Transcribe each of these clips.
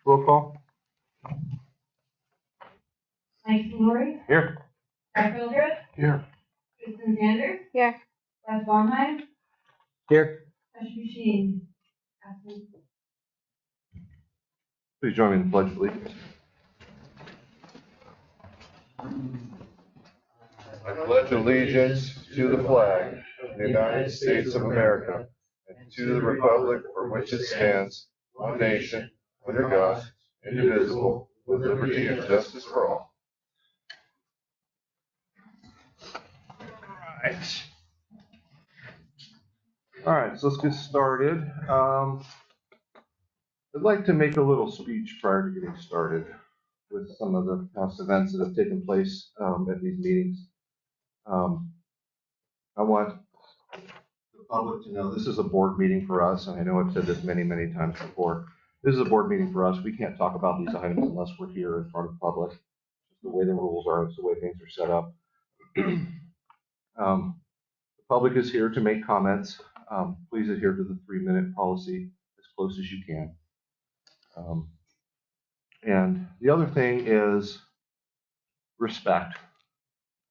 Roll call. Mike Lori, Here. Jack Mildred, Here. Kristen Sanders, Here. Russ Baumheim, Here. Josh Machine. Absent. Please join me in the pledge of allegiance. I pledge allegiance to the flag of the United States of America and to the republic for which it stands, one nation, under God, indivisible, with liberty and justice for all. All right, so let's get started. I'd like to make a little speech prior to getting started with some of the past events that have taken place at these meetings. I want the public to know this is a board meeting for us, and I know I've said this many, many times before. This is a board meeting for us. We can't talk about these items unless we're here in front of the public. It's the way the rules are, it's the way things are set up. The public is here to make comments. Please adhere to the 3-minute policy as close as you can. And the other thing is respect.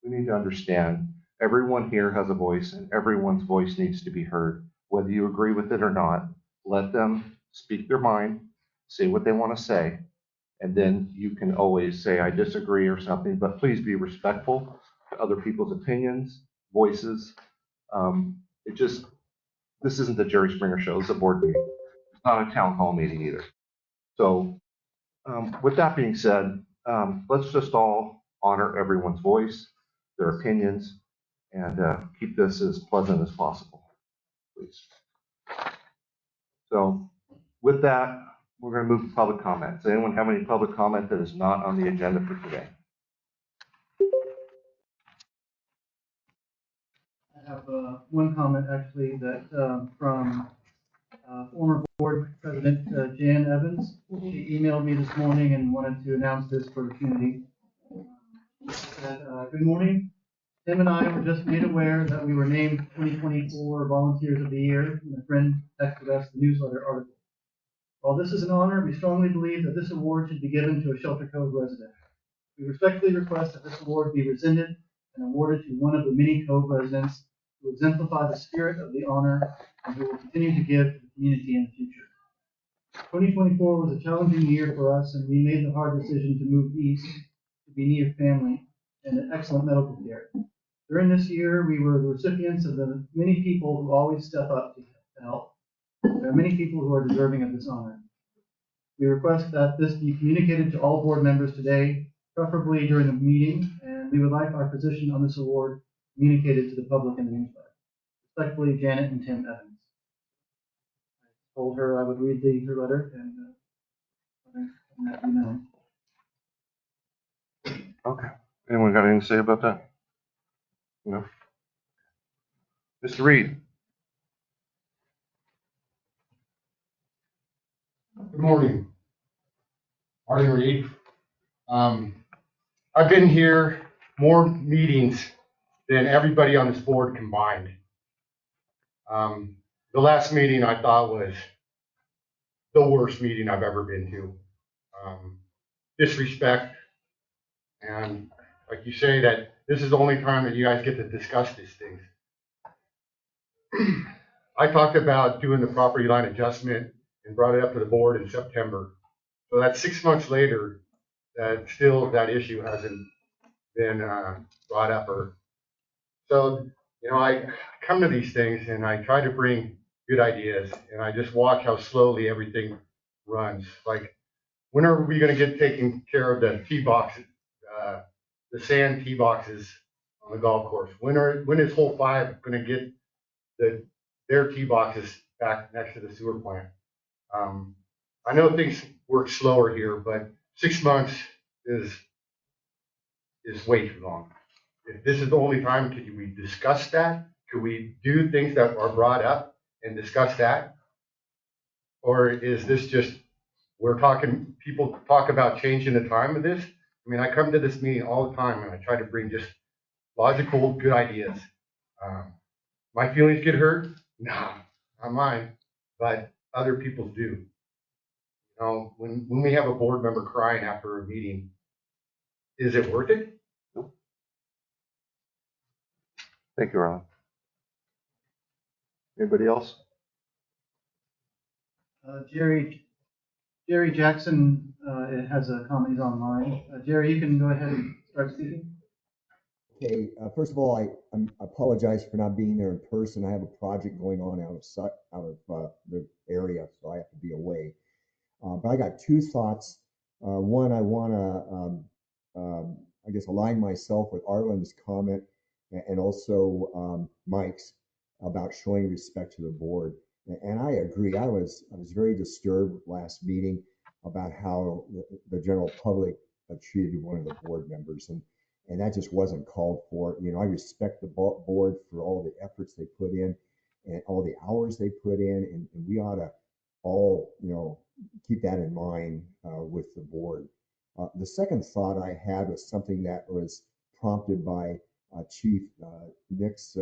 We need to understand everyone here has a voice, and everyone's voice needs to be heard. Whether you agree with it or not, let them speak their mind, say what they want to say, and then you can always say, I disagree or something, but please be respectful to other people's opinions, voices. This isn't the Jerry Springer show, it's a board meeting. It's not a town hall meeting either. So with that being said, let's just all honor everyone's voice, their opinions, and keep this as pleasant as possible, please. So with that, we're going to move to public comment. Does anyone have any public comment that is not on the agenda for today? I have one comment actually that from former board president Jan Evans. She emailed me this morning and wanted to announce this for the community. She said, good morning. Tim and I were just made aware that we were named 2024 Volunteers of the Year, and a friend texted us the newsletter article. While this is an honor, we strongly believe that this award should be given to a Shelter Cove resident. We respectfully request that this award be rescinded and awarded to one of the many Cove residents who exemplify the spirit of the honor and who will continue to give to the community in the future. 2024 was a challenging year for us, and we made the hard decision to move east to be near family and excellent medical care. During this year, we were the recipients of the many people who always step up to help. There are many people who are deserving of this honor. We request that this be communicated to all board members today, preferably during the meeting, and we would like our position on this award communicated to the public in the newsletter. Respectfully, Janet and Tim Evans. I told her I would read her letter and let you know. Okay. Anyone got anything to say about that? No? Mr. Reed. Good morning. Artie Reed. I've been here more meetings than everybody on this board combined. The last meeting I thought was the worst meeting I've ever been to. Disrespect, and like you say that this is the only time that you guys get to discuss these things. I talked about doing the property line adjustment and brought it up to the board in September. So that's 6 months later that still that issue hasn't been brought up. So, you know, I come to these things and I try to bring good ideas, and I just watch how slowly everything runs. Like, when are we going to get taken care of the tee boxes, the sand tee boxes on the golf course? When is hole 5 going to get their tee boxes back next to the sewer plant? I know things work slower here, but 6 months is way too long. If this is the only time, could we discuss that? Could we do things that are brought up and discuss that? Or is this just, people talk about changing the time of this? I mean, I come to this meeting all the time and I try to bring just logical, good ideas. My feelings get hurt? No, not mine, but other people do. When we have a board member crying after a meeting, is it worth it? Thank you, Ron. Anybody else? Jerry Jackson has a comment online. Jerry, you can go ahead and start speaking. Okay, first of all, I apologize for not being there in person. I have a project going on out of the area, so I have to be away. But I got two thoughts. One, I want to, I guess, align myself with Arlen's comment and also Mike's about showing respect to the board. And I agree. I was very disturbed last meeting about how the general public treated one of the board members, and that just wasn't called for. You know, I respect the board for all the efforts they put in and all the hours they put in, and we ought to all, keep that in mind with the board. The second thought I had was something that was prompted by Chief Nick's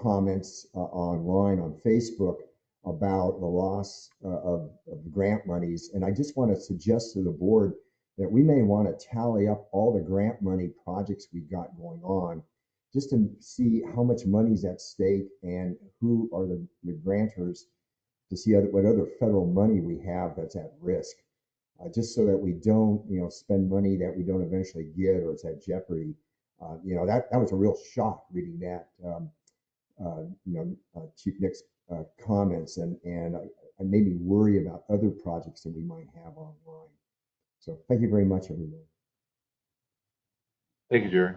comments online on Facebook about the loss of grant monies. And I just want to suggest to the board that we may want to tally up all the grant money projects we got going on just to see how much money is at stake and who are the grantors, to see what other federal money we have that's at risk, just so that we don't, spend money that we don't eventually get or it's at jeopardy. That was a real shock reading that. Chief Nick's comments, and I made me worry about other projects that we might have online. So thank you very much, everyone. Thank you, Jerry.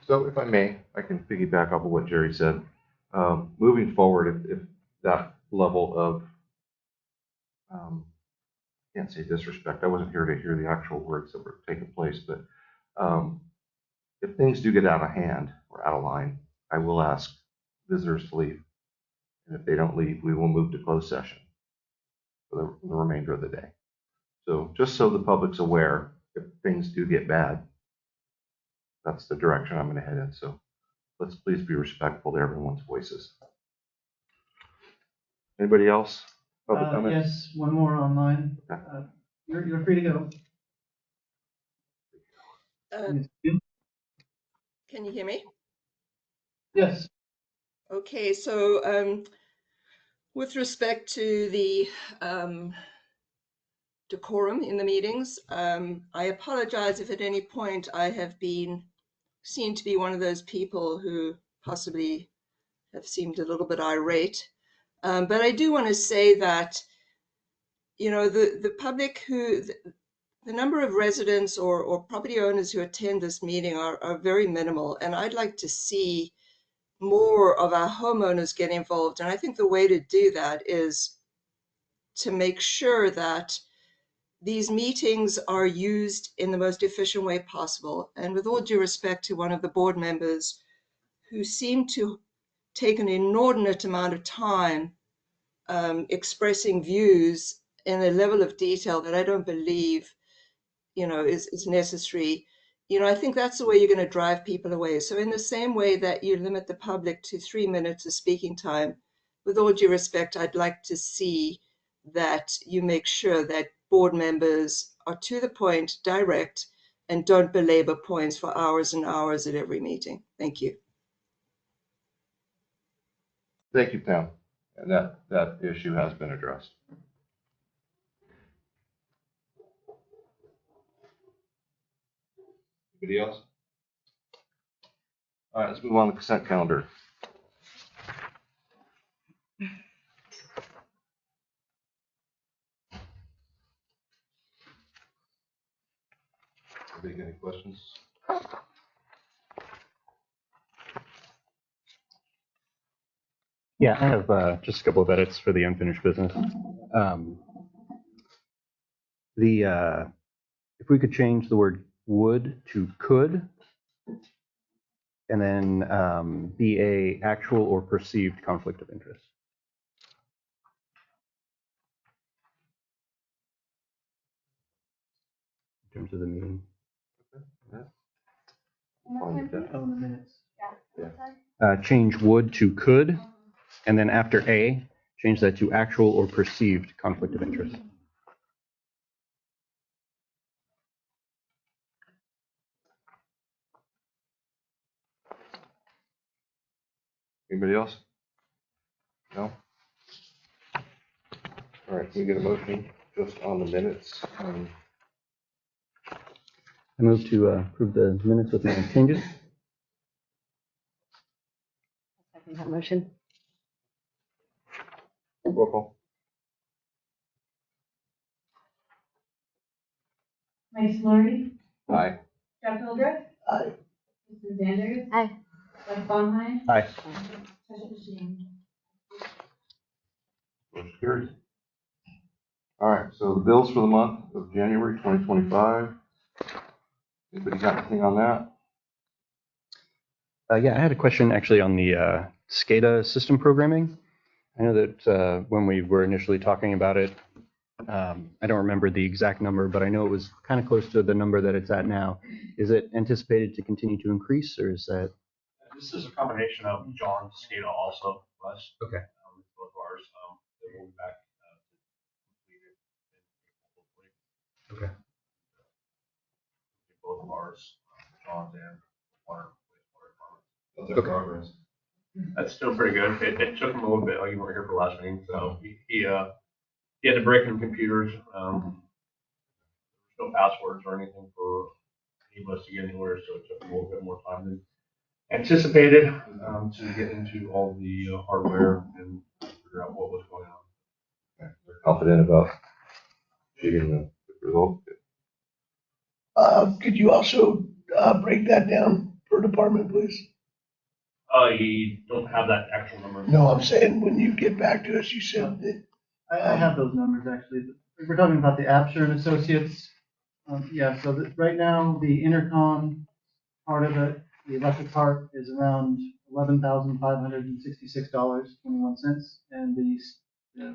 So if I may, I can piggyback off of what Jerry said. Moving forward, if that level of, can't say disrespect, I wasn't here to hear the actual words that were taking place, but if things do get out of hand or out of line, I will ask visitors to leave. And if they don't leave, we will move to closed session for the remainder of the day. So just so the public's aware, if things do get bad, that's the direction I'm going to head in. So let's please be respectful to everyone's voices. Anybody else? Yes, one more online. Okay. You're free to go. Can you hear me? Yes. Okay, so with respect to the decorum in the meetings, I apologize if at any point I have been seen to be one of those people who possibly have seemed a little bit irate. But I do want to say that, the public the number of residents or property owners who attend this meeting are very minimal. And I'd like to see more of our homeowners get involved. And I think the way to do that is to make sure that these meetings are used in the most efficient way possible. And with all due respect to one of the board members who seemed to take an inordinate amount of time expressing views in a level of detail that I don't believe, is necessary. I think that's the way you're going to drive people away. So in the same way that you limit the public to 3 minutes of speaking time, with all due respect, I'd like to see that you make sure that board members are to the point, direct, and don't belabor points for hours and hours at every meeting. Thank you. Thank you, Pam. And that issue has been addressed. Anybody else? All right, let's move on to the consent calendar. Anybody got any questions? Yeah, I have just a couple of edits for the unfinished business. If we could change the word would to could, and then be a actual or perceived conflict of interest. In terms of the meeting. One more time, please. On the minutes. Yeah. Change would to could, And then after A, change that to actual or perceived conflict of interest. Anybody else? No? All right, can we get a motion just on the minutes? I move to approve the minutes with no changes. Second that motion. Roll call. Mike Solari, Aye. Jeff Hildreth. Aye. Kristen Sanders. Aye. Beth Bonheim. Aye. Jessica Sheen. Motion carries. All right, so the bills for the month of January 2025. Anybody got anything on that? Yeah, I had a question actually on the SCADA system programming. I know that when we were initially talking about it, I don't remember the exact number, but I know it was kind of close to the number that it's at now. Is it anticipated to continue to increase, or is that? This is a combination of John's SCADA also, plus. Okay. Both of ours, they will be back. Okay. Both of ours, John's and water department. That's our progress. That's still pretty good. It took him a little bit, like you weren't here for the last meeting, so he had to break in computers. No passwords or anything for any of us to get anywhere, so it took him a little bit more time than anticipated to get into all the hardware and figure out what was going on. They're confident about achieving the result. Could you also break that down per department, please? You don't have that actual number. No, I'm saying when you get back to us, you said that. I have those numbers actually. We're talking about the Absher and Associates. Yeah, so right now, the intercom part of it, the electric part is around $11,566.21. And the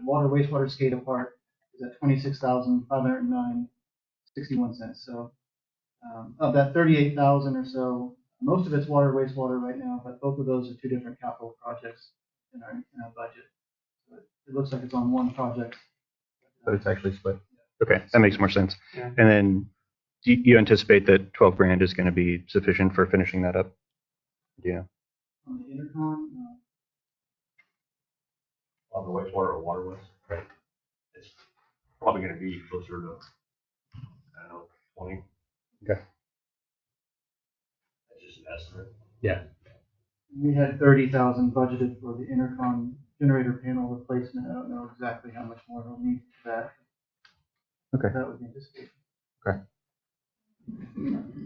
water wastewater SCADA part is at $26,509.61. So of that 38,000 or so, most of it's water wastewater right now, but both of those are two different capital projects in our budget. So it looks like it's on one project. But it's actually split. Okay, that makes more sense. Yeah. And then do you anticipate that 12 grand is going to be sufficient for finishing that up? Yeah. On the intercom, On the wastewater or water waste. Right. It's probably going to be closer to, I don't know, 20. Okay. That's just an estimate. Yeah. we had 30,000 budgeted for the intercom generator panel replacement. I don't know exactly how much more we'll need for that. Okay. That was anticipated.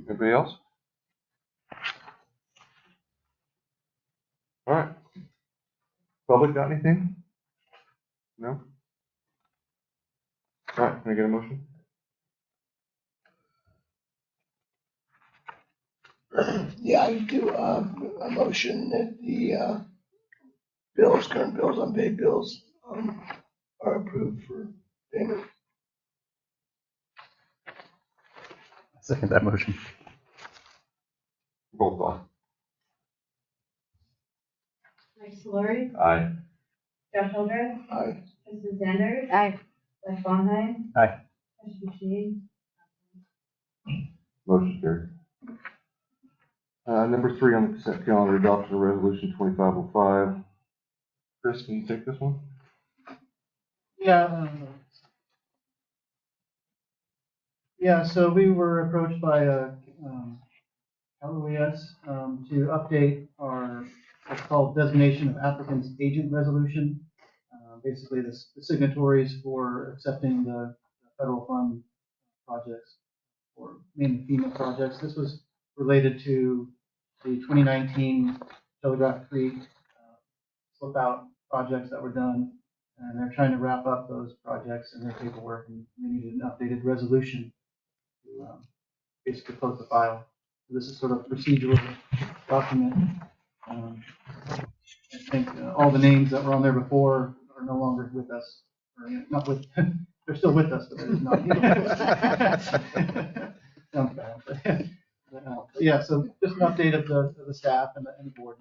Anybody else? All right. Public got anything? No? All right, can I get a motion? Yeah, I do a motion that the current bills, unpaid bills, are approved for payment. Second that motion. Roll call. Mike Solari, Aye. Jeff Hildreth, Aye. Kristen Sanders, Aye. Beth Bonheim. Aye. Jessica Sheen. Motion carried. Number 3 on the consent calendar, adoption of resolution 2505. Chris, can you take this one? Yeah. Yeah, so we were approached by LOES to update our what's called designation of applicant's agent resolution. Basically, the signatories for accepting the federal fund projects, or mainly FEMA projects. This was related to the 2019 Telegraph Creek slip out projects that were done, and they're trying to wrap up those projects and their paperwork, and we needed an updated resolution to basically close the file. So this is sort of a procedural document. I think all the names that were on there before are no longer with us, or not with. They're still with us, but they're not. Sounds bad. But, yeah, so just an update of the staff and the board.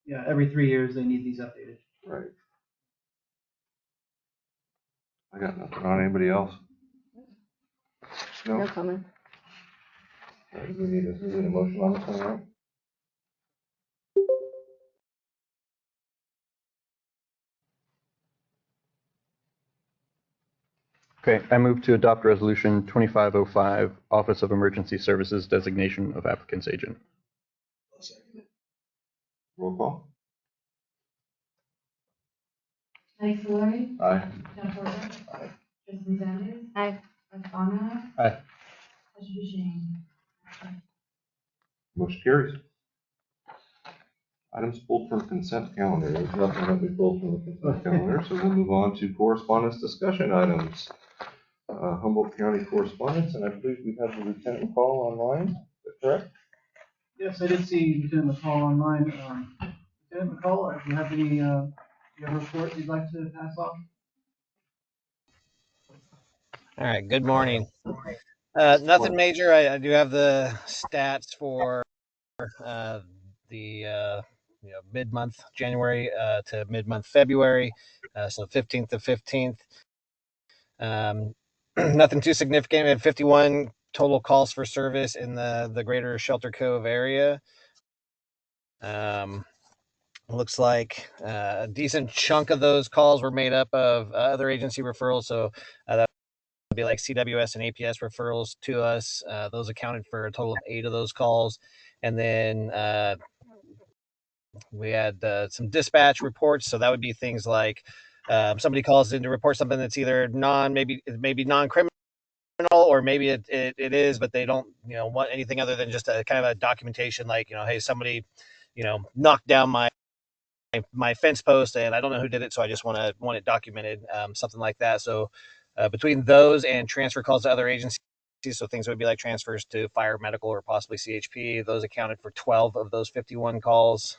yeah, every 3 years they need these updated. Right. I got nothing on anybody else. No? No comment. Do we need a motion on this one, right? Okay, I move to adopt Resolution 2505, Office of Emergency Services Designation of Applicant's Agent. I'll second it. Roll call. Mike Solari, Aye. Josh Hilder, Aye. Kristen Sanders, Aye. Russ Fonthill, Aye. Joshua Shane. Motion carries. Items pulled from consent calendar. There's nothing that we pulled from the consent calendar, so we'll move on to correspondence discussion items. Humboldt County correspondence, and I believe we have the Lieutenant McCall online. Is that correct? Yes, I did see Lieutenant McCall online. Lieutenant McCall, do you have any, you have a report you'd like to pass off? All right, good morning. Nothing major. I do have the stats for the mid-month January to mid-month February, so 15th to 15th. Nothing too significant. We had 51 total calls for service in the greater Shelter Cove area. Looks like a decent chunk of those calls were made up of other agency referrals, so that would be like CWS and APS referrals to us. Those accounted for a total of 8 of those calls. And then we had some dispatch reports. So that would be things like somebody calls in to report something that's either maybe non-criminal, or maybe it is, but they don't want anything other than just a kind of a documentation, like hey, somebody knocked down my fence post and I don't know who did it, so I just want it documented, something like that. So between those and transfer calls to other agencies, so things would be like transfers to fire, medical, or possibly CHP, those accounted for 12 of those 51 calls.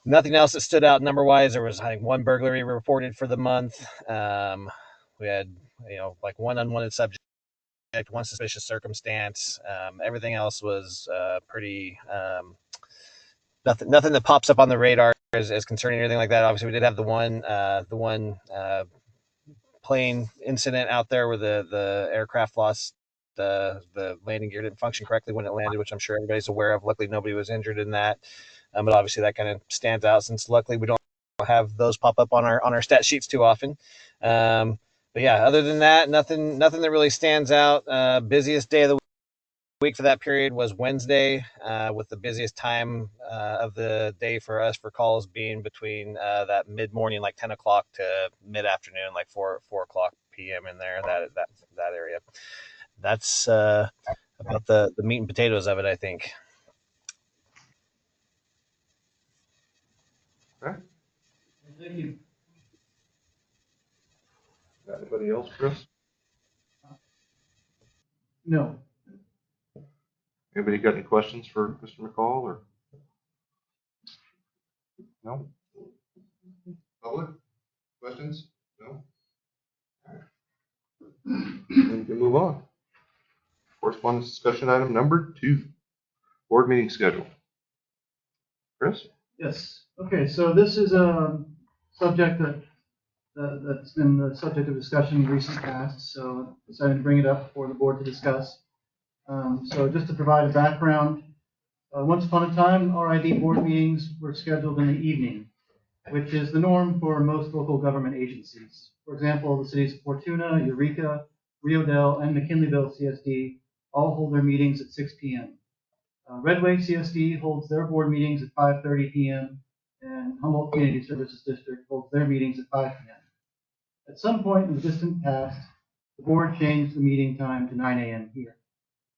Nothing else that stood out number wise. There was, I think, 1 burglary reported for the month. We had like 1 unwanted subject, 1 suspicious circumstance. Everything else was pretty nothing that pops up on the radar as concerning or anything like that. Obviously, we did have the one plane incident out there where the aircraft lost the landing gear, didn't function correctly when it landed, which I'm sure everybody's aware of. Luckily, nobody was injured in that, but obviously that kind of stands out since luckily we don't have those pop up on our stat sheets too often. But yeah, other than that, nothing that really stands out. Busiest day of the week for that period was Wednesday, with the busiest time of the day for us for calls being between that mid-morning, like 10 o'clock, to mid-afternoon, like 4 o'clock p.m. in there, that area. That's about the meat and potatoes of it, I think. Okay. Thank you. Anybody else, Chris? No. Anybody got any questions for Mr. McCall, or? No? Public? Questions? No? All right. We can move on. Correspondence discussion item number 2, board meeting schedule. Chris? Yes. Okay, so this is a subject that's been the subject of discussion in recent past, so I decided to bring it up for the board to discuss. So just to provide a background, once upon a time, RID board meetings were scheduled in the evening, which is the norm for most local government agencies. For example, the cities of Fortuna, Eureka, Rio Dell, and McKinleyville CSD all hold their meetings at 6 p.m. Red Wave CSD holds their board meetings at 5:30 p.m., and Humboldt Community Services District holds their meetings at 5 p.m. At some point in the distant past, the board changed the meeting time to 9 a.m. here.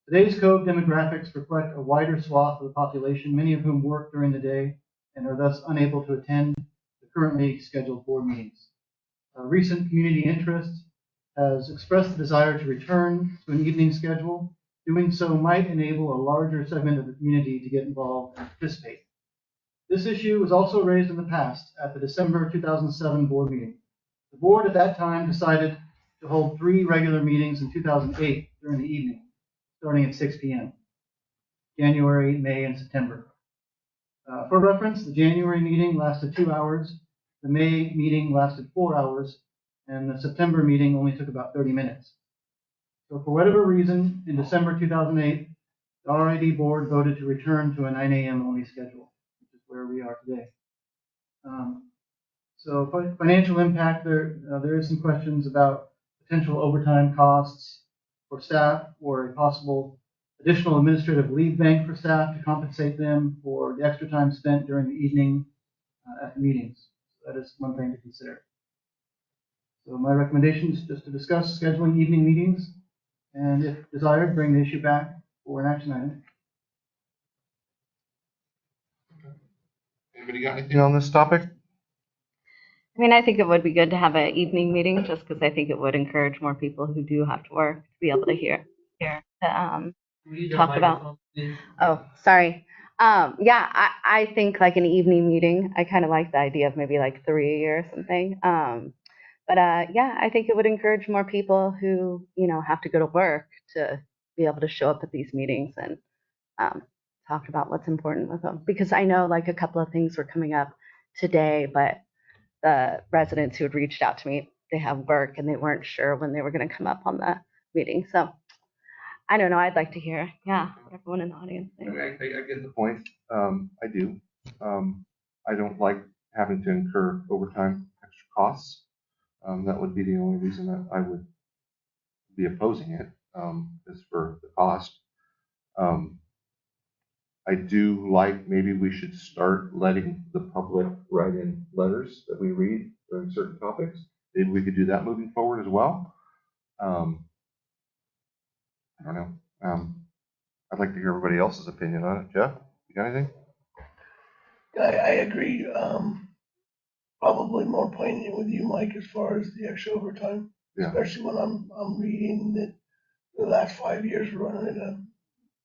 Today's code demographics reflect a wider swath of the population, many of whom work during the day and are thus unable to attend the currently scheduled board meetings. Recent community interest has expressed the desire to return to an evening schedule. Doing so might enable a larger segment of the community to get involved and participate. This issue was also raised in the past at the December 2007 board meeting. The board at that time decided to hold 3 regular meetings in 2008 during the evening, starting at 6 p.m., January, May, and September. For reference, the January meeting lasted 2 hours, the May meeting lasted 4 hours, and the September meeting only took about 30 minutes. So for whatever reason, in December 2008, the RID board voted to return to a 9 a.m. only schedule, which is where we are today. So financial impact, there is some questions about potential overtime costs for staff or a possible additional administrative leave bank for staff to compensate them for the extra time spent during the evening at the meetings. So that is one thing to consider. So my recommendation is just to discuss scheduling evening meetings, and if desired, bring the issue back for an action item. Anybody got anything on this topic? I mean, I think it would be good to have an evening meeting just because I think it would encourage more people who do have to work to be able to hear talk about. Oh, sorry. Yeah, I think like an evening meeting. I kind of like the idea of maybe like 3 or something. But yeah, I think it would encourage more people who, have to go to work to be able to show up at these meetings and talk about what's important with them. Because I know like a couple of things were coming up today, but the residents who had reached out to me, they have work and they weren't sure when they were going to come up on the meeting. So I don't know. I'd like to hear, what everyone in the audience thinks. I get the point. I do. I don't like having to incur overtime extra costs. That would be the only reason that I would be opposing it, is for the cost. I do like, maybe we should start letting the public write in letters that we read during certain topics. Maybe we could do that moving forward as well. I don't know. I'd like to hear everybody else's opinion on it. Jeff, you got anything? I agree. Probably more poignant with you, Mike, as far as the extra overtime, especially when I'm reading that the last 5 years we're running at a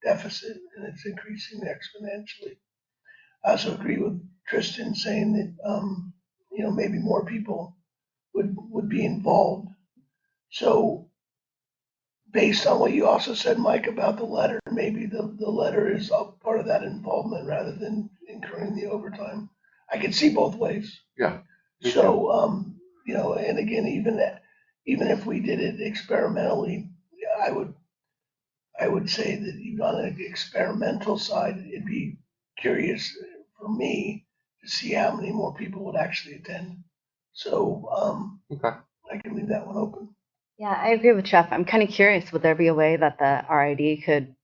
deficit and it's increasing exponentially. I also agree with Tristan saying that maybe more people would be involved. So based on what you also said, Mike, about the letter, maybe the letter is a part of that involvement rather than incurring the overtime. I can see both ways. Yeah. So and again, even if we did it experimentally, I would say that even on an experimental side, it'd be curious for me to see how many more people would actually attend. So Okay. I can leave that one open. Yeah, I agree with Jeff. I'm kind of curious, would there be a way that the RID could,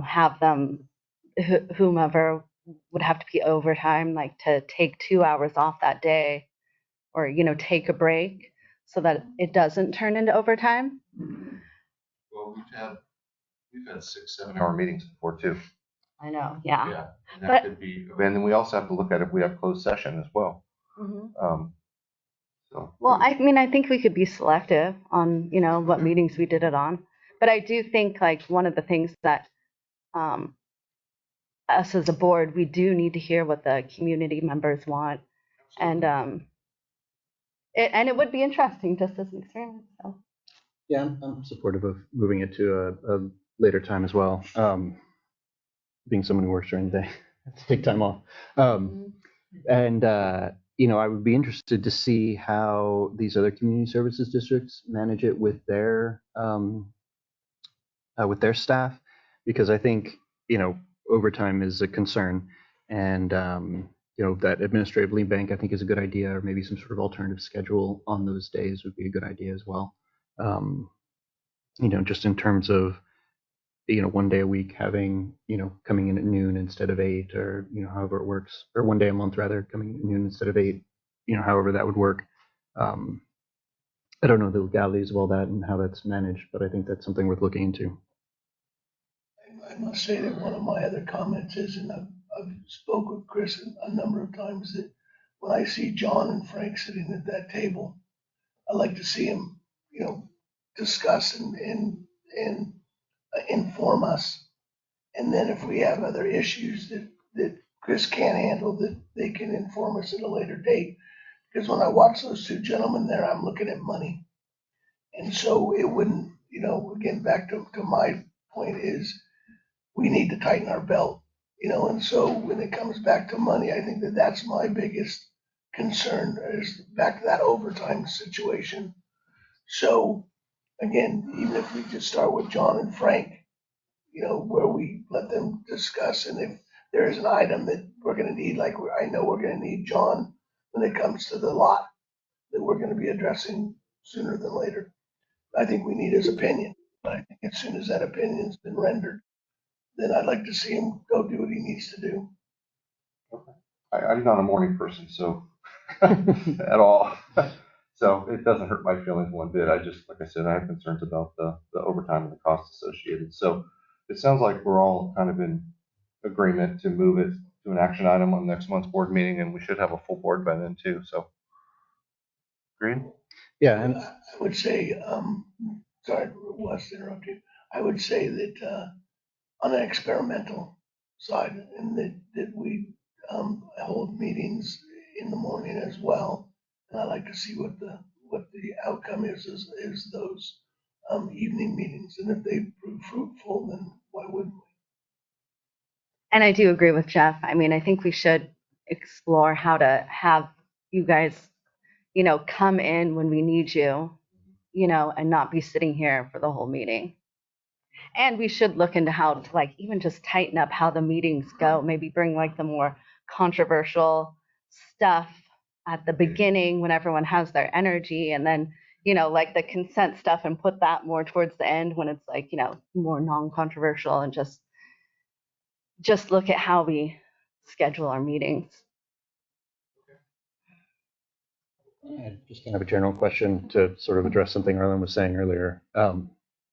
have them, whomever would have to be overtime, like to take 2 hours off that day or, take a break so that it doesn't turn into overtime? Well, we've had 6-7 hour meetings before too. I know, yeah. Yeah. And that could be, and then we also have to look at if we have closed session as well. Mhm. So. Well, I mean, I think we could be selective on, what meetings we did it on. But I do think like one of the things that us as a board, we do need to hear what the community members want. And it would be interesting just as an experiment. So. Yeah, I'm supportive of moving it to a later time as well. Being someone who works during the day, I have to take time off. And I would be interested to see how these other community services districts manage it with their staff, because I think overtime is a concern, and that administrative leave bank I think is a good idea, or maybe some sort of alternative schedule on those days would be a good idea as well. Just in terms of one day a week having coming in at noon instead of 8, or however it works, or one day a month rather coming in at noon instead of 8, however that would work. I don't know the legalities of all that and how that's managed, but I think that's something worth looking into. I must say that one of my other comments is, and I've spoke with Chris a number of times, that when I see John and Frank sitting at that table, I like to see them, discuss and inform us. And then if we have other issues that Chris can't handle, that they can inform us at a later date. Because when I watch those two gentlemen there, I'm looking at money. And so it wouldn't, again, back to my point is we need to tighten our belt And so when it comes back to money, I think that that's my biggest concern is back to that overtime situation. So again, even if we just start with John and Frank, where we let them discuss, and if there is an item that we're gonna need, like I know we're gonna need John when it comes to the lot that we're gonna be addressing sooner than later. I think we need his opinion, but I think as soon as that opinion's been rendered, then I'd like to see him go do what he needs to do. I'm not a morning person, so at all. So it doesn't hurt my feelings one bit. I just, like I said, I have concerns about the overtime and the costs associated. So it sounds like we're all kind of in agreement to move it to an action item on next month's board meeting, and we should have a full board by then too. So, agreed? Yeah, and I would say, sorry, Wes, to interrupt you. I would say that on an experimental side, and that we hold meetings in the morning as well. And I'd like to see what the outcome is those evening meetings. And if they prove fruitful, then why wouldn't we? And I do agree with Jeff. I mean, I think we should explore how to have you guys, come in when we need you, and not be sitting here for the whole meeting. And we should look into how to like even just tighten up how the meetings go, maybe bring like the more controversial stuff at the beginning when everyone has their energy, and then, like the consent stuff, and put that more towards the end when it's like, more non-controversial, and just look at how we schedule our meetings. I just kind of a general question to sort of address something Arlen was saying earlier.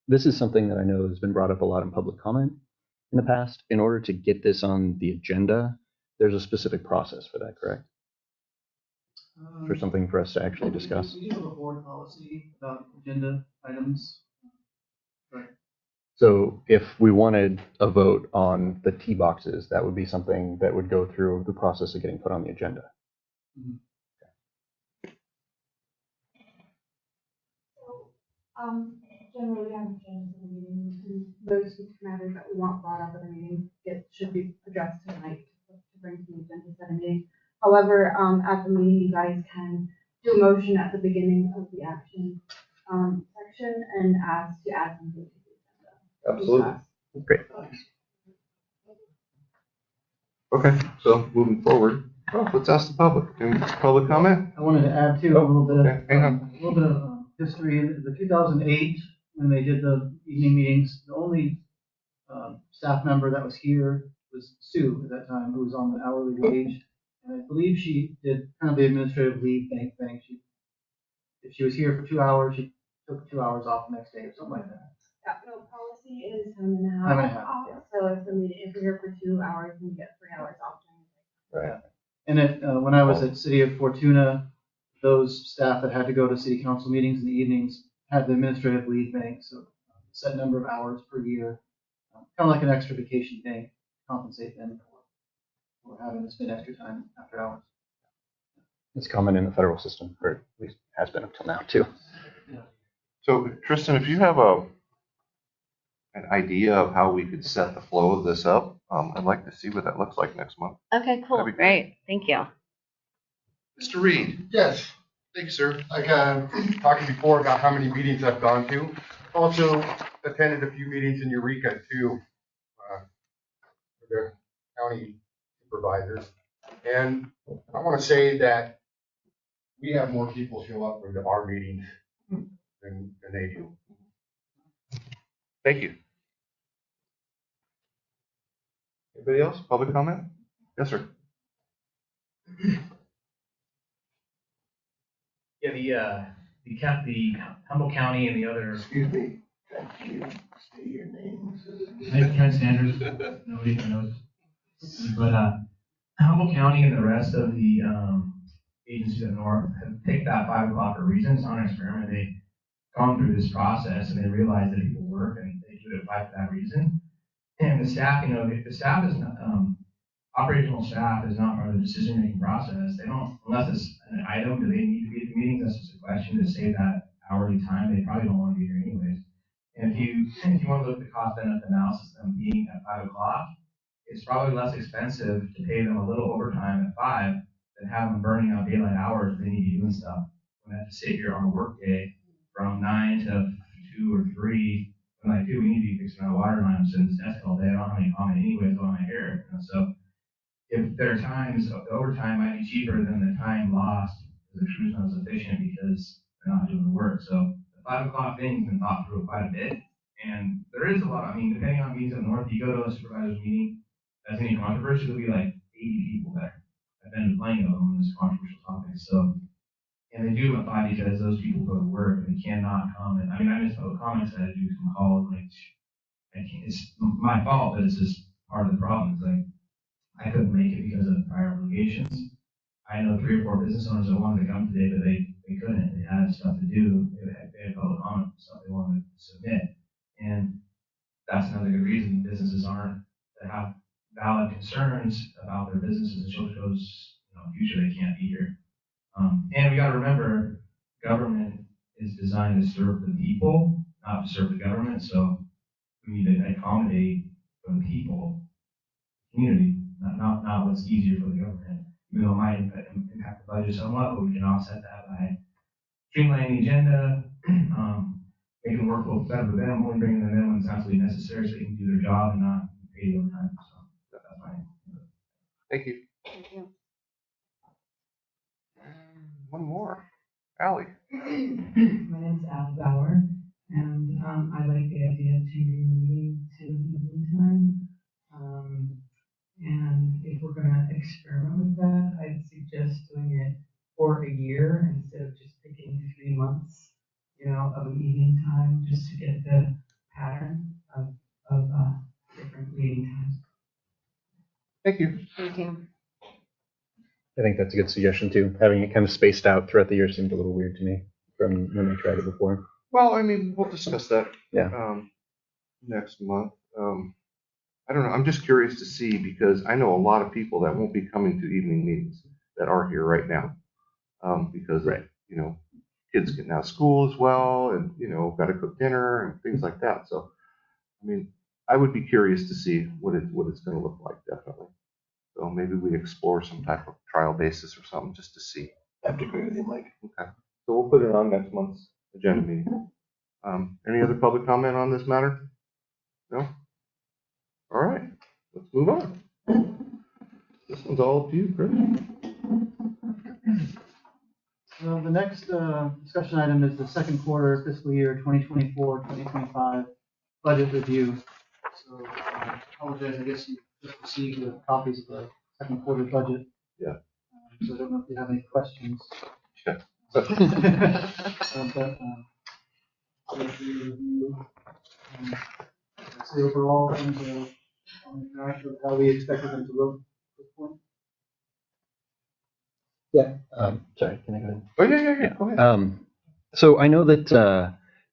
This is something that I know has been brought up a lot in public comment in the past. In order to get this on the agenda, there's a specific process for that, correct? For something for us to actually discuss. We do have a board policy about agenda items. Right. So if we wanted a vote on the tee boxes, that would be something that would go through the process of getting put on the agenda. Mhm. Generally, we have agendas in the meetings, and those matters that we want brought up at the meeting, it should be addressed tonight to bring to the agenda at a meeting. However, at the meeting, you guys can do a motion at the beginning of the action section and ask to add something to the agenda. Absolutely. Great. Okay, so moving forward, let's ask the public. Any public comment? I wanted to add too a little bit Okay, hang on. a little bit of history. In the 2008, when they did the evening meetings, the only staff member that was here was Sue at that time, who was on the hourly wage. And I believe she did kind of the administrative leave thing. If she was here for 2 hours, she took 2 hours off the next day or something like that. Yeah, no, policy is time and a half. Time and a half, yeah. So if you're here for 2 hours, you get 3 hours off. Right. And when I was at City of Fortuna, those staff that had to go to city council meetings in the evenings had the administrative leave bank, so set number of hours per year, kind of like an extra vacation day, compensate them for having to spend extra time after hours. It's common in the federal system, or at least has been up till now too. So Tristan, if you have an idea of how we could set the flow of this up, I'd like to see what that looks like next month. Okay, cool. That'd be great. Great. Thank you. Mr. Reed. Yes, Thank you, sir. like talking before about how many meetings I've gone to. Also attended a few meetings in Eureka too, for the county supervisors. And I want to say that we have more people show up for our meetings than they do. Thank you. Anybody else? Public comment? Yes, sir. Yeah, the Humboldt County and the other. Excuse me, can you say your names? Ken Sanders, nobody even knows. But Humboldt County and the rest of the agencies up north have picked that 5 o'clock for a reason. It's not an experiment. They've gone through this process and they realize that people work and they do it at 5 for that reason. And the staff, the staff is not, operational staff is not part of the decision-making process. They don't, unless it's an item, do they need to be at the meetings? That's just a question to save that hourly time. They probably don't want to be here anyways. And if you want to look at the cost benefit analysis, them being at 5 o'clock, it's probably less expensive to pay them a little overtime at 5 than have them burning out daylight hours if they need to be doing stuff. When they have to sit here on a work day from 9 to 2 or 3, I'm like, dude, we need to be fixing our water line. I'm sitting at this desk all day. I don't have any comment anyways on my hair. You know, so if there are times, the overtime might be cheaper than the time lost because the crew's not as efficient because they're not doing the work. So the 5 o'clock thing's been thought through quite a bit. And there is a lot, I mean, depending on meetings up north, you go to a supervisor's meeting, that's any controversy, there'll be like 80 people there. I've been to plenty of them on this controversial topic. So, and they do it at 5 because those people go to work and they cannot comment. I mean, I miss public comments that I do some calls, like, I can't, it's my fault, but it's just part of the problem. It's like, I couldn't make it because of prior obligations. I know 3 or 4 business owners that wanted to come today, but they couldn't. They had stuff to do. They had public comment stuff they wanted to submit. And that's another good reason businesses aren't, that have valid concerns about their businesses and Shelter Cove's future, they can't be here. And we got to remember, government is designed to serve the people, not to serve the government. So we need to accommodate for the people, community, not what's easier for the government. Even though it might impact the budget somewhat, but we can offset that by streamlining the agenda, making the workflow better for them, only bringing them in when it's absolutely necessary so they can do their job and not pay overtime. So that's fine. Thank you. Thank you. One more. Allie. My name's Al Bauer, and I like the idea of changing the meeting to evening time. And if we're gonna experiment with that, I'd suggest doing it for a year instead of just picking 3 months, of an evening time, just to get the pattern of different meeting times. Thank you. Thank you. I think that's a good suggestion too. Having it kind of spaced out throughout the year seemed a little weird to me from when I tried it before. Well, I mean, we'll discuss that. Yeah. Next month. I don't know. I'm just curious to see because I know a lot of people that won't be coming to evening meetings that are here right now. Because Right. Kids getting out of school as well, and got to cook dinner and things like that. So, I mean, I would be curious to see what it's going to look like, definitely. So maybe we explore some type of trial basis or something just to see. I have to agree with you, Mike. Okay. So we'll put it on next month's agenda meeting. Any other public comment on this matter? No? All right. Let's move on. This one's all up to you, Chris. The next discussion item is the second quarter fiscal year 2024-2025 budget review. So I apologize, I guess you just received the copies of the second quarter budget. Yeah. So I don't know if you have any questions. Yeah. But say overall, things are on track with how we expected them to look at this point. Yeah. Sorry, can I go ahead? Oh, yeah. Go ahead. So I know that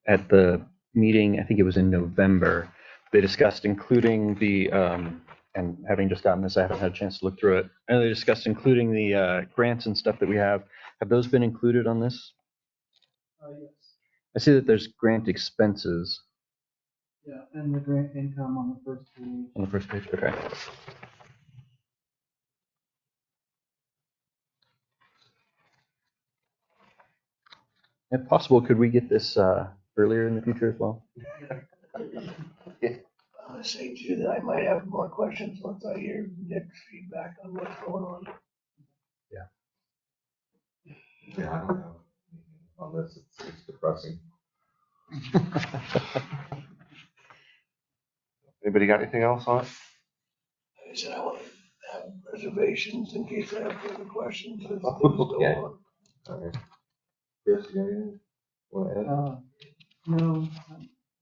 at the meeting, I think it was in November, they discussed including the, and having just gotten this, I haven't had a chance to look through it. I know they discussed including the grants and stuff that we have. Have those been included on this? Yes. I see that there's grant expenses Yeah, and the grant income on the first page. on the first page. Okay. If possible, could we get this earlier in the future as well? I was saying to you that I might have more questions once I hear Nick's feedback on what's going on. Yeah, I don't know. On this, it's depressing. Anybody got anything else on it? I said I want to have reservations in case I have further questions as things Oh, go okay. on. All right. Chris, you got anything? Want to add? No,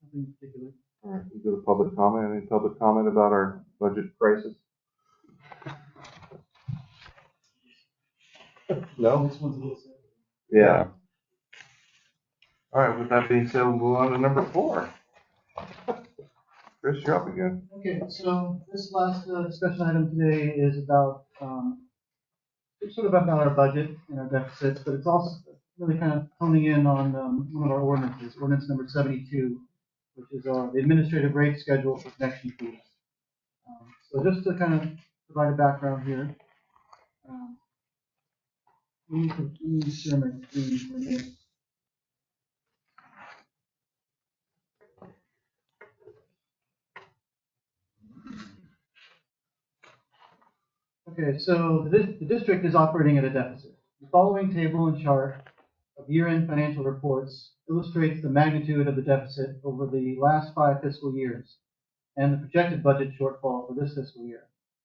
nothing particular. All right, we go to public comment. Any public comment about our budget crisis? No? This one's a little sad. Yeah. All right, with that being said, we'll move on to number 4. Chris, you're up again. Okay, so this last discussion item today is about, it's sort of about our budget and our deficits, but it's also really kind of honing in on one of our ordinances, ordinance number 72, which is the administrative rate schedule for connection fees. So just to kind of provide a background here, let me share my screen for a minute. Okay, so the district is operating at a deficit. The following table and chart of year-end financial reports illustrates the magnitude of the deficit over the last 5 fiscal years and the projected budget shortfall for this fiscal year.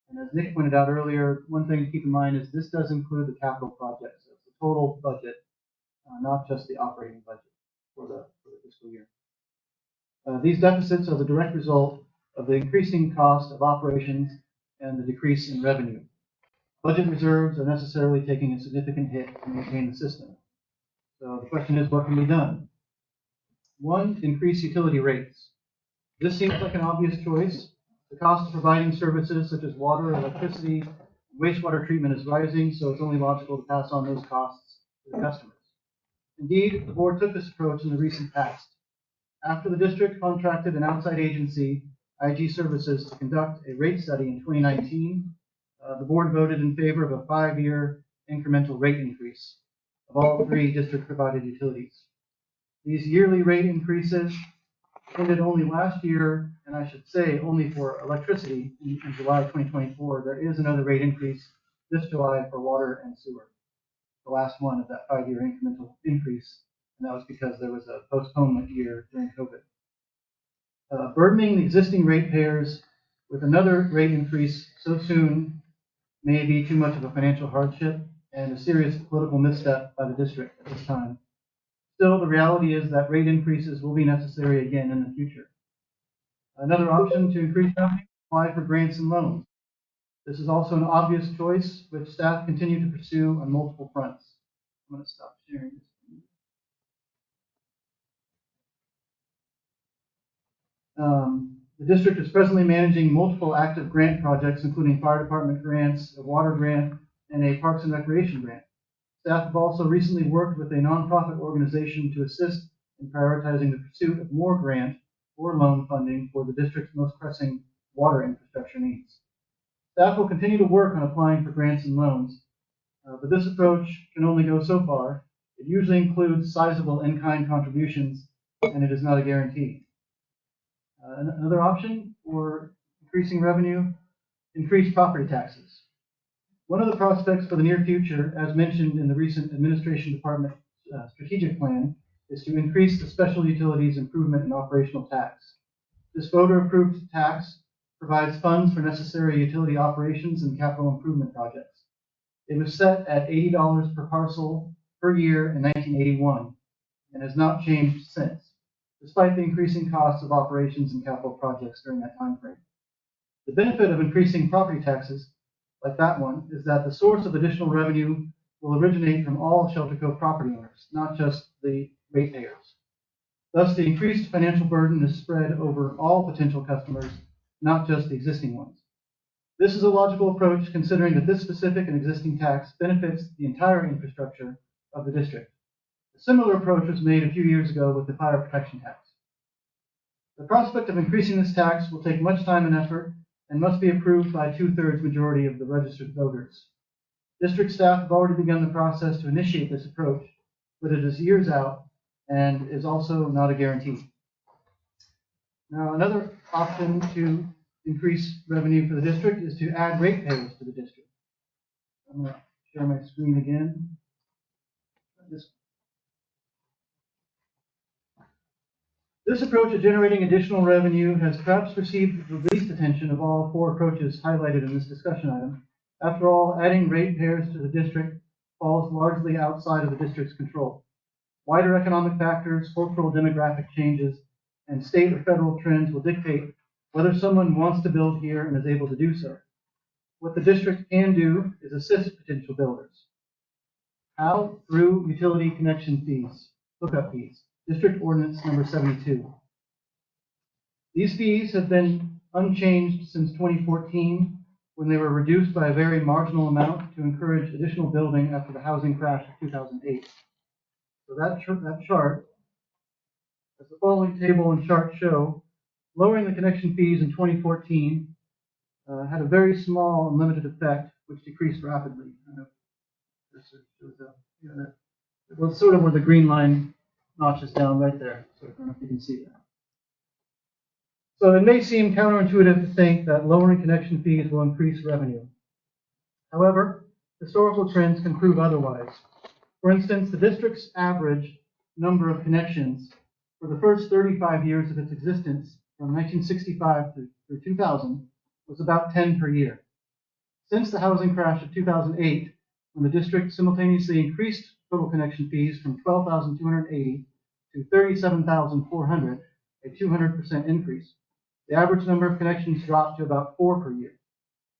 And as Nick pointed out earlier, one thing to keep in mind is this does include the capital projects. So it's the total budget, not just the operating budget for the fiscal year. These deficits are the direct result of the increasing cost of operations and the decrease in revenue. Budget reserves are necessarily taking a significant hit to maintain the system. So the question is, what can be done? One, increase utility rates. This seems like an obvious choice. The cost of providing services such as water, electricity, wastewater treatment is rising, so it's only logical to pass on those costs to the customers. Indeed, the board took this approach in the recent past. After the district contracted an outside agency, IG Services, to conduct a rate study in 2019, the board voted in favor of a 5-year incremental rate increase of all 3 district-provided utilities. These yearly rate increases ended only last year, and I should say only for electricity in July 2024. There is another rate increase this July for water and sewer, the last one of that 5-year incremental increase, and that was because there was a postponement year during COVID. Burdening the existing ratepayers with another rate increase so soon may be too much of a financial hardship and a serious political misstep by the district at this time. Still, the reality is that rate increases will be necessary again in the future. Another option to increase revenue, apply for grants and loans. This is also an obvious choice, which staff continue to pursue on multiple fronts. I'm going to stop sharing this. The district is presently managing multiple active grant projects, including fire department grants, a water grant, and a parks and recreation grant. Staff have also recently worked with a nonprofit organization to assist in prioritizing the pursuit of more grant or loan funding for the district's most pressing water infrastructure needs. Staff will continue to work on applying for grants and loans, but this approach can only go so far. It usually includes sizable in-kind contributions, and it is not a guarantee. Another option for increasing revenue, increase property taxes. One of the prospects for the near future, as mentioned in the recent Administration Department strategic plan, is to increase the special utilities improvement and operational tax. This voter-approved tax provides funds for necessary utility operations and capital improvement projects. It was set at $80 per parcel per year in 1981 and has not changed since, despite the increasing costs of operations and capital projects during that time frame. The benefit of increasing property taxes like that one is that the source of additional revenue will originate from all Shelter Cove property owners, not just the ratepayers. Thus, the increased financial burden is spread over all potential customers, not just the existing ones. This is a logical approach considering that this specific and existing tax benefits the entire infrastructure of the district. A similar approach was made a few years ago with the fire protection tax. The prospect of increasing this tax will take much time and effort and must be approved by a 2/3 majority of the registered voters. District staff have already begun the process to initiate this approach, but it is years out and is also not a guarantee. Now, another option to increase revenue for the district is to add ratepayers to the district. I'm going to share my screen again. This approach of generating additional revenue has perhaps received the least attention of all 4 approaches highlighted in this discussion item. After all, adding ratepayers to the district falls largely outside of the district's control. Wider economic factors, cultural demographic changes, and state or federal trends will dictate whether someone wants to build here and is able to do so. What the district can do is assist potential builders. How? Through utility connection fees, hookup fees. District Ordinance number 72. These fees have been unchanged since 2014, when they were reduced by a very marginal amount to encourage additional building after the housing crash of 2008. So that chart, as the following table and chart show, lowering the connection fees in 2014 had a very small and limited effect, which decreased rapidly. It was sort of where the green line notches down right there. So I don't know if you can see that. So it may seem counterintuitive to think that lowering connection fees will increase revenue. However, historical trends can prove otherwise. For instance, the district's average number of connections for the first 35 years of its existence, from 1965 through 2000, was about 10 per year. Since the housing crash of 2008, when the district simultaneously increased total connection fees from 12,280 to 37,400, a 200% increase, the average number of connections dropped to about 4 per year,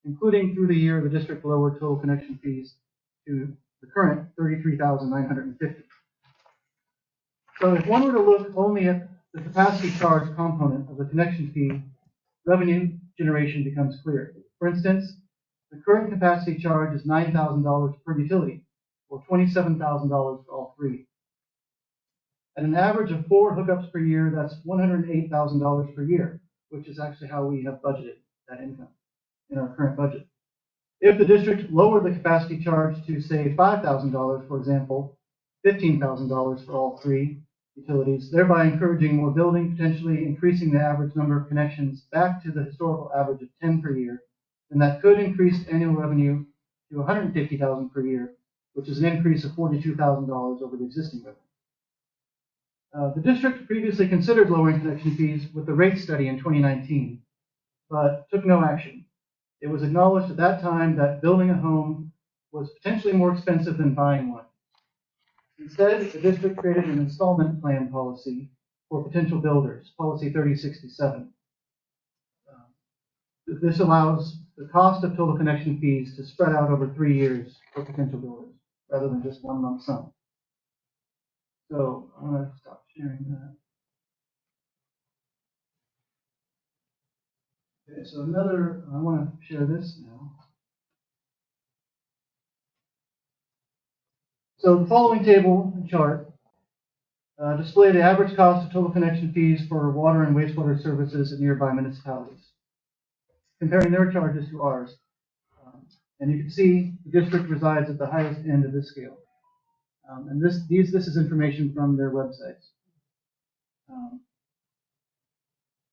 including through the year the district lowered total connection fees to the current 33,950. So if one were to look only at the capacity charge component of the connection fee, revenue generation becomes clear. For instance, the current capacity charge is $9,000 per utility, or $27,000 for all three. At an average of 4 hookups per year, that's $108,000 per year, which is actually how we have budgeted that income in our current budget. If the district lowered the capacity charge to, say, $5,000, for example, $15,000 for all three utilities, thereby encouraging more building, potentially increasing the average number of connections back to the historical average of 10 per year, then that could increase annual revenue to $150,000 per year, which is an increase of $42,000 over the existing revenue. The district previously considered lowering connection fees with the rate study in 2019, but took no action. It was acknowledged at that time that building a home was potentially more expensive than buying one. Instead, the district created an installment plan policy for potential builders, policy 3067. This allows the cost of total connection fees to spread out over 3 years for potential builders, rather than just one lump sum. So I'm going to stop sharing that. Okay, so I want to share this now. So the following table and chart display the average cost of total connection fees for water and wastewater services in nearby municipalities, comparing their charges to ours. And you can see the district resides at the highest end of this scale. And this is information from their websites.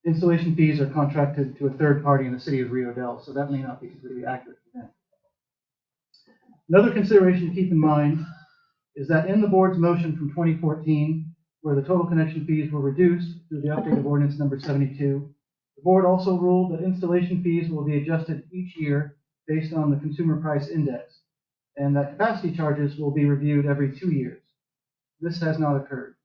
Installation fees are contracted to a third party in the city of Rio Dell, so that may not be completely accurate for them. Another consideration to keep in mind is that in the board's motion from 2014, where the total connection fees were reduced through the updated ordinance number 72, the board also ruled that installation fees will be adjusted each year based on the consumer price index, and that capacity charges will be reviewed every 2 years. This has not occurred.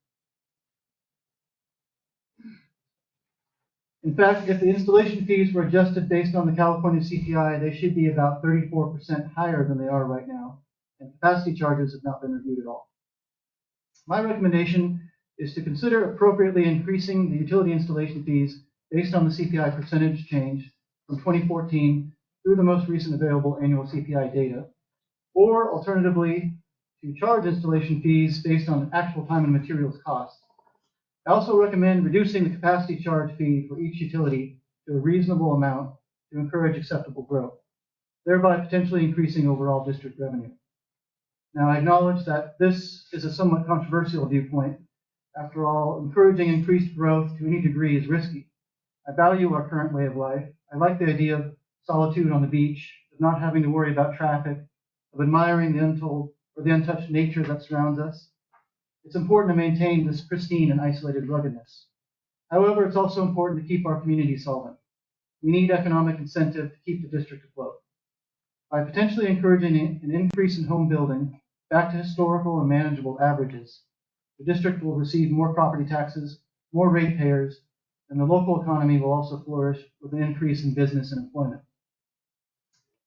In fact, if the installation fees were adjusted based on the California CPI, they should be about 34% higher than they are right now, and capacity charges have not been reviewed at all. My recommendation is to consider appropriately increasing the utility installation fees based on the CPI percentage change from 2014 through the most recent available annual CPI data, or alternatively, to charge installation fees based on actual time and materials costs. I also recommend reducing the capacity charge fee for each utility to a reasonable amount to encourage acceptable growth, thereby potentially increasing overall district revenue. Now, I acknowledge that this is a somewhat controversial viewpoint. After all, encouraging increased growth to any degree is risky. I value our current way of life. I like the idea of solitude on the beach, of not having to worry about traffic, of admiring the untold or the untouched nature that surrounds us. It's important to maintain this pristine and isolated ruggedness. However, it's also important to keep our community solvent. We need economic incentive to keep the district afloat. By potentially encouraging an increase in home building back to historical and manageable averages, the district will receive more property taxes, more ratepayers, and the local economy will also flourish with an increase in business and employment.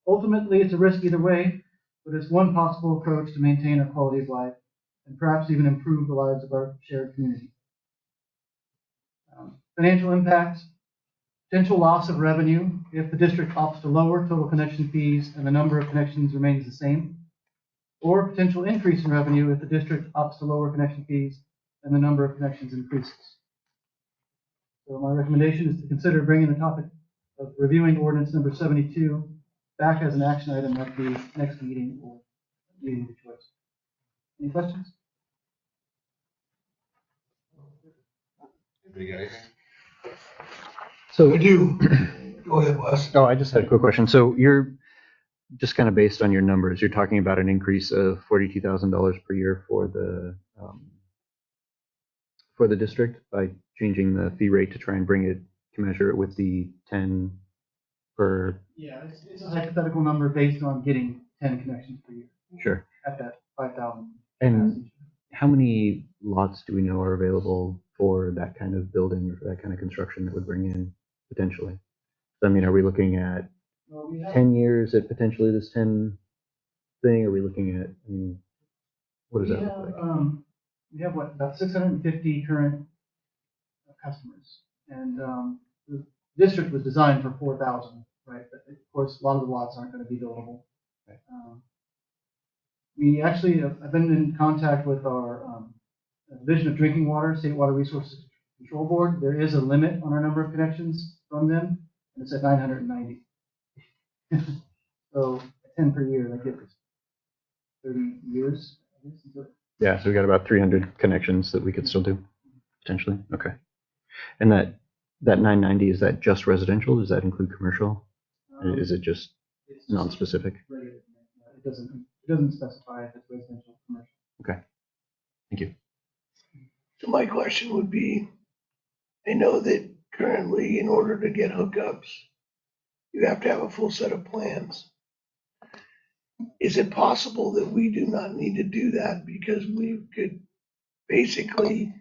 Ultimately, it's a risk either way, but it's one possible approach to maintain our quality of life and perhaps even improve the lives of our shared community. Financial impacts: potential loss of revenue if the district opts to lower total connection fees and the number of connections remains the same, or potential increase in revenue if the district opts to lower connection fees and the number of connections increases. So my recommendation is to consider bringing the topic of reviewing ordinance number 72 back as an action item at the next meeting or meeting of choice. Any questions? Anybody got anything? So I do. Go ahead, Wes. Oh, I just had a quick question. So you're just kind of based on your numbers, you're talking about an increase of $42,000 per year for the district by changing the fee rate to try and bring it to measure it with the 10 per. Yeah, it's a hypothetical number based on getting 10 connections per year Sure. at that 5,000. And how many lots do we know are available for that kind of building or for that kind of construction that would bring in potentially? I mean, are we looking at 10 years at potentially this 10 thing? Are we looking at, I mean, what does that look like? We have what, about 650 current customers. And the district was designed for 4,000, right? But of course, a lot of the lots aren't going to be buildable. We actually have been in contact with our Division of Drinking Water, State Water Resources Control Board. There is a limit on our number of connections from them, and it's at 990. So 10 per year, that gives us 30 years, I guess. Yeah, so we got about 300 connections that we could still do potentially. Okay. And that 990, is that just residential? Does that include commercial? Is it just non-specific? It doesn't specify if it's residential or commercial. Okay. Thank you. So my question would be, I know that currently in order to get hookups, you have to have a full set of plans. Is it possible that we do not need to do that because we could basically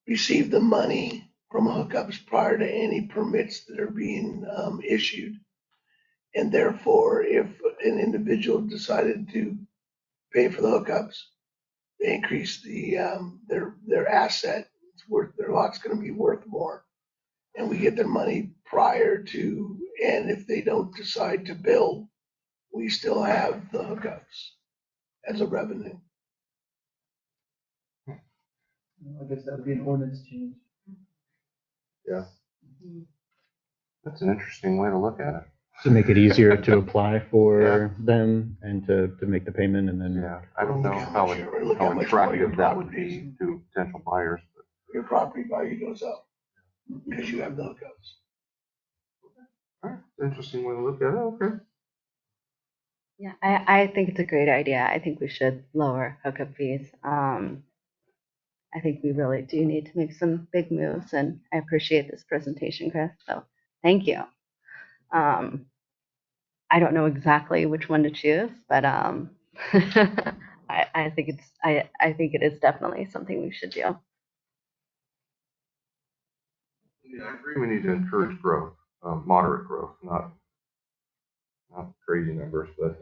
receive the money from hookups prior to any permits that are being issued? And therefore, if an individual decided to pay for the hookups, they increase their asset. It's worth, their lot's going to be worth more, and we get their money prior to. And if they don't decide to build, we still have the hookups as a revenue. I guess that would be an ordinance change. Yeah. That's an interesting way to look at it. To make it easier to apply for them and to make the payment and then. Yeah, I don't know how attractive that would be to potential buyers. But your property value goes up because you have the hookups. All right, interesting way to look at it. Okay. Yeah, I think it's a great idea. I think we should lower hookup fees. I think we really do need to make some big moves, and I appreciate this presentation, Chris. So thank you. I don't know exactly which one to choose, but I think it is definitely something we should do. Yeah, I agree. We need to encourage growth, moderate growth, not crazy numbers, but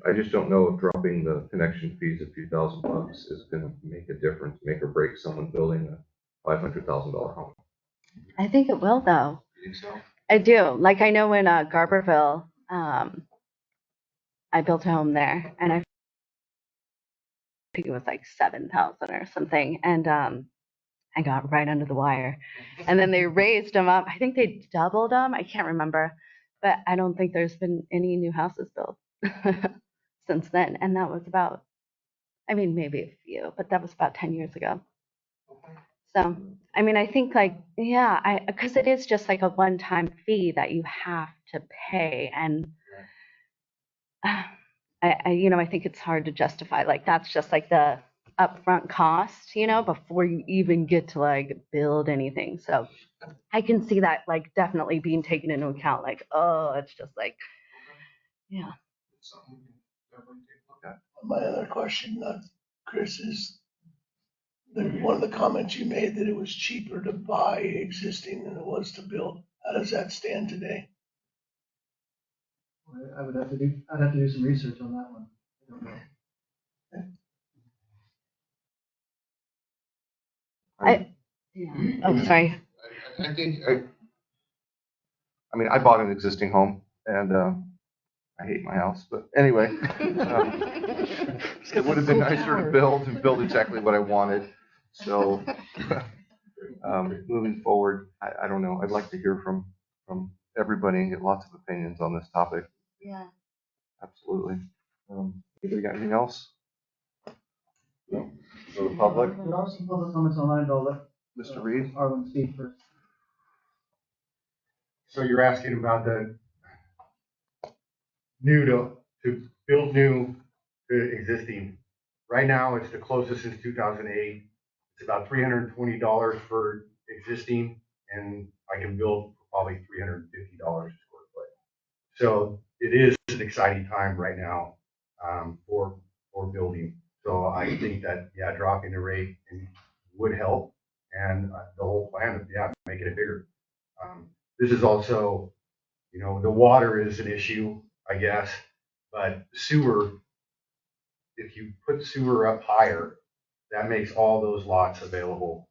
I just don't know if dropping the connection fees a few $1,000 is going to make a difference, make or break someone building a $500,000 home. I think it will, though. You think so? I do. Like, I know in Garberville, I built a home there, and I think it was like 7,000 or something, and I got right under the wire. And then they raised them up. I think they doubled them. I can't remember, but I don't think there's been any new houses built since then. And that was about, I mean, maybe a few, but that was about 10 years ago. So, I mean, I think like, yeah, because it is just like a one-time fee that you have to pay. And I think it's hard to justify, like, that's just like the upfront cost, before you even get to like build anything. So I can see that like definitely being taken into account, like, oh, it's just like, yeah. My other question, Chris, is one of the comments you made that it was cheaper to buy existing than it was to build. How does that stand today? I'd have to do some research on that one. I don't know. Oh, sorry. I think, I mean, I bought an existing home and I hate my house, but anyway, it would have been nicer to build exactly what I wanted. So moving forward, I don't know. I'd like to hear from from everybody and get lots of opinions on this topic. Yeah. Absolutely. Anybody got anything else? No. So the public, There are some public comments online, but I'll let Mr. Reed. Arlen speak first. So you're asking about the new to build new to existing. Right now, it's the closest since 2008. It's about $320 for existing, and I can build for probably $350 a square foot. So it is an exciting time right now for building. So I think that, yeah, dropping the rate would help, and the whole plan of, yeah, making it bigger. This is also, you know, the water is an issue, I guess, but sewer, if you put sewer up higher, that makes all those lots available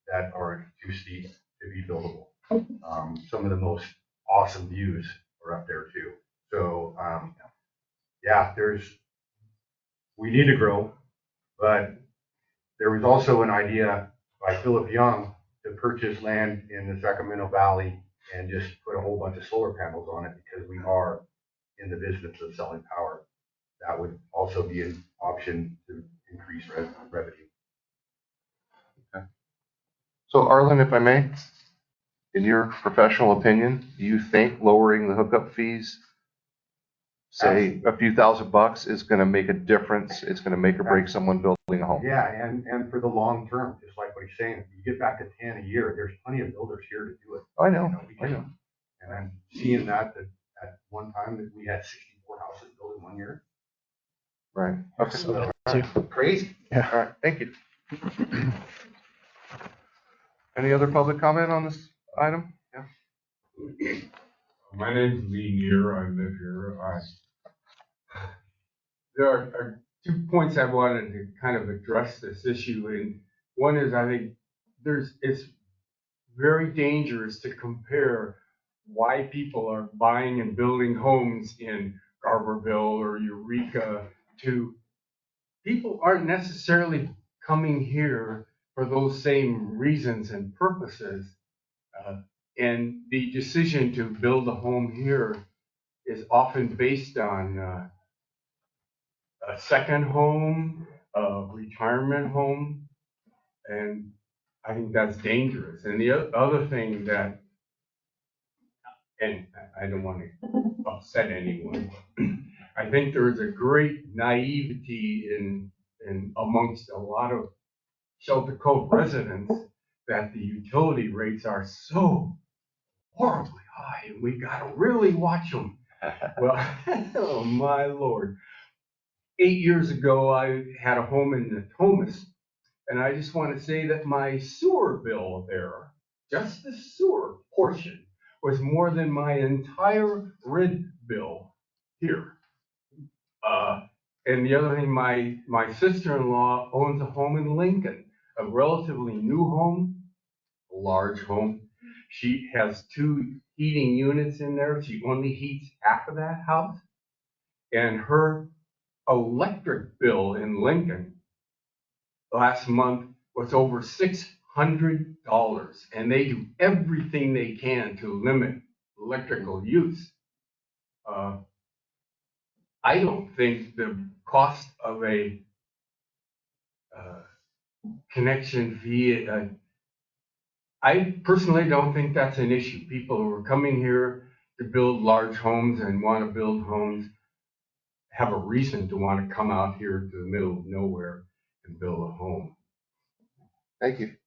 that are too steep to be buildable. Some of the most awesome views are up there too. So, yeah, we need to grow, but there was also an idea by Philip Young to purchase land in the Sacramento Valley and just put a whole bunch of solar panels on it because we are in the business of selling power. That would also be an option to increase revenue. Okay. So Arlen, if I may, in your professional opinion, do you think lowering the hookup fees, say a few $1,000 is going to make a difference? It's going to make or break someone building a home? Yeah, and for the long term, just like what he's saying, if you get back to 10 a year, there's plenty of builders here to do it. I know, I know. And I'm seeing that at one time that we had 64 houses built in 1 year. Right. Okay. So, crazy. Yeah. All right. Thank you. Any other public comment on this item? Yeah. My name's Lee Neer. I live here. There are 2 points I wanted to kind of address this issue. And one is I think it's very dangerous to compare why people are buying and building homes in Garberville or Eureka to people aren't necessarily coming here for those same reasons and purposes. And the decision to build a home here is often based on a second home, a retirement home, and I think that's dangerous. And the other thing that, and I don't want to upset anyone, I think there is a great naivety in amongst a lot of Shelter Cove residents that the utility rates are so horribly high and we gotta really watch them. Well, oh my Lord. 8 years ago, I had a home in Natomas, and I just want to say that my sewer bill there, just the sewer portion, was more than my entire rent bill here. And the other thing, my sister-in-law owns a home in Lincoln, a relatively new home, a large home. She has 2 heating units in there. She only heats half of that house. And her electric bill in Lincoln last month was over $600. And they do everything they can to limit electrical use. I don't think the cost of a connection fee, I personally don't think that's an issue. People who are coming here to build large homes and want to build homes have a reason to want to come out here to the middle of nowhere and build a home. Thank you.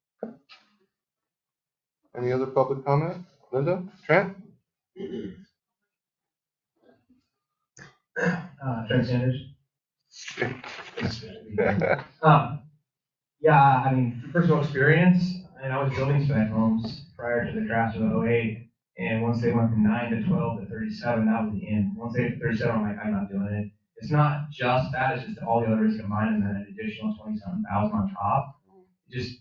Any other public comment? Linda? Trent? Trent Sanders. Yeah, I mean, personal experience, and I was building spec homes prior to the crash of 2008, and once they went from 9 to 12 to 37, that was the end. Once they hit 37, I'm like, I'm not doing it. It's not just that, it's just all the other risks combined, and then an additional 27,000 on top.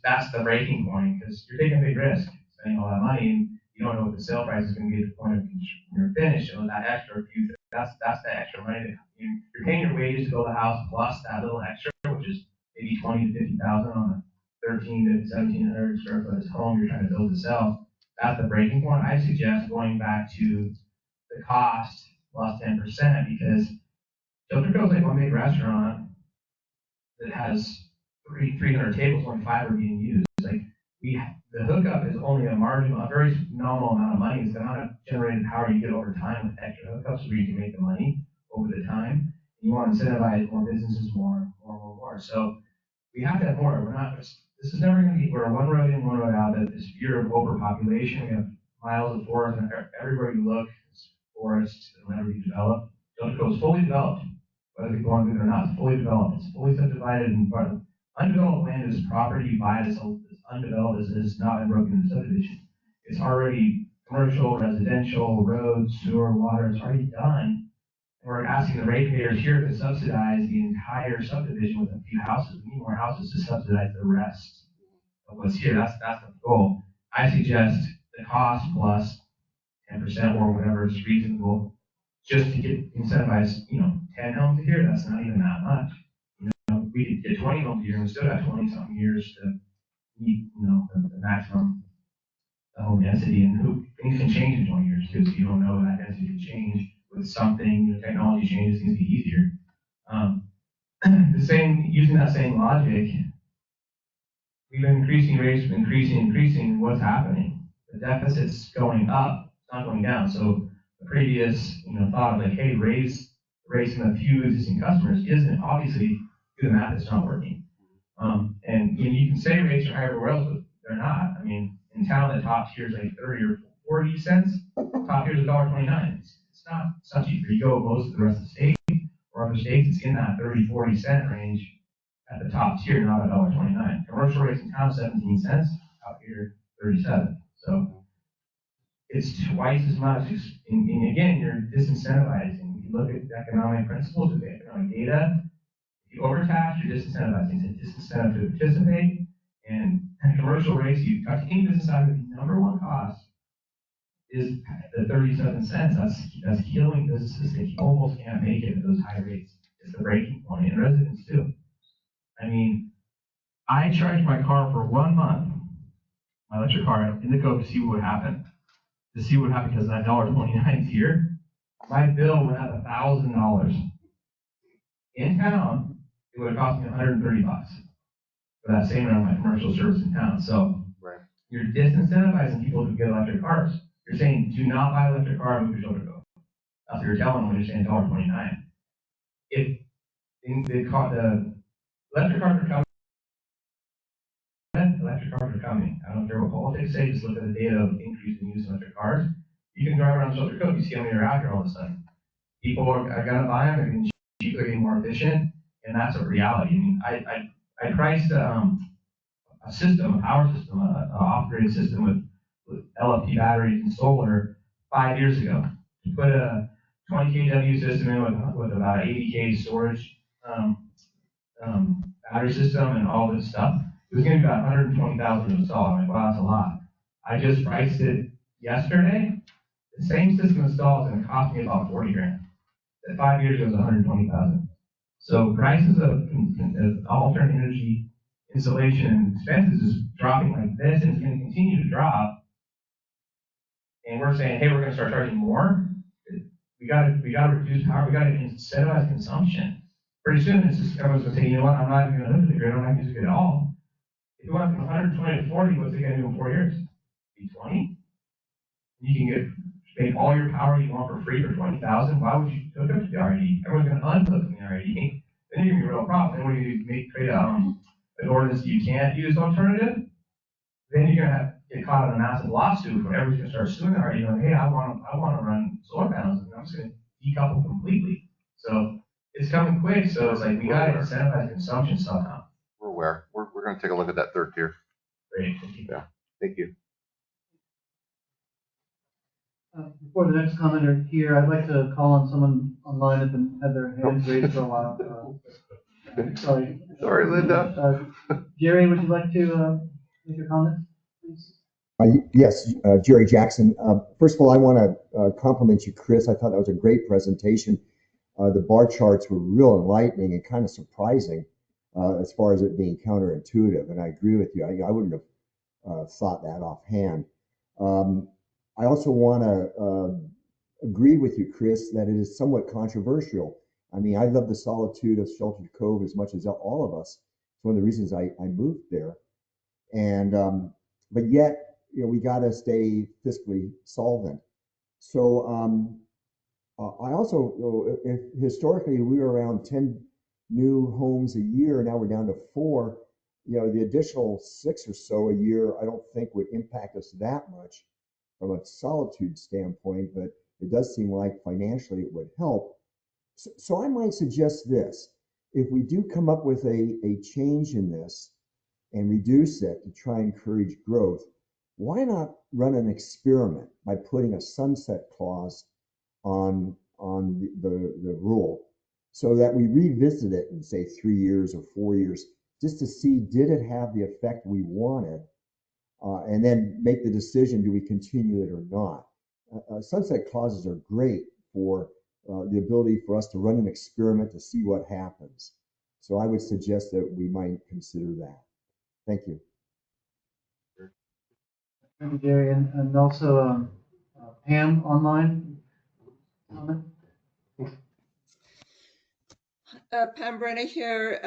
That's the breaking point, because you're taking a big risk, spending all that money, and you don't know what the sale price is going to be at the point of when you're finished. So that extra few, that's the extra money that you're paying your wages to build a house plus that little extra, which is maybe 20 to 50,000 on a 13 to 1,700 square foot home you're trying to build to sell. that's the breaking point. I suggest going back to the cost plus 10% because Shelter Cove's like one big restaurant that has 300 tables, only 5 are being used. Like the hookup is only a very nominal amount of money. It's the amount of generated power you get over time with extra hookups where you can make the money over the time. You want to incentivize more businesses more. So we have to have more. This is never going to be, we're one road in, one road out. That this fear of overpopulation. We have miles of forest, and everywhere you look, it's forests that will never be developed. Shelter Cove is fully developed, whether people want to do it or not. It's fully developed. It's fully subdivided and part of undeveloped land is property you buy that's undeveloped is not been broken into subdivision. It's already commercial, residential, roads, sewer, water. It's already done. We're asking the ratepayers here to subsidize the entire subdivision with a few houses. We need more houses to subsidize the rest of what's here. That's the goal. I suggest the cost plus 10% or whatever is reasonable, just to get incentivized. 10 homes a year. That's not even that much. We could get 20 homes a year and still have 20-something years to meet, the maximum home density. And things can change in 20 years too. So you don't know that density can change. With something, technology changes, things get easier. Using that same logic, we've been increasing rates, increasing. What's happening? The deficit's going up, it's not going down. So the previous, thought of like, hey, raising a few existing customers isn't obviously do the math. It's not working. And you can say rates are higher everywhere else, but they're not. I mean, in town, the top tier is like 30 or 40 cents. Top tier is $1.29. It's not cheap. You go most of the rest of the state or other states, it's in that 30, 40 cent range at the top tier, not $1.29. Commercial rates in town 17 cents, out here 37. So it's twice as much. And again, you're disincentivizing. If you look at the economic principles of the economic data, if you overtax, you're disincentivizing. It's a disincentive to participate. And commercial rates, you talk to any business out of the number one cost is the 37 cents. That's killing businesses. They almost can't make it at those high rates. It's the breaking point, and residents too. I mean, I charged my car for 1 month, my electric car, in the Cove to see what would happen. Because that $1.29 here, my bill went up $1,000. In town, it would have cost me $130 for that same amount of my commercial service in town. So you're disincentivizing people to get electric cars. You're saying, do not buy an electric car and move to Shelter Cove. That's what you're telling them when you're saying $1.29. If the electric cars are coming, I don't care what politics say, just look at the data of increase in use of electric cars. You can drive around Shelter Cove, you see how many are out here all of a sudden. People are going to buy them, they're getting cheaper, they're getting more efficient, and that's a reality. I mean, I priced a power system, an off-grid system with LFP batteries and solar 5 years ago. To put a 20 kW system in with about 80 kW storage battery system and all this stuff, it was going to be about $120,000 to install. I'm like, wow, that's a lot. I just priced it yesterday. The same system installed is going to cost me about $40,000. 5 years ago, it was $120,000. So prices of alternate energy installation expenses is dropping like this, and it's going to continue to drop. And we're saying, hey, we're going to start charging more. We got to reduce power. We got to incentivize consumption. Pretty soon, everyone's going to say, you know what? I'm not even going to hook to the grid. I'm not going to use the grid at all. If you went from 120 to 40, what's it going to do in 4 years? Be 20. You can make all your power you want for free for $20,000. Why would you hook up to the RED? Everyone's going to unhook from the RED. Then you're going to be a real problem. Then when you create an ordinance you can't use alternative, then you're going to get caught in a massive lawsuit where everyone's going to start suing the RED going, hey, I want to run solar panels, and I'm just going to decouple completely. So it's coming quick. So it's like we got to incentivize consumption somehow. We're aware. We're going to take a look at that third tier. Great. Thank you. Yeah. Thank you. Before the next commenter here, I'd like to call on someone online that's been had their hands raised for a while. Sorry. Sorry, Linda. Jerry, would you like to make a comment, please? Yes, Jerry Jackson. First of all, I want to compliment you, Chris. I thought that was a great presentation. The bar charts were real enlightening and kind of surprising as far as it being counterintuitive. And I agree with you. I wouldn't have thought that offhand. I also want to agree with you, Chris, that it is somewhat controversial. I mean, I love the solitude of Shelter Cove as much as all of us. It's one of the reasons I moved there. And but yet, we got to stay fiscally solvent. So I also, if historically we were around 10 new homes a year, now we're down to 4. The additional 6 or so a year, I don't think would impact us that much from a solitude standpoint, but it does seem like financially it would help. So I might suggest this: if we do come up with a change in this and reduce it to try and encourage growth, why not run an experiment by putting a sunset clause on the rule, so that we revisit it in, say, 3 years or 4 years, just to see, did it have the effect we wanted, and then make the decision, do we continue it or not. Sunset clauses are great for the ability for us to run an experiment to see what happens. So I would suggest that we might consider that. Thank you. Thank you, Jerry, and also Pam online. Comment? Pam Brenner here.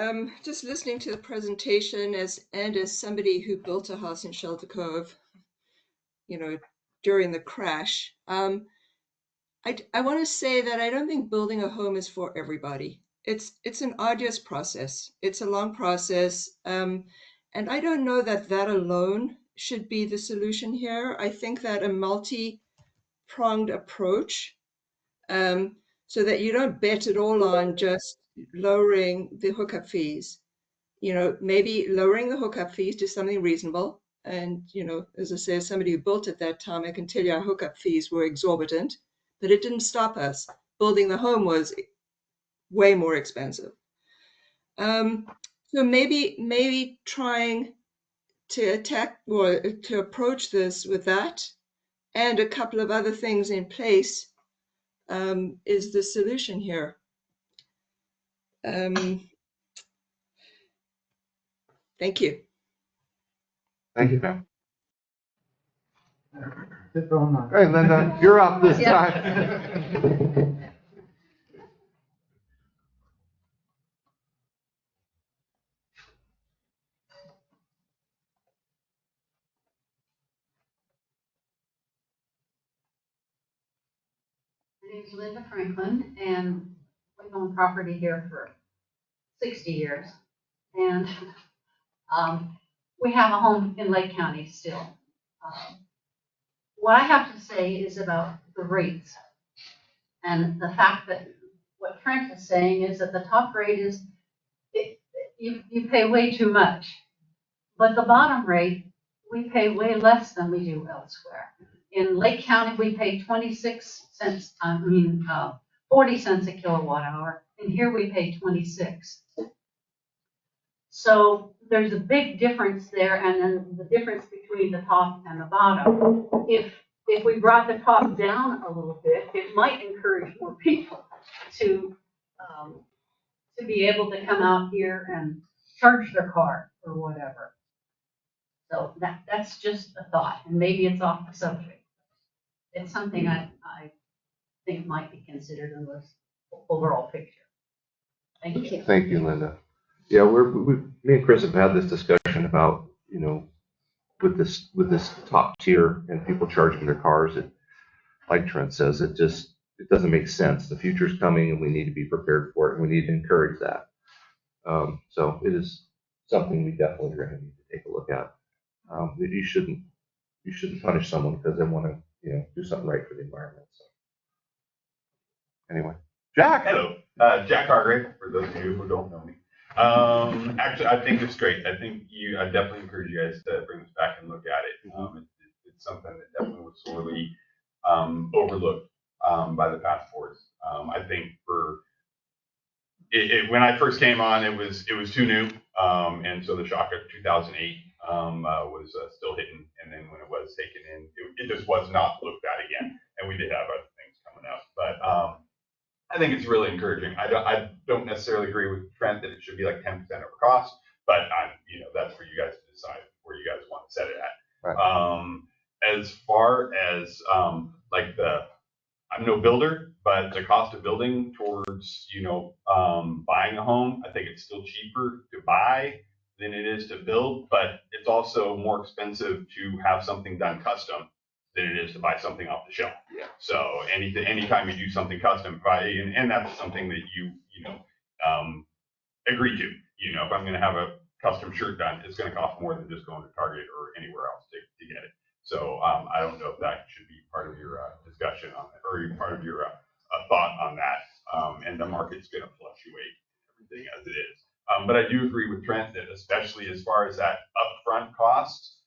Just listening to the presentation as somebody who built a house in Shelter Cove, during the crash. I want to say that I don't think building a home is for everybody. It's an arduous process. It's a long process, and I don't know that alone should be the solution here. I think that a multi-pronged approach, so that you don't bet it all on just lowering the hookup fees. Maybe lowering the hookup fees to something reasonable. And, as I say, as somebody who built at that time, I can tell you our hookup fees were exorbitant, but it didn't stop us. Building the home was way more expensive. So maybe trying to attack or to approach this with that and a couple of other things in place is the solution here. Thank you. Thank you, Pam. Online. Hey, Linda, you're up this Yeah. time. My name's Linda Franklin, and we've owned property here for 60 years. And we have a home in Lake County still. What I have to say is about the rates, and the fact that what Trent is saying is that the top rate is, you pay way too much. But the bottom rate, we pay way less than we do elsewhere. In Lake County, we pay 26 cents, 40 cents a kilowatt hour, and here we pay 26. So there's a big difference there, and then the difference between the top and the bottom. If we brought the top down a little bit, it might encourage more people to be able to come out here and charge their car or whatever. So that's just a thought, and maybe it's off the subject. It's something I think might be considered in this overall picture. Thank you. Thank you, Linda. Yeah, me and Chris have had this discussion about, with this top tier and people charging their cars. Like Trent says, it doesn't make sense. The future's coming, and we need to be prepared for it, and we need to encourage that. So it is something we definitely are going to need to take a look at. You shouldn't punish someone because they want to, do something right for the environment. So anyway, Jack. Hello, Jack Hargrave, for those of you who don't know me. Actually, I think it's great. I definitely encourage you guys to bring this back and look at it. It's something that definitely was sorely overlooked by the past boards. I think when I first came on, it was too new, and so the shock of 2008 was still hitting, and then when it was taken in, it just was not looked at again. And we did have other things coming up, but I think it's really encouraging. I don't necessarily agree with Trent that it should be like 10% over cost, but that's for you guys to decide where you guys want to set it at. Right. as far as like I'm no builder, but the cost of building towards, buying a home, I think it's still cheaper to buy than it is to build, but it's also more expensive to have something done custom than it is to buy something off the shelf. Yeah. So anytime you do something custom, and that's something that agree to. If I'm going to have a custom shirt done, it's going to cost more than just going to Target or anywhere else to get it. So I don't know if that should be part of your discussion on it, or part of your thought on that. And the market's going to fluctuate everything as it is. But I do agree with Trent that especially as far as that upfront cost,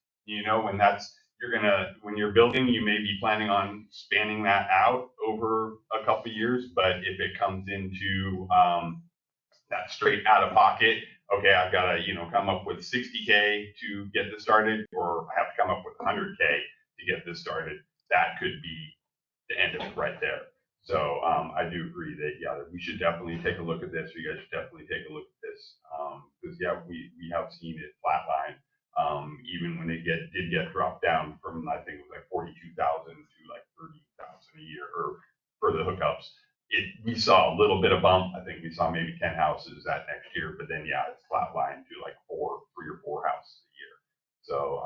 when you're building, you may be planning on spanning that out over a couple of years. But if it comes into that straight out of pocket, okay, I've got to, come up with 60K to get this started, or I have to come up with 100K to get this started. That could be the end of it right there. So I do agree that, we should definitely take a look at this. You guys should definitely take a look at this. Because, we have seen it flatline. Even when it did get dropped down from, I think it was like 42,000 to like 30,000 a year, or for the hookups. We saw a little bit of bump. I think we saw maybe 10 houses that next year, but then it's flatlined to like 3 or 4 houses a year. So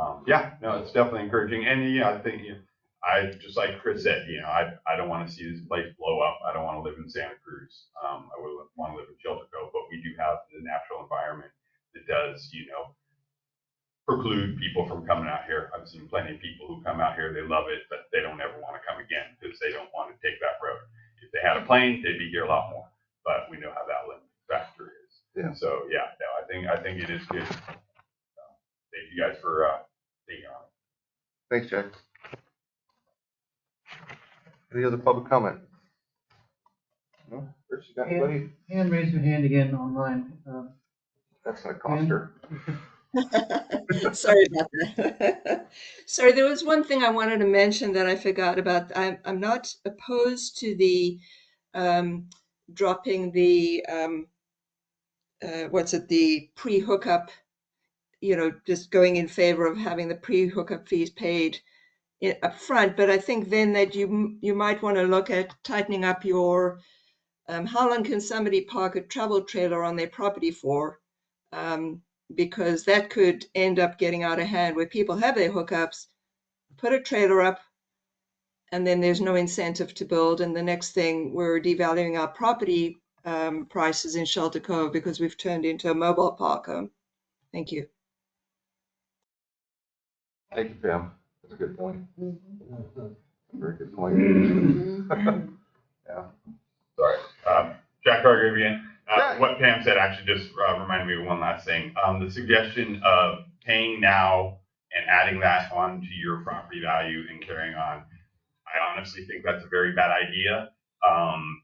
it's definitely encouraging. And I think I just like Chris said, I don't want to see this place blow up. I don't want to live in Santa Cruz. I would want to live in Shelter Cove, but we do have the natural environment that does, preclude people from coming out here. I've seen plenty of people who come out here, they love it, but they don't ever want to come again because they don't want to take that road. If they had a plane, they'd be here a lot more, but we know how that limiting factor is. Yeah. So I think it is good. Thank you guys for being on. Thanks, Jack. Any other public comment? No? Chris, you got anybody? Hand, raise your hand again online. That's not Coster. Sorry about that. Sorry, there was one thing I wanted to mention that I forgot about. I'm not opposed to the dropping the the pre-hookup, just going in favor of having the pre-hookup fees paid up front. But I think then that you might want to look at tightening up your how long can somebody park a travel trailer on their property for? Because that could end up getting out of hand where people have their hookups, put a trailer up, and then there's no incentive to build. And the next thing, we're devaluing our property prices in Shelter Cove because we've turned into a mobile park home. Thank you. Thank you, Pam. That's a good point. Very good point. Yeah. Sorry. Jack Carter again. What Pam said actually just reminded me of one last thing. The suggestion of paying now and adding that onto your property value and carrying on, I honestly think that's a very bad idea.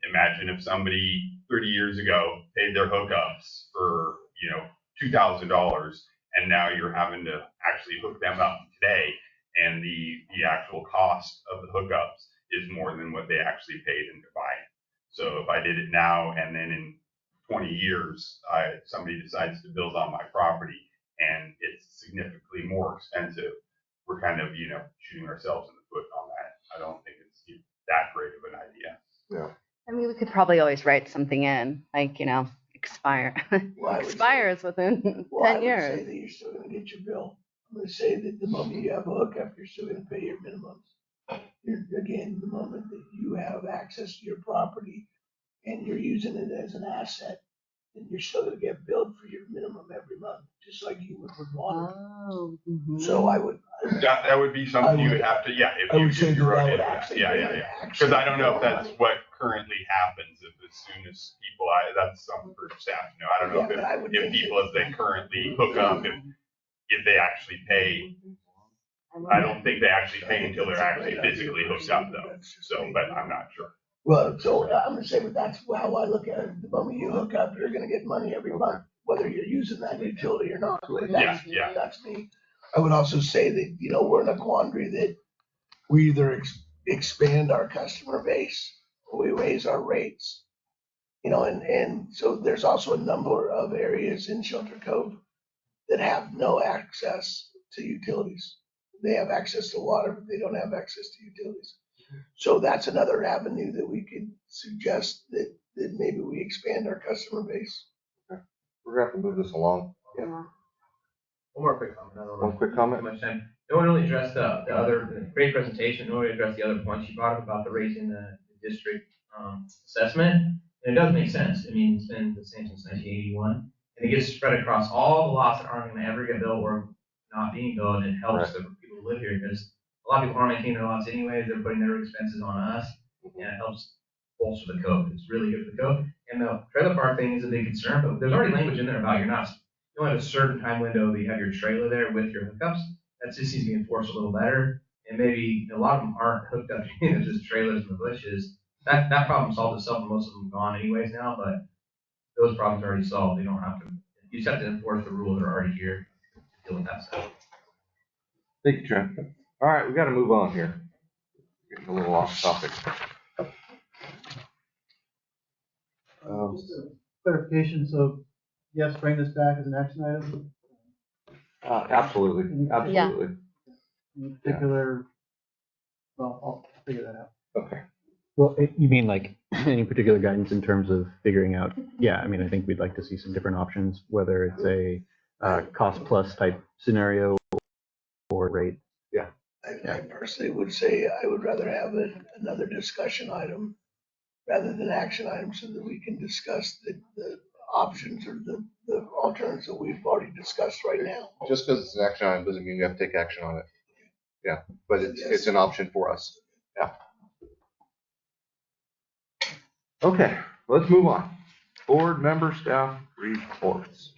Imagine if somebody 30 years ago paid their hookups for, $2,000, and now you're having to actually hook them up today, and the actual cost of the hookups is more than what they actually paid into buying. So if I did it now and then in 20 years, somebody decides to build on my property and it's significantly more expensive, we're kind of, shooting ourselves in the foot on that. I don't think it's that great of an idea. Yeah. I mean, we could probably always write something in, like, expires within 10 years. I would say that you're still going to get your bill. I'm going to say that the moment you have a hookup, you're still going to pay your minimums. Again, the moment that you have access to your property and you're using it as an asset, then you're still going to get billed for your minimum every month, just like you would with water. Oh. So I would. That would be something you would have to, if you're right. Because I don't know if that's what currently happens. If as soon as people, that's something for staff to know. I don't know if people, as they currently hook up, if they actually pay. I don't think they actually pay until they're actually physically hooked up, though. So, but I'm not sure. Well, so I'm going to say, but that's how I look at it. The moment you hook up, you're going to get money every month, whether you're using that utility or not. That's me. I would also say that, we're in a quandary that we either expand our customer base or we raise our rates. And so there's also a number of areas in Shelter Cove that have no access to utilities. they have access to water, but they don't have access to utilities. So that's another avenue that we could suggest that maybe we expand our customer base. We're gonna have to move this along. Yeah. One more quick comment. I don't know. One quick comment? Too much time. No one really addressed the other, great presentation. No one really addressed the other points you brought up about the raising the district assessment. And it does make sense. I mean, it's been the same since 1981. And it gets spread across all the lots that aren't going to ever get built or not being built. And it helps the people who live here because a lot of people aren't maintaining their lots anyways. They're putting their expenses on us. And it helps bolster the code. It's really good for the code. And the trailer park thing is a big concern, but there's already language in there about you only have a certain time window that you have your trailer there with your hookups. That just needs to be enforced a little better. And maybe a lot of them aren't hooked up to they're just trailers in the bushes. That problem solved itself, and most of them gone anyways now, but those problems are already solved. They don't have to, you just have to enforce the rules that are already here to deal with that stuff. Thank you, Trent. All right, we got to move on here. Getting a little off topic. Just a clarification, so yes, bring this back as an action item? Absolutely, absolutely. Any particular, well, I'll figure that out. Okay. Well, you mean like any particular guidance in terms of figuring out? Yeah, I mean, I think we'd like to see some different options, whether it's a cost plus type scenario or rate. Yeah. I personally would say I would rather have another discussion item rather than action item so that we can discuss the options or the alternatives that we've already discussed right now. Just because it's an action item doesn't mean you have to take action on it. Yeah, but it's an option for us. Yeah. Okay, let's move on. Board member staff reports.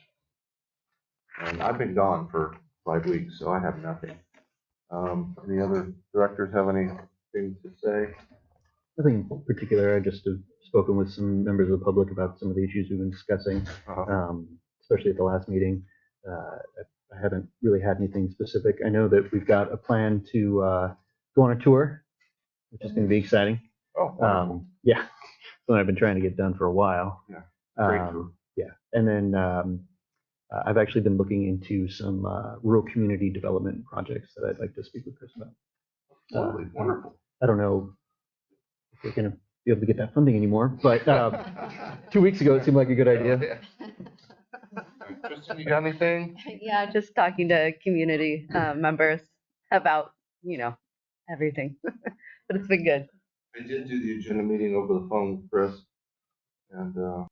And I've been gone for 5 weeks, so I have nothing. Any other directors have anything to say? Nothing in particular. I just have spoken with some members of the public about some of the issues we've been discussing, especially at the last meeting. I haven't really had anything specific. I know that we've got a plan to go on a tour, which is going to be exciting. Oh, yeah, something I've been trying to get done for a while. Yeah, great tour. Yeah, and then I've actually been looking into some rural community development projects that I'd like to speak with Chris about. Wonderful. I don't know if we're going to be able to get that funding anymore, but 2 weeks ago it seemed like a good idea. Kristen, you got anything? Yeah, just talking to community members about, everything. But it's been good. I did do the agenda meeting over the phone with Chris, and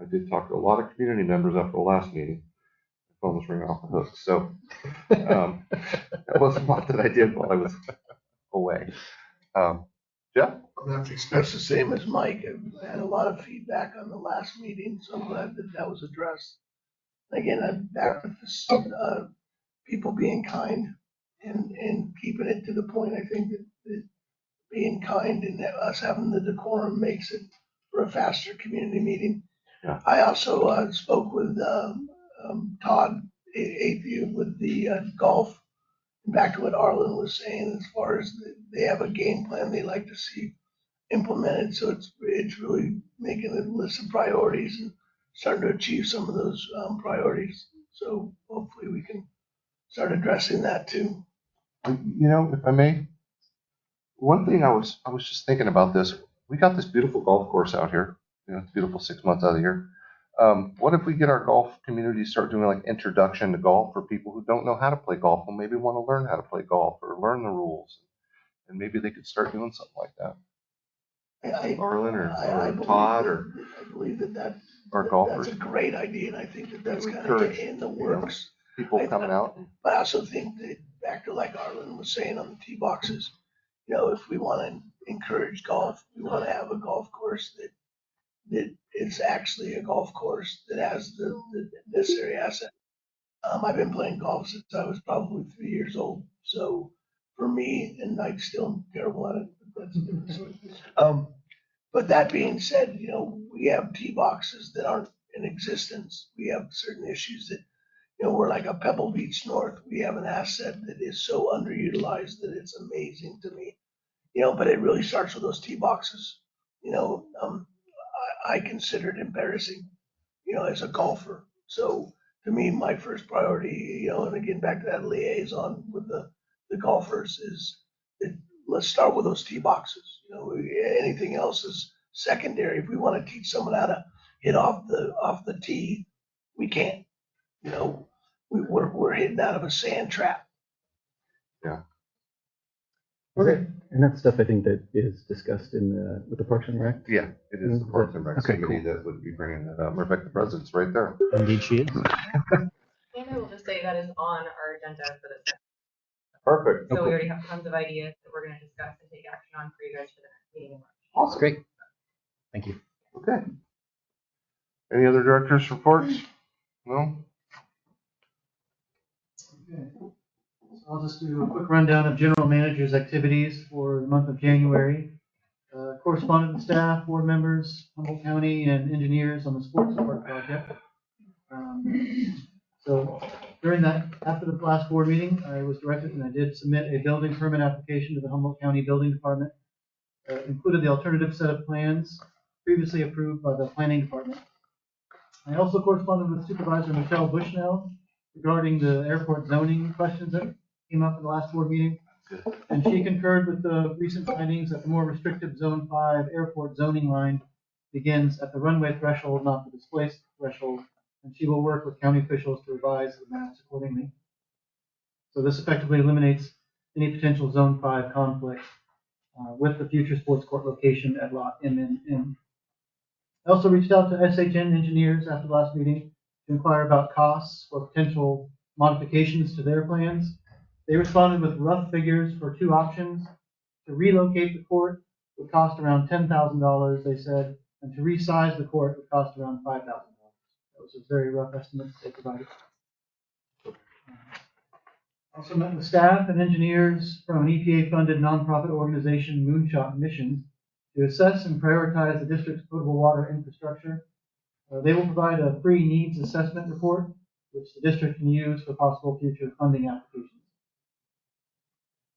I did talk to a lot of community members after the last meeting. The phone was ringing off the hook, so that wasn't a lot that I did while I was away. Jeff? I'm gonna have to express the same as Mike. I had a lot of feedback on the last meeting, so I'm glad that was addressed. Again, I'm back with this, people being kind and keeping it to the point. I think that being kind and us having the decorum makes it for a faster community meeting. Yeah. I also spoke with Todd Athey with the golf. Back to what Arlen was saying, as far as they have a game plan they like to see implemented. So it's really making a list of priorities and starting to achieve some of those priorities. So hopefully we can start addressing that too. If I may, one thing I was just thinking about this. We got this beautiful golf course out here. It's beautiful 6 months out of the year. What if we get our golf community to start doing like introduction to golf for people who don't know how to play golf and maybe want to learn how to play golf or learn the rules, and maybe they could start doing something like that. Arlen or Todd I believe that our golfers. That's a great idea, and I think that's kind of in the works. People coming out. But I also think that back to like Arlen was saying on the tee boxes, if we want to encourage golf, we want to have a golf course that is actually a golf course that has the necessary asset. I've been playing golf since I was probably 3 years old. So for me, and I'm still terrible at it, but that's a different story. But that being said, we have tee boxes that aren't in existence. We have certain issues that, we're like a Pebble Beach North. We have an asset that is so underutilized that it's amazing to me. But it really starts with those tee boxes. I consider it embarrassing, as a golfer. So to me, my first priority, and again, back to that liaison with the the golfers is let's start with those tee boxes. You know, anything else is secondary. If we want to teach someone how to hit off the tee, we can't. You know, we're hitting out of a sand trap. Yeah. Okay. And that's stuff I think that is discussed in with the Parks and Rec. Yeah, it is the Parks and Rec Okay, committee cool. that would be bringing that up. Matter of fact, the president's right there. Indeed, she is. And I will just say that is on our agenda for this. Perfect. So we already have tons of ideas that we're going to discuss and take action on for you guys for the next meeting in March. Awesome. Great. Thank you. Okay. Any other directors' reports? No? Okay. So I'll just do a quick rundown of general manager's activities for the month of January. Correspondent and staff, board members, Humboldt County, and engineers on the sports park project. So during that, after the last board meeting, I was directed and I did submit a building permit application to the Humboldt County Building Department. Included the alternative set of plans previously approved by the planning department. I also corresponded with Supervisor Michelle Bushnell regarding the airport zoning questions that came up in the last board meeting. And she concurred with the recent findings that the more restrictive Zone 5 airport zoning line begins at the runway threshold, not the displaced threshold, and she will work with county officials to revise the maps accordingly. So this effectively eliminates any potential Zone 5 conflict with the future sports court location at Lot MNN. I also reached out to SHN engineers after the last meeting to inquire about costs for potential modifications to their plans. They responded with rough figures for two options. To relocate the court would cost around $10,000, they said, and to resize the court would cost around $5,000. That was a very rough estimate they provided. Also met with staff and engineers from an EPA-funded nonprofit organization, Moonshot Missions, to assess and prioritize the district's potable water infrastructure. They will provide a free needs assessment report, which the district can use for possible future funding applications.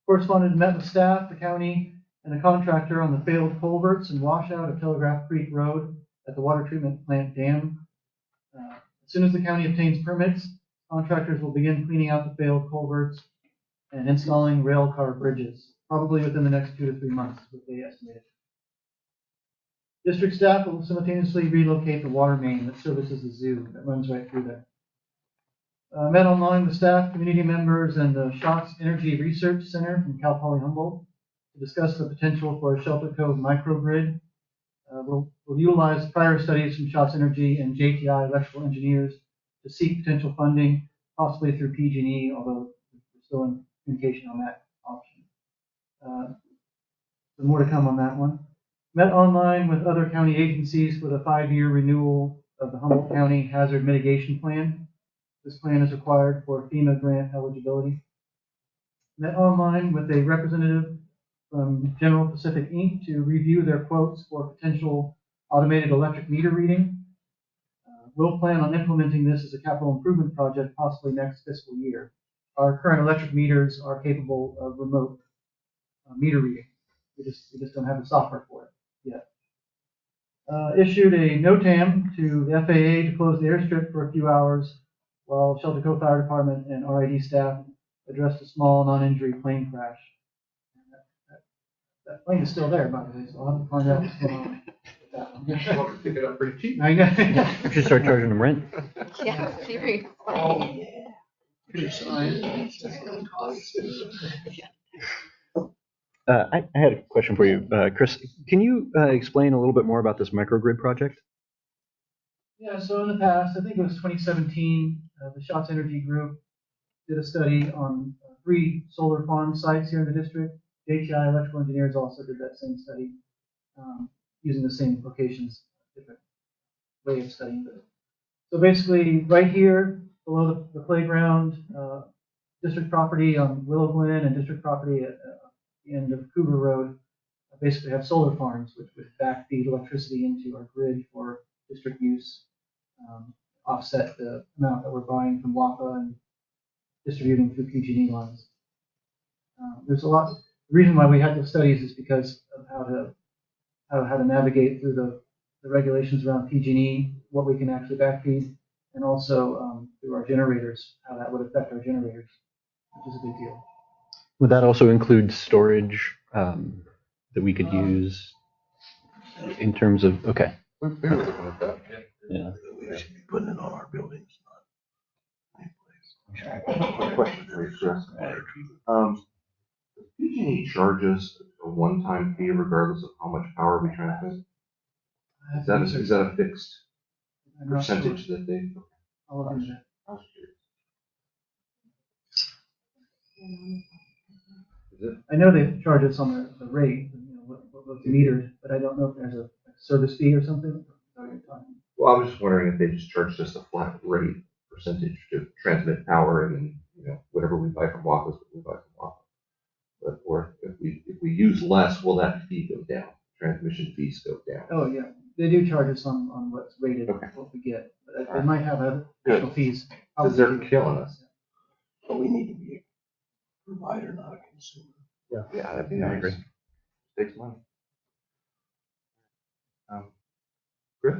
Correspondent met with staff, the county, and a contractor on the failed culverts and washout of Telegraph Creek Road at the water treatment plant dam. As soon as the county obtains permits, contractors will begin cleaning out the failed culverts and installing rail car bridges, probably within the next 2 to 3 months, is what they estimated. District staff will simultaneously relocate the water main that services the zoo that runs right through there. Met online with staff, community members, and the Shots Energy Research Center from Cal Poly Humboldt to discuss the potential for a Shelter Cove microgrid. We'll utilize prior studies from Shots Energy and JTI electrical engineers to seek potential funding, possibly through PG&E, although we're still in communication on that option. So more to come on that one. Met online with other county agencies for the 5-year renewal of the Humboldt County Hazard Mitigation Plan. This plan is required for FEMA grant eligibility. Met online with a representative from General Pacific Inc. to review their quotes for potential automated electric meter reading. We'll plan on implementing this as a capital improvement project possibly next fiscal year. Our current electric meters are capable of remote meter reading. We just don't have the software for it yet. Issued a NOTAM to the FAA to close the airstrip for a few hours while Shelter Cove Fire Department and RID staff addressed a small non-injury plane crash. That plane is still there, by the way, so I'll have to find out what's going on with that one. Well, pick it up pretty cheap. I know. We should start charging them rent. Yeah, seriously. I had a question for you, Chris. Can you explain a little bit more about this microgrid project? Yeah, so in the past, I think it was 2017, the Shots Energy Group did a study on 3 solar farm sites here in the district. JTI electrical engineers also did that same study using the same locations, different way of studying it. So basically, right here below the playground, district property on Willow Glen and district property at the end of Cougar Road, basically have solar farms which would backfeed electricity into our grid for district use, offset the amount that we're buying from WAPA and distributing through PG&E lines. There's a lot. The reason why we had those studies is because of how to navigate through the regulations around PG&E, what we can actually backfeed, and also through our generators, how that would affect our generators, which is a big deal. Would that also include storage that we could use in terms of, okay. We're looking at that. Yeah. We should be putting it on our buildings, I have a question for you, Chris. Does PG&E charges a one-time fee regardless of how much power we transmit? Is that a fixed I'm not sure. percentage that they? I'll look into that. I was curious. Is it? I know they charge us on the rate, you know, what's metered, but I don't know if there's a service fee or something. Well, I was just wondering if they just charge us a flat rate percentage to transmit power, and then, you know, whatever we buy from Waffles, we buy from Waffles. But or if we use less, will that fee go down? Transmission fees go down. Oh, yeah, they do charge us on what's rated, Okay. what we get, but they might have other additional fees. Because they're killing us. but we need to be a provider, not a consumer. Yeah, that'd be I nice. agree. Takes money. Chris?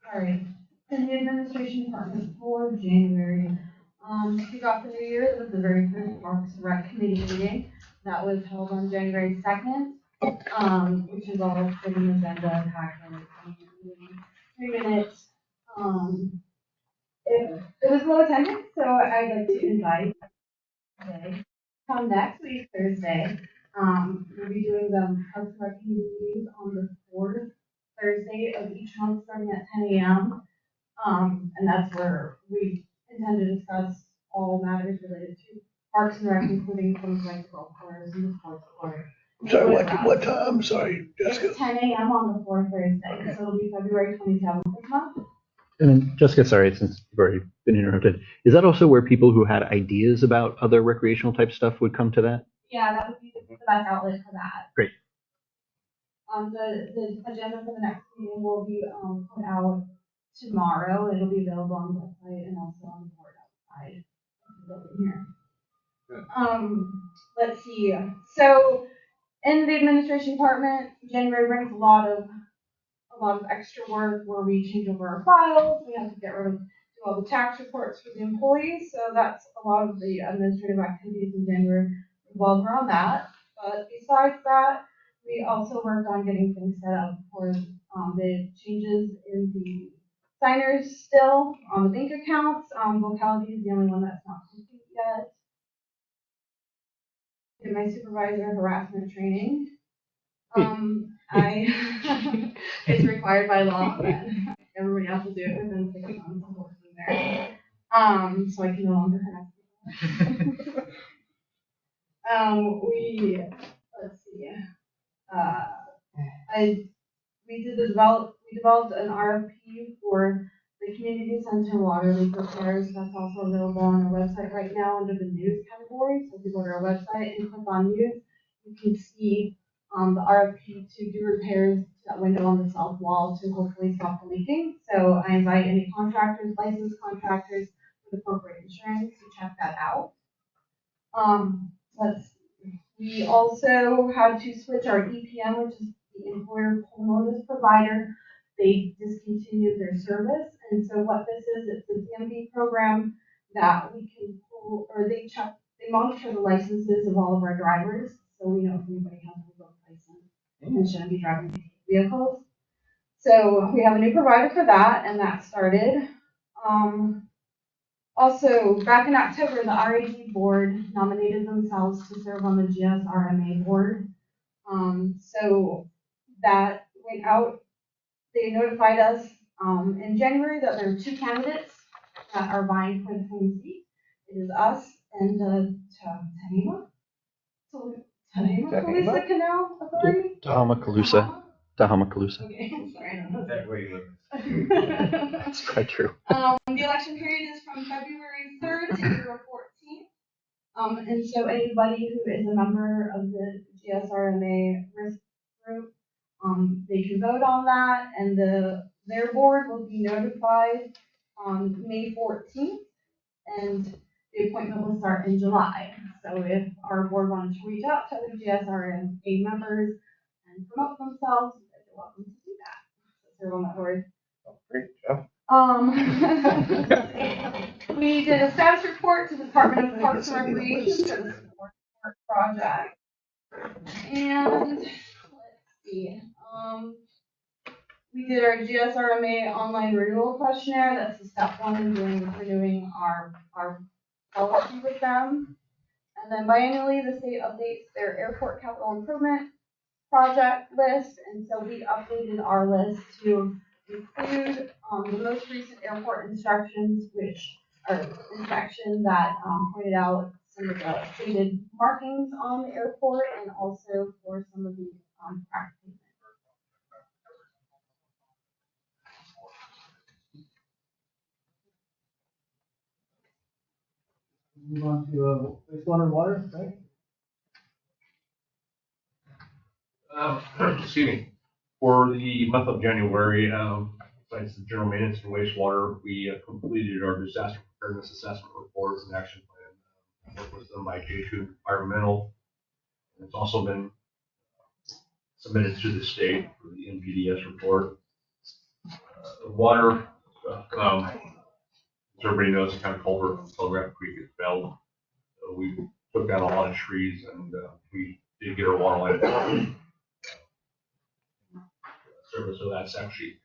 All right, in the administration department for January, to kick off the new year, it was the very first Parks and Rec Committee meeting that was held on January 2nd, which involved putting an agenda, packet, 3 minutes. It was well attended, so I'd like to invite today. Come next week, Thursday, we'll be doing the Parks and Rec meetings on the 4th Thursday of each month, starting at 10 a.m. And that's where we intend to discuss all matters related to Parks and Rec, including things like golf course and the sports court. I'm sorry, what time? I'm sorry, Jessica. It's 10 a.m. on the 4th Thursday, so it'll be February 27th this month. And then Jessica, sorry, since you've already been interrupted, is that also where people who had ideas about other recreational type stuff would come to that? Yeah, that would be the best outlet for that. Great. The agenda for the next meeting will be put out tomorrow. It'll be available on the website and also on the board outside of the building here. Let's see. So in the administration department, January brings a lot of extra work where we change over our files. We have to get rid of do all the tax reports for the employees. So that's a lot of the administrative activities in January revolve around that. But besides that, we also worked on getting things set up for the changes in the signers still on the bank accounts. Vocality is the only one that's not complete yet. Did my supervisor harassment training. It's required by law that everybody else will do it within 6 months of working there. So I can no longer harass people. Let's see. We developed an RFP for the community center water leak repairs. That's also available on our website right now under the news category. So if you go to our website and click on news, you can see the RFP to do repairs to that window on the south wall to hopefully stop the leaking. So I invite any contractors, licensed contractors with appropriate insurance to check that out. We also had to switch our EPM, which is the employer pull notice provider. They discontinued their service. And so what this is, it's a DMV program that we can pull, or they monitor the licenses of all of our drivers. So we know if anybody has a revoked license and shouldn't be driving vehicles. So we have a new provider for that, and that started. Also, back in October, the RAD board nominated themselves to serve on the GSRMA board. So that went out. They notified us in January that there are 2 candidates that are vying for the same seat. It is us and the Tahamacalusa Canal Authority. Tahamacalusa. Okay, sorry, I don't know. That way you look. That's probably true. The election period is from February 3rd to April 14th. And so anybody who is a member of the GSRMA risk group, they can vote on that, and their board will be notified on May 14th, and the appointment will start in July. So if our board wanted to reach out to other GSRMA members and promote themselves, they're welcome to do that. So serve on that board. Great job. We did a status report Department of Parks and Recreation for the support project. And let's see, we did our GSRMA online renewal questionnaire. That's the step one in renewing our policy with them. And then biannually, the state updates their airport capital improvement project list. And so we updated our list to include the most recent airport instructions, which are inspection that pointed out some of the stated markings on the airport and also for some of the practices. Move on to wastewater and water, right? Excuse me. For the month of January, besides the general maintenance and wastewater, we completed our disaster preparedness assessment reports and action plan. Work was done by J2 Environmental. And it's also been submitted to the state for the NPDS report. The water, as everybody knows, the kind of culvert on Telegraph Creek is failed. So we took down a lot of trees and we did get our water line service. So that's actually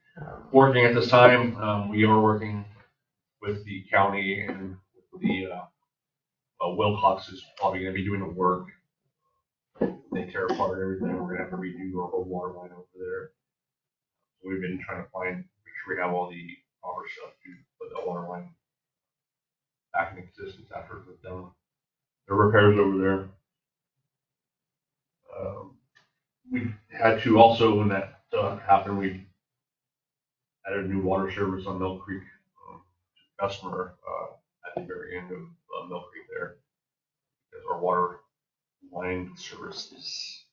working at this time. We are working with the county and the Wilcox is probably going to be doing the work. They tear apart everything. We're going to have to redo our whole water line over there. So we've been trying to make sure we have all the proper stuff to put that water line back in existence after it's done. The repairs over there. We had to also, when that happened, we added a new water service on Mill Creek customer at the very end of Mill Creek there, because our water line service is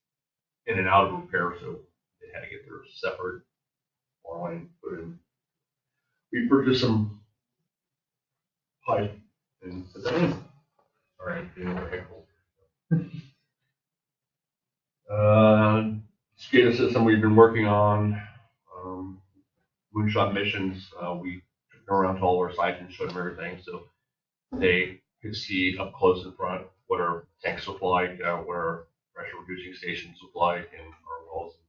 in and out of repair, so they had to get their separate water line put in. We purchased some pipe and put that in. All right, getting over heckle. SCADA system we've been working on, moonshot missions. We took them around to all our sites and showed them everything, so they could see up close in front what our tanks look like, what our pressure reducing stations look like, and our wells and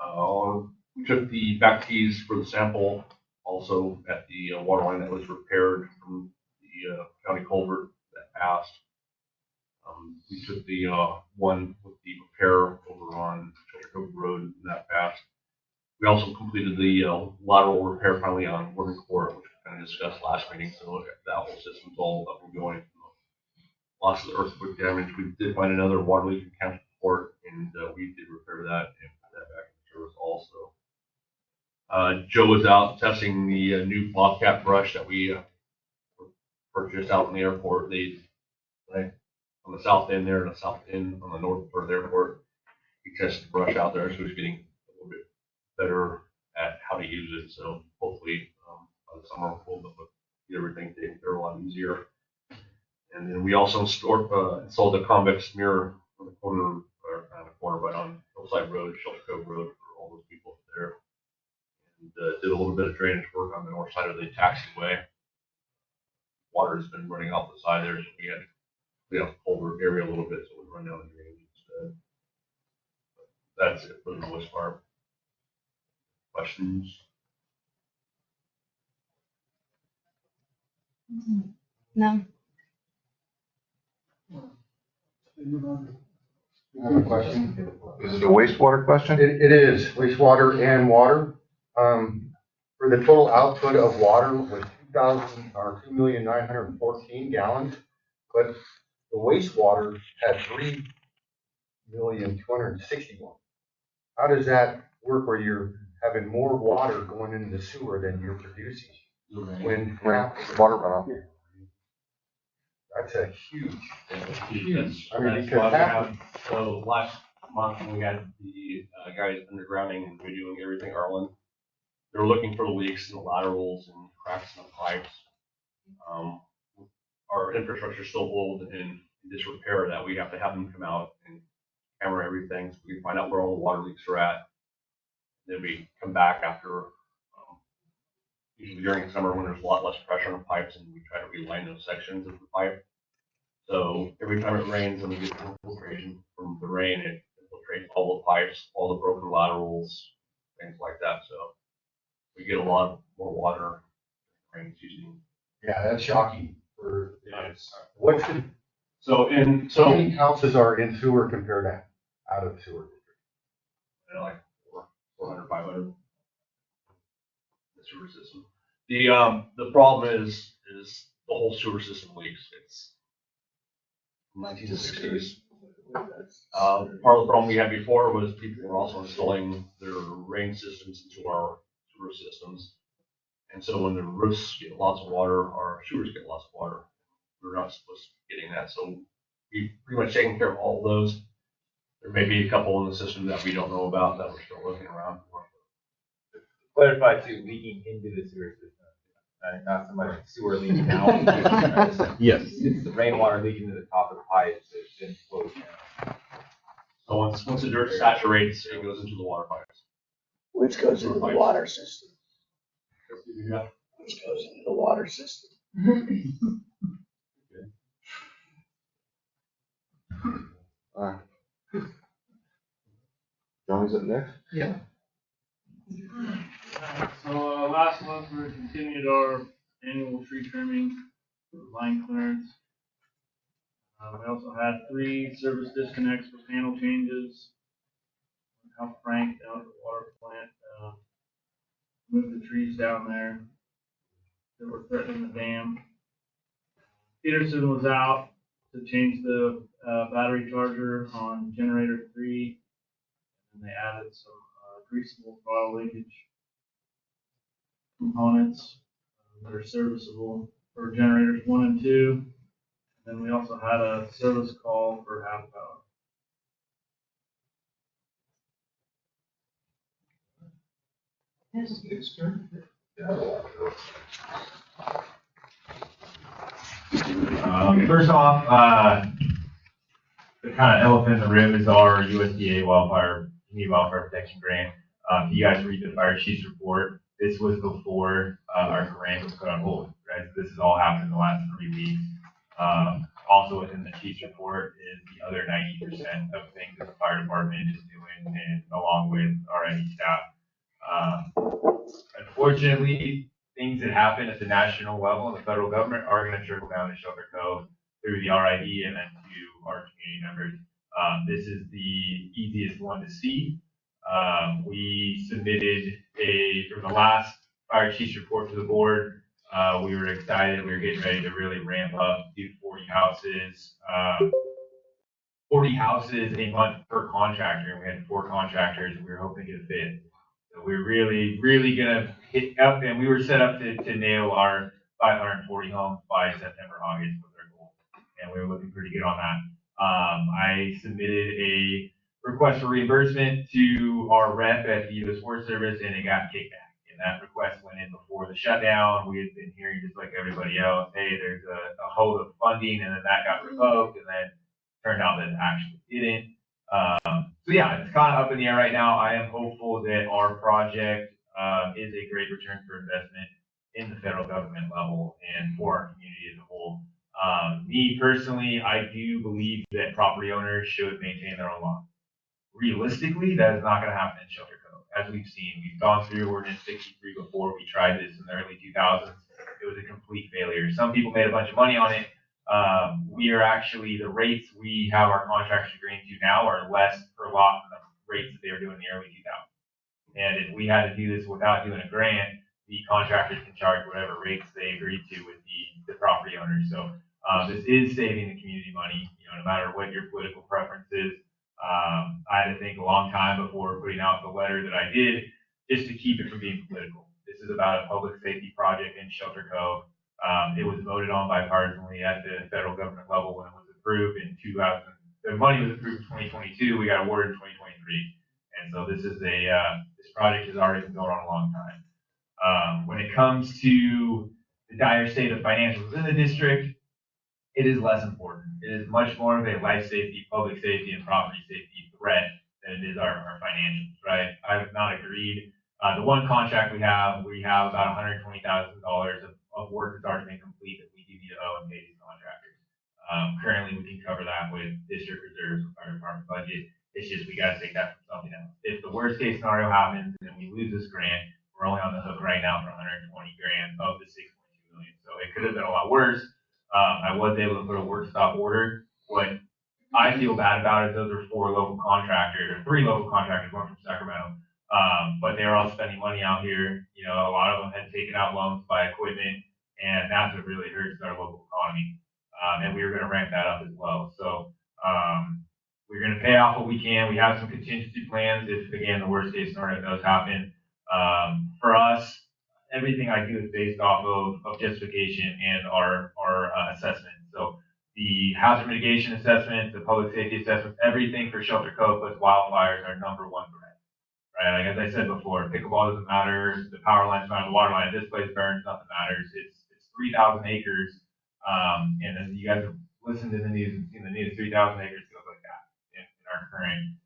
whatnot. We took the back keys for the sample also at the water line that was repaired from the county culvert that passed. We took the one with the repair over on Shelter Cove Road and that passed. We also completed the lateral repair finally on Woodland Court, which we kind of discussed last meeting. So that whole system's all up and going. Lots of earthquake damage. We did find another water leak in County Court, and we did repair that and put that back in service also. Joe was out testing the new Bobcat brush that we purchased out in the airport. Right on the south end there and the south end on the north part of the airport. He tested the brush out there, so he's getting a little bit better at how to use it. So hopefully by the summer we'll get everything taken care of a lot easier. And then we also installed a convex mirror on the corner, or not the corner, but on Hillside Road, Shelter Cove Road for all those people there. And did a little bit of drainage work on the north side of the taxiway. Water has been running off the side there, so we had to clean up the culvert area a little bit, so we run down the drainage instead. But that's it for the most part. Questions? No. I have a question. Is it a wastewater question? It is wastewater and water. For the total output of water was 2,914 gallons, but the wastewater had 3,261,000. How does that work where you're having more water going into the sewer than you're producing? When Water runoff. That's a huge. Huge. I mean, That's because why we half have, so last month when we had the guys undergrounding and redoing everything, Arlen, they were looking for the leaks in the laterals and cracks in the pipes. Our infrastructure is so old and in disrepair that we have to have them come out and camera everything so we can find out where all the water leaks are at. Then we come back after usually during summer when there's a lot less pressure on the pipes, and we try to reline those sections of the pipe. So every time it rains and we get infiltration from the rain, it infiltrates all the pipes, all the broken laterals, things like that. So we get a lot more water rain season. Yeah, that's shocking for, Yes. what should, So how many houses are in sewer compared to out of sewer? Like 400, 500. The sewer system. The problem is the whole sewer system leaks. It's 1960s. Part of the problem we had before was people were also installing their rain systems into our sewer systems. And so when the roofs get lots of water, our sewers get lots of water. We're not supposed to be getting that. So we've pretty much taken care of all of those. There may be a couple in the system that we don't know about that we're still looking around for. Clarify too, leaking into the sewer system, not so much sewer leaking out. Yes. It's the rainwater leaking to the top of the pipes that then flows down. So once the dirt saturates, it goes into the water pipes. Which goes into the water system. Yeah. Which goes into the water system. Johnny's up next? Yeah. So last month we continued our annual tree trimming, line clearance. We also had 3 service disconnects for panel changes. Helped Frank down at the water plant move the trees down there that were threatening the dam. Peterson was out to change the battery charger on generator 3, and they added some greasable throttle linkage components that are serviceable for generators 1 and 2. And then we also had a service call for half power. First off, the kind of elephant in the room is our USDA Community Wildfire Protection Grant. If you guys read the fire chief's report, this was before our grant was put on hold, right? So this has all happened in the last 3 weeks. Also within the chief's report is the other 90% of things that the fire department is doing, and along with our NE staff. Unfortunately, things that happen at the national level and the federal government are going to trickle down to Shelter Cove through the RID and then to our community members. This is the easiest one to see. We submitted from the last fire chief's report to the board. We were excited. We were getting ready to really ramp up, do 40 houses. 40 houses a month per contractor. We had 4 contractors, and we were hoping to get a fit. So we were really gonna hit up, and we were set up to nail our 540 homes by September, August was our goal, and we were looking pretty good on that. I submitted a request for reimbursement to our rep at the U.S. Forest Service, and it got kicked back. And that request went in before the shutdown. We had been hearing, just like everybody else, hey, there's a hold of funding, and then that got revoked, and then turned out that it actually didn't. So yeah, it's kind of up in the air right now. I am hopeful that our project is a great return for investment in the federal government level and for our community as a whole. Me personally, I do believe that property owners should maintain their own lawn. Realistically, that is not going to happen in Shelter Cove. As we've seen, we've gone through Ordinance 63 before. We tried this in the early 2000s. It was a complete failure. Some people made a bunch of money on it. We are actually, the rates we have our contractors agreeing to now are less per lot than the rates that they were doing in the early 2000s. And if we had to do this without doing a grant, the contractors can charge whatever rates they agreed to with the property owners. So this is saving the community money, no matter what your political preference is. I had to think a long time before putting out the letter that I did, just to keep it from being political. This is about a public safety project in Shelter Cove. It was voted on bipartisanly at the federal government level when it was approved in 2000. The money was approved in 2022. We got awarded in 2023. And so this is this project has already been going on a long time. When it comes to the dire state of financials in the district, it is less important. It is much more of a life safety, public safety, and property safety threat than it is our financials, right? I have not agreed The one contract we have about $120,000 of work that's already been complete that we do need to owe and pay these contractors. Currently, we can cover that with district reserves, or fire department budget. It's just we got to take that from something else. If the worst case scenario happens and we lose this grant, we're only on the hook right now for 120 grand of the 6.2 million. So it could have been a lot worse. I was able to put a work stop order. What I feel bad about is those are 4 local contractors, or 3 local contractors, one from Sacramento. But they're all spending money out here. You know, a lot of them had taken out loans to buy equipment, and that's what really hurts our local economy. And we were going to ramp that up as well. So we're going to pay off what we can. We have some contingency plans if, again, the worst case scenario does happen. For us, everything I do is based off of justification and our assessment. So the hazard mitigation assessment, the public safety assessment, everything for Shelter Cove puts wildfires our number 1 threat. Right? Like, as I said before, pickleball doesn't matter, the power lines matter, the water line, this place burns, nothing matters. It's 3,000 acres. And as you guys have listened to the news and seen the news, 3,000 acres goes like that in our current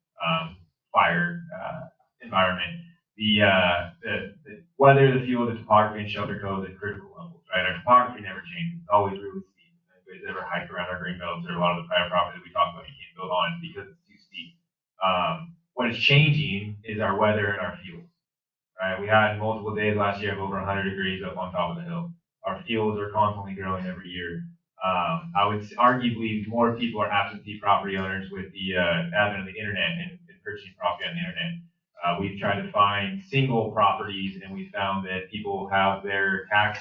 fire environment. The weather, the fuel, the topography in Shelter Cove is at critical levels, right? Our topography never changes. It's always really steep. If anybody's ever hiked around our green belts or a lot of the private property that we talk about, you can't build on because it's too steep. What is changing is our weather and our fuels, right? We had multiple days last year of over 100 degrees up on top of the hill. Our fuels are constantly growing every year. I would arguably more people are absentee property owners with the advent of the internet and purchasing property on the internet. We've tried to find single properties, and we found that people have their tax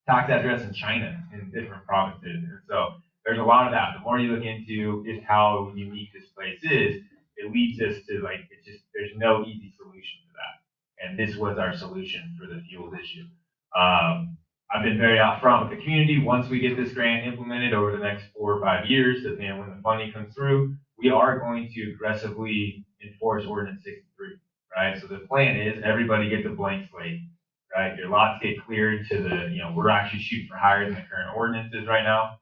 address in China in different provinces. And so there's a lot of that. The more you look into just how unique this place is, it leads us to there's no easy solution to that. And this was our solution for the fuels issue. I've been very upfront with the community. Once we get this grant implemented over the next 4 or 5 years, depending on when the funding comes through, we are going to aggressively enforce Ordinance 63, right? So the plan is everybody gets a blank slate, right? Your lots get cleared to we're actually shooting for higher than the current ordinances right now.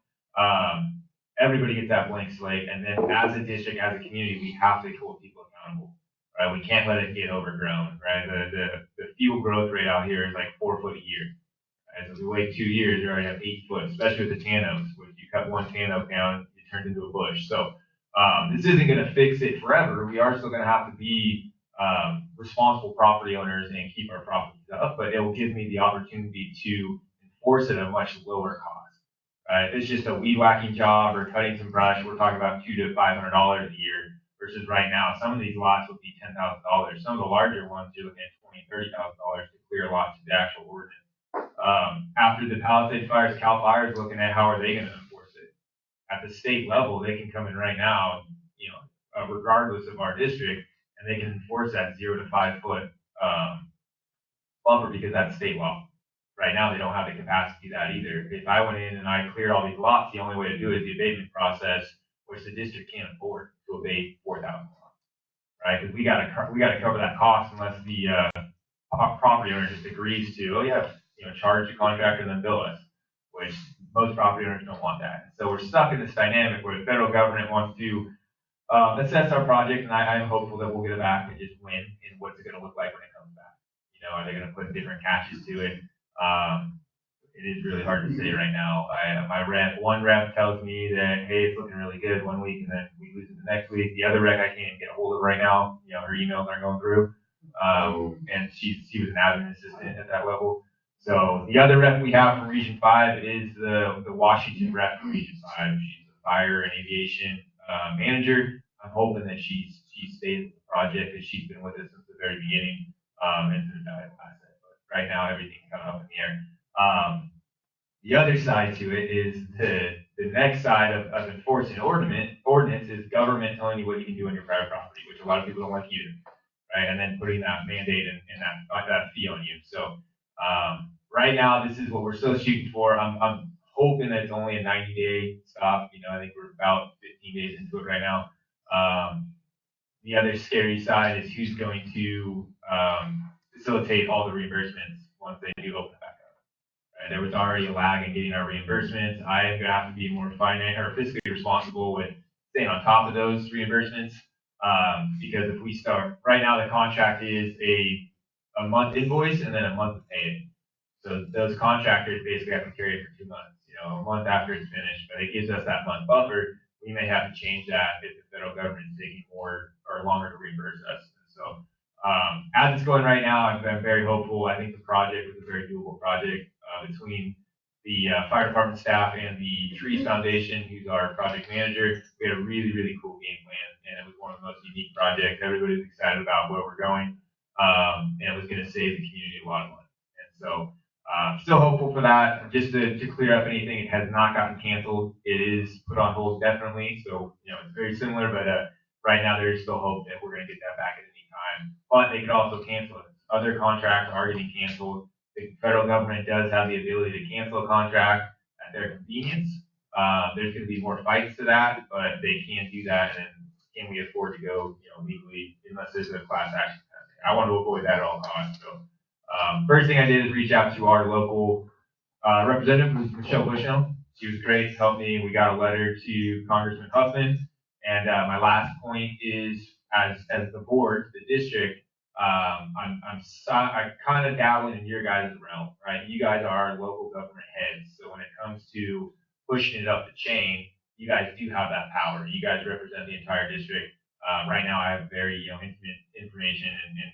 Everybody gets that blank slate, and then as a district, as a community, we have to hold people accountable, right? We can't let it get overgrown, right? The fuel growth rate out here is like 4 foot a year. Right? So if we wait 2 years, you already have 8 foot, especially with the tannos. When you cut one tan oak down, it turns into a bush. So this isn't going to fix it forever. We are still going to have to be responsible property owners and keep our properties up, but it will give me the opportunity to enforce it at a much lower cost. If it's just a weed whacking job or cutting some brush, we're talking about $200 to $500 a year versus right now, some of these lots would be $10,000. Some of the larger ones, you're looking at $20,000, $30,000 to clear lots to the actual ordinance. After the Palisades fires, CAL FIRE is looking at how are they going to enforce it. At the state level, they can come in right now, regardless of our district, and they can enforce that 0 to 5 foot buffer because that's state law. Right now, they don't have the capacity to do that either. If I went in and I cleared all these lots, the only way to do it is the abatement process, which the district can't afford to abate 4,000 lots, right? Because we got to cover that cost unless the property owner just agrees to, charge the contractor and then bill us, which most property owners don't want that. So we're stuck in this dynamic where the federal government wants to assess our project, and I'm hopeful that we'll get it back and just win. And what's it going to look like when it comes back? Are they going to put different catches to it? It is really hard to say right now. One rep tells me that, hey, it's looking really good 1 week, and then we lose it the next week. The other rep I can't get a hold of right now. Her emails aren't going through. And she was an admin assistant at that level. So the other rep we have from Region 5 is the Washington rep from Region 5. She's a fire and aviation manager. I'm hoping that she stays with the project because she's been with us since the very beginning. And been a valuable asset. But right now, everything's kind of up in the air. The other side to it is the next side of enforcing ordinance is government telling you what you can do on your private property, which a lot of people don't like either, right? And then putting that mandate and that fee on you. So right now, this is what we're still shooting for. I'm hoping that it's only a 90-day stop. I think we're about 15 days into it right now. The other scary side is who's going to facilitate all the reimbursements once they do open it back up. Right? There was already a lag in getting our reimbursements. I am going to have to be more fiscally responsible with staying on top of those reimbursements. Because if we start, right now the contract is a month invoice and then a month of pay. So those contractors basically have to carry it for 2 months, a month after it's finished, but it gives us that month buffer. We may have to change that if the federal government is taking more or longer to reimburse us. And so, as it's going right now, I'm very hopeful. I think the project was a very doable project between the fire department staff and the Trees Foundation, who's our project manager. We had a really, really cool game plan, and it was one of the most unique projects. Everybody was excited about where we're going, and it was going to save the community a lot of money. And so, still hopeful for that. Just to clear up anything, it has not gotten canceled. It is put on hold definitely. So, it's very similar, but right now there's still hope that we're going to get that back at any time. But they could also cancel it. Other contracts are getting canceled. The federal government does have the ability to cancel a contract at their convenience. There's going to be more fights to that, but they can't do that. And can we afford to go, legally unless there's a class action? I want to avoid that at all costs. So, first thing I did is reach out to our local representative, Michelle Bushnell. She was great, helped me. We got a letter to Congressman Huffman. And my last point is, as the board, the district, I'm kind of dabbling in your guys' realm, right? You guys are local government heads, so when it comes to pushing it up the chain, you guys do have that power. You guys represent the entire district. Right now, I have very intimate information and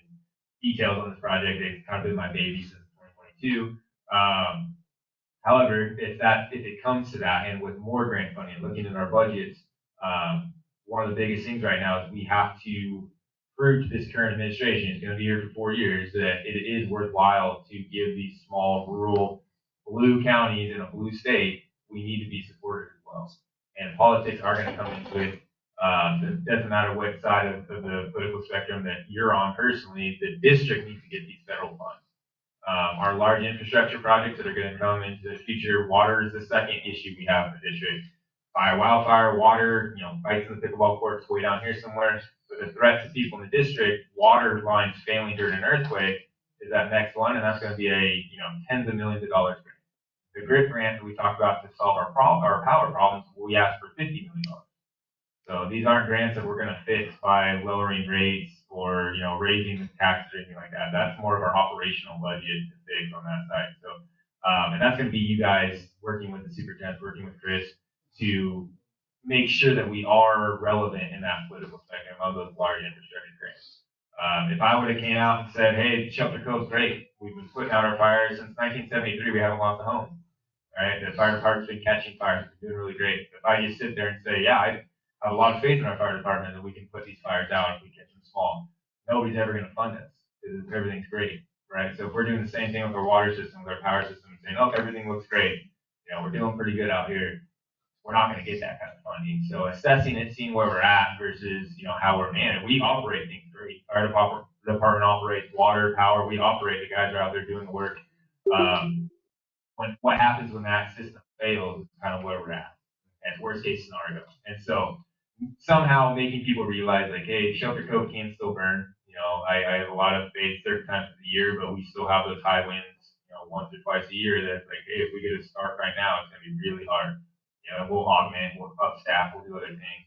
details on this project. It's kind of been my baby since 2022. However, if it comes to that, and with more grant funding, looking at our budgets, one of the biggest things right now is we have to prove to this current administration, it's going to be here for 4 years, that it is worthwhile to give these small rural blue counties in a blue state. We need to be supported as well. And politics are going to come into it. It doesn't matter what side of the political spectrum that you're on personally, the district needs to get these federal funds. Our large infrastructure projects that are going to come into the future, water is the second issue we have in the district. Fire, wildfire, water, fights in the pickleball courts way down here somewhere. But the threat to people in the district, water lines failing during an earthquake, is that next one, and that's going to be a tens of millions of dollars grant. The GRIP grant that we talked about to solve our power problems, we asked for $50 million. So these aren't grants that we're going to fix by lowering rates or raising the taxes or anything like that. That's more of our operational budget to fix on that side. So and that's going to be you guys working with the superintendent, working with Chris to make sure that we are relevant in that political spectrum of those large infrastructure grants. If I would have came out and said, hey, Shelter Cove's great. We've been putting out our fires since 1973. We haven't lost a home. Right? The fire department's been catching fires. It's been doing really great. If I just sit there and say, yeah, I have a lot of faith in our fire department that we can put these fires out if we catch them small, nobody's ever going to fund us because everything's great. Right? So if we're doing the same thing with our water system, with our power system, and saying, oh, everything looks great. We're doing pretty good out here. We're not going to get that kind of funding. So assessing it, seeing where we're at versus, how we're managed. We operate things great. Fire department operates water, power. We operate. The guys are out there doing the work. What happens when that system fails is kind of where we're at. And worst case scenario. And so somehow making people realize like, hey, Shelter Cove can still burn. I have a lot of faith certain times of the year, but we still have those high winds, once or twice a year that's like, hey, if we get a start right now, it's going to be really hard. We'll augment, we'll up staff, we'll do other things.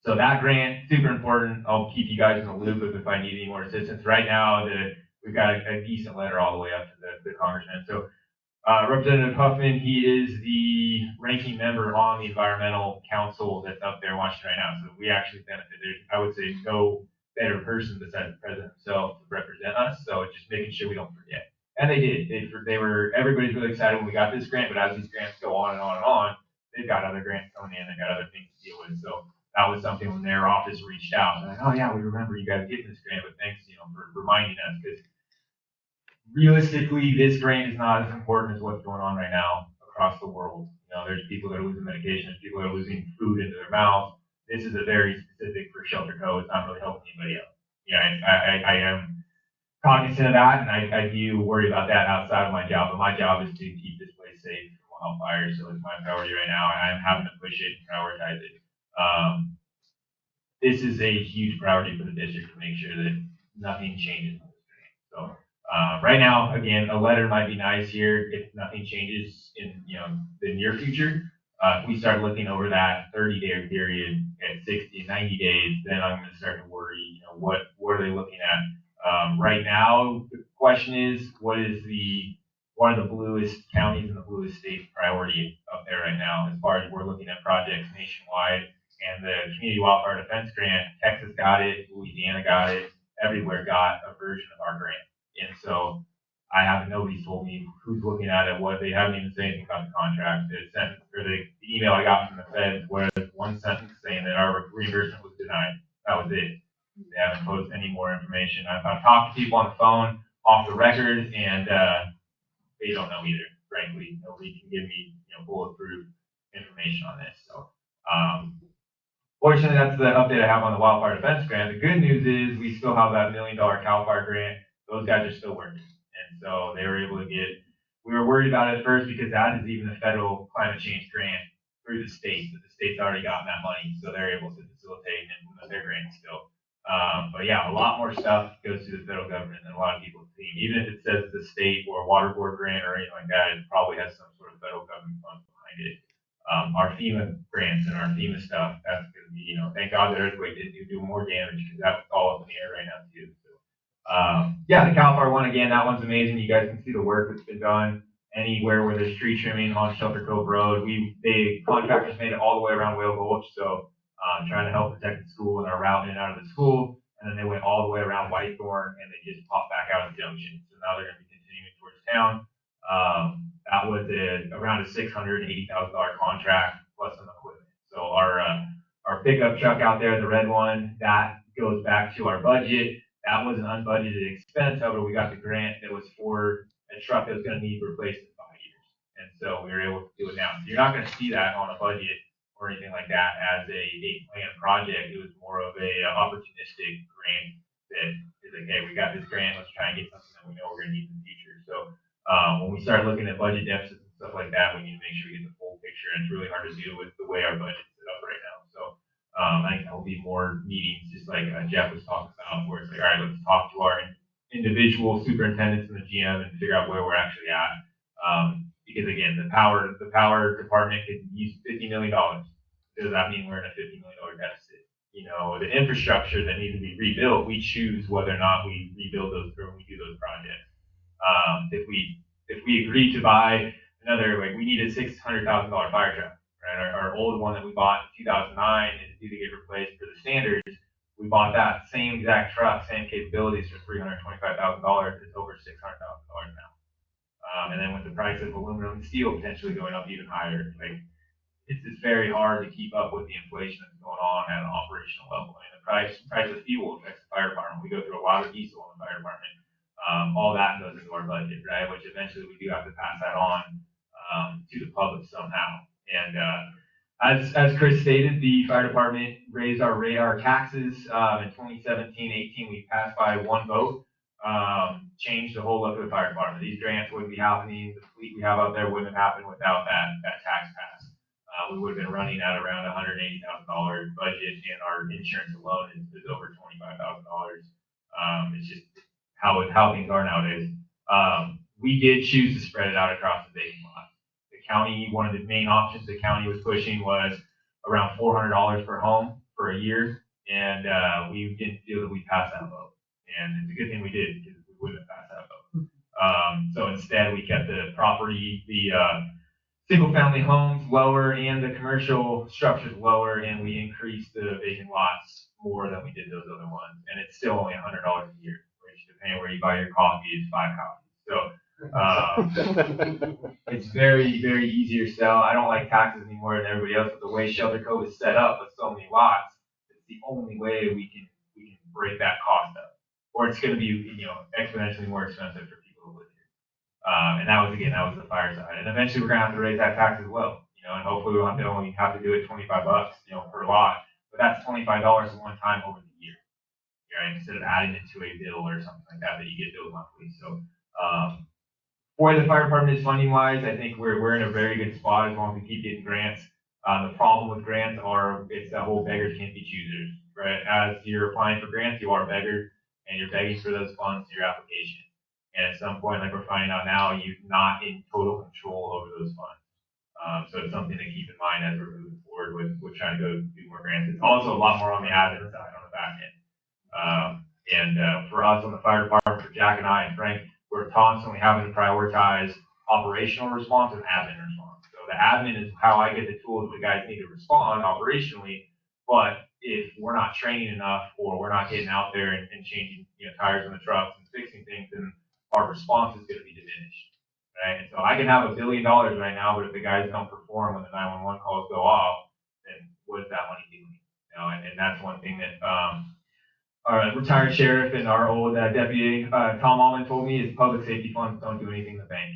So that grant, super important. I'll keep you guys in the loop if I need any more assistance. Right now, we've got a decent letter all the way up to the congressman. So Representative Huffman, he is the ranking member on the environmental council that's up there in Washington right now. So we actually benefit. There's, I would say, no better person besides the president himself to represent us. So it's just making sure we don't forget. And they did. Everybody's really excited when we got this grant, but as these grants go on and on and on, they've got other grants coming in, they've got other things to deal with. So that was something when their office reached out. They're like, oh yeah, we remember you guys getting this grant, but thanks, for reminding us, because realistically, this grant is not as important as what's going on right now across the world. There's people that are losing medication, there's people that are losing food into their mouth. This is a very specific for Shelter Cove. It's not really helping anybody else. I am cognizant of that, and I do worry about that outside of my job. But my job is to keep this place safe from wildfires, so it's my priority right now, and I'm having to push it and prioritize it. This is a huge priority for the district to make sure that nothing changes on this grant. So right now, again, a letter might be nice here if nothing changes in the near future. If we start looking over that 30-day period at 60, 90 days, then I'm going to start to worry, what are they looking at? Right now, the question is, what are the bluest counties and the bluest states priority up there right now, as far as we're looking at projects nationwide. And the Community Wildfire Defense Grant, Texas got it, Louisiana got it, everywhere got a version of our grant. And so nobody's told me who's looking at it, what, they haven't even said anything about the contract. The email I got from the Fed was one sentence saying that our reimbursement was denied. That was it. They haven't posted any more information. I've talked to people on the phone, off the record, and they don't know either, frankly. Nobody can give me, bulletproof information on this. So, fortunately, that's the update I have on the Wildfire Defense Grant. The good news is we still have that $1 million CAL FIRE grant. Those guys are still working. And so they were able to we were worried about it at first because that is even the federal climate change grant through the states. The state's already gotten that money, so they're able to facilitate and implement their grant still. But yeah, a lot more stuff goes to the federal government than a lot of people think. Even if it says it's a state or a water board grant or anything like that, it probably has some sort of federal government fund behind it. Our FEMA grants and our FEMA stuff, that's going to be, thank God the earthquake didn't do more damage because that's all up in the air right now too. So, yeah, the CAL FIRE one, again, that one's amazing. You guys can see the work that's been done anywhere where there's tree trimming on Shelter Cove Road. Contractors made it all the way around Whale Gulch, so trying to help protect the school and our route in and out of the school. And then they went all the way around Whitethorn and they just popped back out of the junction. So now they're going to be continuing towards town. That was around a $680,000 contract plus some equipment. So our pickup truck out there, the red one, that goes back to our budget. That was an unbudgeted expense. However, we got the grant that was for a truck that was going to need replaced in 5 years. And so we were able to do it now. So you're not going to see that on a budget or anything like that as a planned project. It was more of a opportunistic grant that is like, hey, we got this grant, let's try and get something that we know we're going to need in the future. So when we start looking at budget deficits and stuff like that, we need to make sure we get the full picture. And it's really hard to do with the way our budget's set up right now. So I think there'll be more meetings, just like Jeff was talking about, where it's like, all right, let's talk to our individual superintendents and the GM and figure out where we're actually at. Because again, the power department could use $50 million. Does that mean we're in a $50 million deficit? The infrastructure that needs to be rebuilt, we choose whether or not we rebuild those or we do those projects. If we agree to buy another, we need a $600,000 fire truck, right? Our old one that we bought in 2009 is due to get replaced for the standards. We bought that same exact truck, same capabilities for $325,000. It's over $600,000 now. And then with the price of aluminum and steel potentially going up even higher, it's very hard to keep up with the inflation that's going on at an operational level. And the price of fuel affects the fire department. We go through a lot of diesel in the fire department. All that goes into our budget, right? Which eventually we do have to pass that on to the public somehow. And as Chris stated, the fire department raised our taxes in 2017-18. We passed by one vote, changed the whole look of the fire department. These grants wouldn't be happening. The fleet we have out there wouldn't have happened without that tax pass. We would have been running at around $180,000 budget, and our insurance alone is over $25,000. It's just how things are nowadays. We did choose to spread it out across the vacant lot. The county, one of the main options the county was pushing was around $400 per home for a year, and we didn't feel that we passed that vote. And it's a good thing we did because we wouldn't have passed that vote. So instead, we kept the property, the single-family homes lower and the commercial structures lower, and we increased the vacant lots more than we did those other ones. And it's still only $100 a year, which depending where you buy your coffee is 5 coffees. So it's very, very easier to sell. I don't like taxes anymore than everybody else, but the way Shelter Cove is set up with so many lots, it's the only way we can break that cost up, or it's going to be exponentially more expensive for people to live here. And that was the fire side. And eventually we're going to have to raise that tax as well, and hopefully we'll only have to do it $25, per lot. But that's $25 one time over the year, right? Instead of adding it to a bill or something like that you get billed monthly. So, where the fire department is funding wise, I think we're in a very good spot as long as we keep getting grants. The problem with grants it's that whole beggars can't be choosers, right? As you're applying for grants, you are a beggar, and you're begging for those funds to your application. And at some point, like we're finding out now, you're not in total control over those funds. So it's something to keep in mind as we're moving forward with trying to go do more grants. It's also a lot more on the admin side, on the back end. For us on the fire department, for Jack and I and Frank, we're constantly having to prioritize operational response and admin response. So the admin is how I get the tools the guys need to respond operationally. But if we're not training enough, or we're not getting out there and changing tires on the trucks and fixing things, then our response is going to be diminished. Right? And so I can have $1 billion right now, but if the guys don't perform when the 911 calls go off, then what is that money doing? And that's one thing that our retired sheriff and our old deputy, Tom Allman, told me is public safety funds don't do anything in the bank,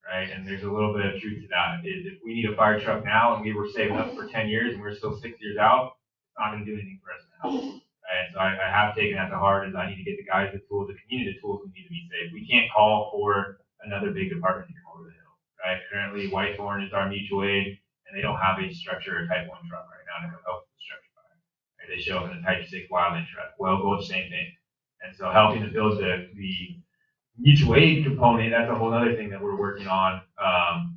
right? And there's a little bit of truth to that. Is if we need a fire truck now and we were saving up for 10 years and we're still 6 years out, it's not going to do anything for us now. Right? So I have taken that to heart, is I need to get the guys the tools, the community the tools we need to be safe. We can't call for another big department to come over the hill, right? Currently, Whitethorn is our mutual aid, and they don't have a structure or type 1 truck right now to come help with the structure fire. Right? They show up in a type 6 wildland truck. Well, go the same thing. And so helping to build the mutual aid component, that's a whole other thing that we're working on,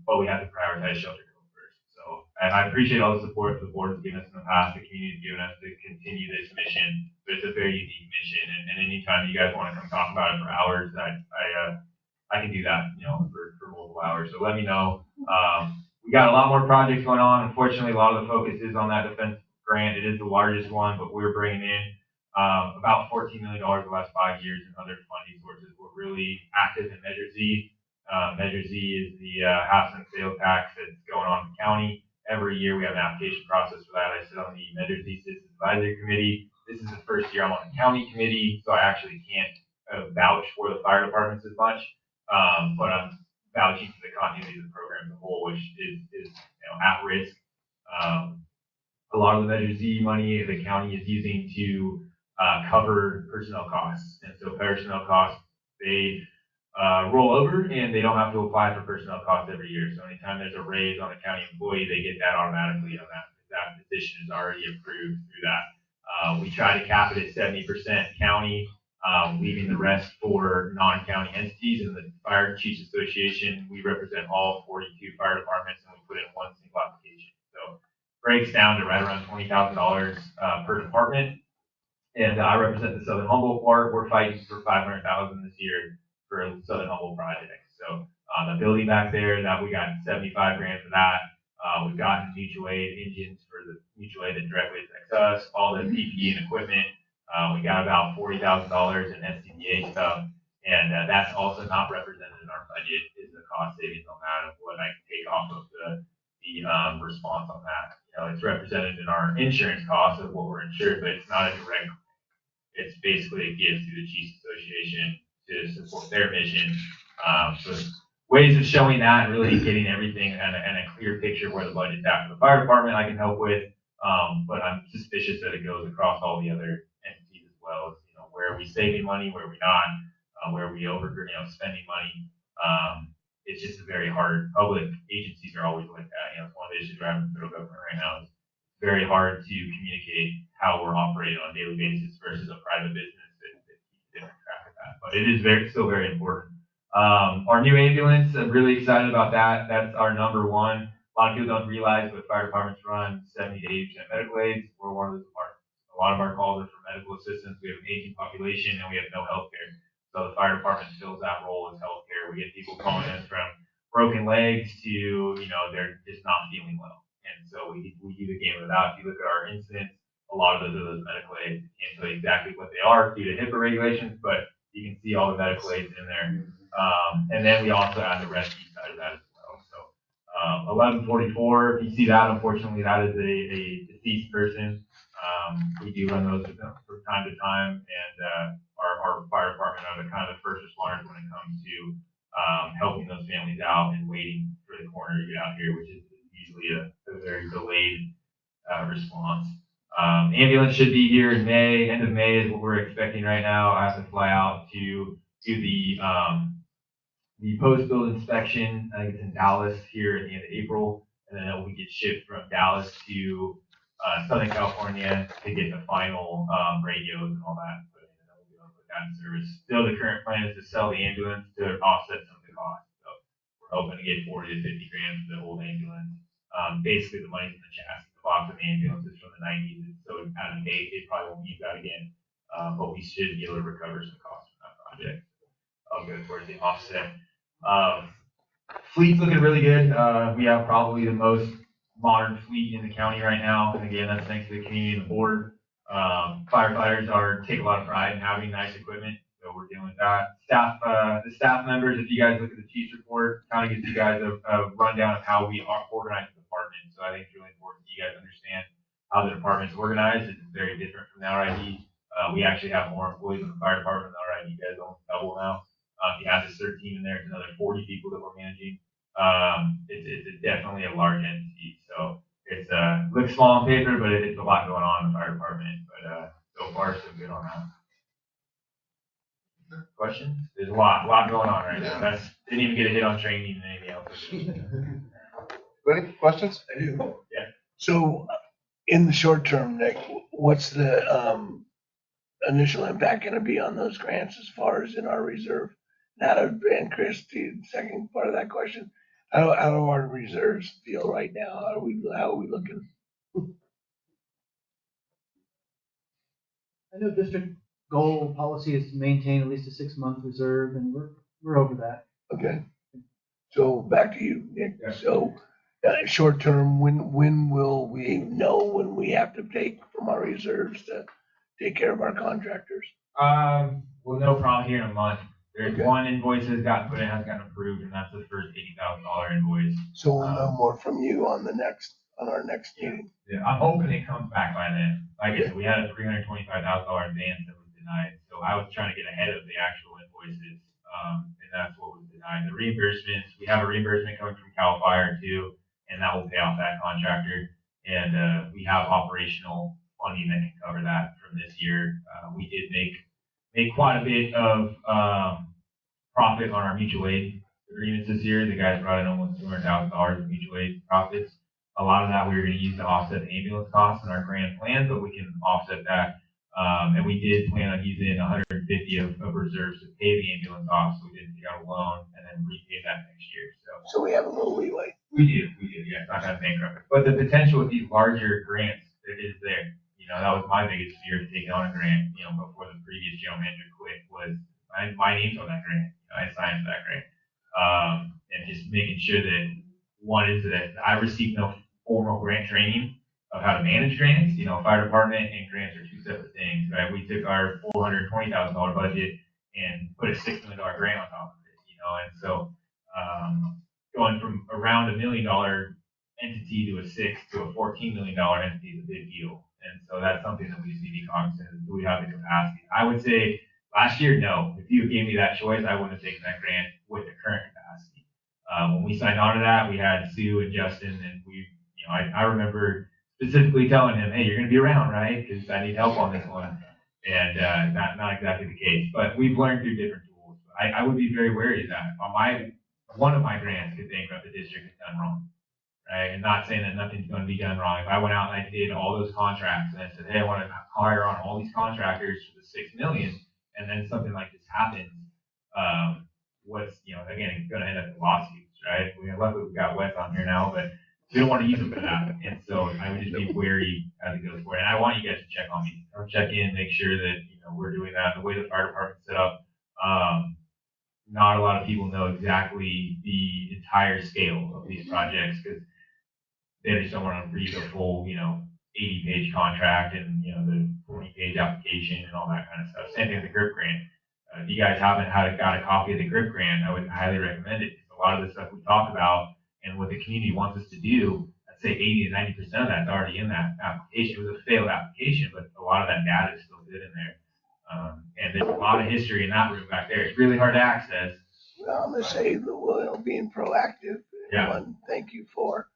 but we have to prioritize Shelter Cove first. So, and I appreciate all the support the board has given us in the past, the community has given us to continue this mission, but it's a very unique mission, and anytime you guys want to come talk about it for hours, I can do that, for multiple hours, so let me know. We got a lot more projects going on. Unfortunately, a lot of the focus is on that defense grant. It is the largest one, but we're bringing in about $14 million the last 5 years in other funding sources. We're really active in Measure Z. Measure Z is the house and sales tax that's going on in the county. Every year we have an application process for that. I sit on the Measure Z Citizens Advisory Committee. This is the first year I'm on the county committee, so I actually can't vouch for the fire departments as much, but I'm vouching for the continuity of the program as a whole, which is at risk. A lot of the Measure Z money the county is using to cover personnel costs. And so personnel costs, they roll over and they don't have to apply for personnel costs every year. So anytime there's a raise on a county employee, they get that automatically on that position is already approved through that. We try to cap it at 70% county, leaving the rest for non-county entities. In the Fire Chiefs Association, we represent all 42 fire departments, and we put in one single application. So breaks down to right around $20,000 per department. And I represent the Southern Humboldt part. We're fighting for $500,000 this year for the Southern Humboldt project. So the building back there, that we got 75 grand for that. We've gotten mutual aid engines for the mutual aid that directly affects us, all the PPE and equipment. We got about $40,000 in SCBA stuff, and that's also not represented in our budget. Is the cost savings on that of what I can take off of the response on that. It's represented in our insurance costs of what we're insured, but it's not a direct. It's basically a gift to the Chiefs Association to support their mission. So ways of showing that and really getting everything and a clear picture of where the budget's at for the fire department I can help with, but I'm suspicious that it goes across all the other entities as well. Where are we saving money, where are we not, where are we over spending money. It's just a very hard, public agencies are always like that. It's one of the issues we're having with the federal government right now. It's very hard to communicate how we're operating on a daily basis versus a private business that keeps different track of that. But it is still very important. Our new ambulance, I'm really excited about that. That's our number one. A lot of people don't realize, but fire departments run 70 to 80% medical aids. We're one of those departments. A lot of our calls are for medical assistance. We have an aging population and we have no health care. So the fire department fills that role as healthcare. We get people calling us from broken legs to, they're just not feeling well. And so we do the game of that. If you look at our incidents, a lot of those are those medical aids. I can't tell you exactly what they are due to HIPAA regulations, but you can see all the medical aids in there. And then we also add the rescue side of that as well. So 1144, if you see that, unfortunately, that is a deceased person. We do run those from time to time, and our fire department are the kind of the first responders when it comes to helping those families out and waiting for the coroner to get out here, which is usually a very delayed response. Ambulance should be here in May. End of May is what we're expecting right now. I have to fly out to do the post-build inspection. I think it's in Dallas here at the end of April, and then we get shipped from Dallas to Southern California to get the final radios and all that. But we'll be able to put that in service. Still, the current plan is to sell the ambulance to offset some of the costs. So we're hoping to get 40 to 50 grand for the old ambulance. Basically, the money's in the chassis. The box of the ambulance is from the 90s, so out of date, they probably won't use that again. But we should be able to recover some costs from that project. I'll go towards the offset. Fleet's looking really good. We have probably the most modern fleet in the county right now. And again, that's thanks to the community and the board. Firefighters take a lot of pride in having nice equipment. So we're dealing with that. The staff members, if you guys look at the chief's report, kind of gives you guys a rundown of how we are organized the department. So I think it's really important that you guys understand how the department's organized. It's very different from the RID. We actually have more employees in the fire department than the RID does, almost double now. If you add this 13 in there, it's another 40 people that we're managing. It's definitely a large entity. So it's looks small on paper, but it's a lot going on in the fire department. But so far, so good on that. Questions? There's a lot going on right now. Didn't even get a hit on training and anything else. Ready? Questions? I do. Yeah. So, in the short term, Nick, what's the initial impact going to be on those grants as far as in our reserve? And Chris, the second part of that question, how do our reserves feel right now? How are we looking? I know district goal policy is to maintain at least a 6-month reserve, and we're over that. Okay. So back to you, Nick. Yeah. So short term, when will we know when we have to take from our reserves to take care of our contractors? We'll know probably here in a month. There's Okay. one invoice that's gotten approved, and that's the first $80,000 invoice. So we'll know more from you on our next meeting. Yeah, I'm hoping it comes back by then. Like I said, we had a $325,000 advance that was denied, so I was trying to get ahead of the actual invoices, and that's what was denied. The reimbursements, we have a reimbursement coming from CAL FIRE too, and that will pay off that contractor. And we have operational funding that can cover that from this year. We did make quite a bit of profit on our mutual aid agreements this year. The guys brought in almost $200,000 of mutual aid profits. A lot of that we were going to use to offset the ambulance costs in our grand plan, but we can offset that. And we did plan on using 150 of reserves to pay the ambulance off, so we didn't take out a loan and then repay that next year. So we have a little leeway. We do, yeah. It's not going to bankrupt us. But the potential with these larger grants is there. You know, that was my biggest fear to take on a grant, before the previous general manager quit, was my name's on that grant. I signed for that grant. And just making sure that one is that I received no formal grant training of how to manage grants. Fire department and grants are two separate things, right? We took our $420,000 budget and put a $6 million grant on top of it, and so going from around $1 million entity to a $14 million entity is a big deal. And so that's something that we just need to be cognizant of. Do we have the capacity? I would say last year, no. If you gave me that choice, I wouldn't have taken that grant with the current capacity. When we signed on to that, we had Sue and Justin, and I remember specifically telling him, hey, you're going to be around, right? Because I need help on this one. And not exactly the case. But we've learned through different tools. I would be very wary of that. One of my grants could bankrupt the district if done wrong. Right? And not saying that nothing's going to be done wrong. If I went out and I did all those contracts and I said, hey, I want to hire on all these contractors for the $6 million, and then something like this happens, again, it's going to end up in lawsuits, right? Luckily we've got Wes on here now, but we don't want to use it for that. And so I would just be wary as it goes forward. And I want you guys to check on me. Check in, make sure that we're doing that. The way the fire department's set up, not a lot of people know exactly the entire scale of these projects because they just don't want to read the full, 80-page contract and, the 40-page application and all that kind of stuff. Same thing with the GRIP grant. If you guys haven't got a copy of the GRIP grant, I would highly recommend it. A lot of the stuff we talk about and what the community wants us to do, I'd say 80 to 90% of that's already in that application. It was a failed application, but a lot of that data is still good in there. And there's a lot of history in that room back there. It's really hard to access. Well, I'm going to say being proactive. Yeah. One, thank you for.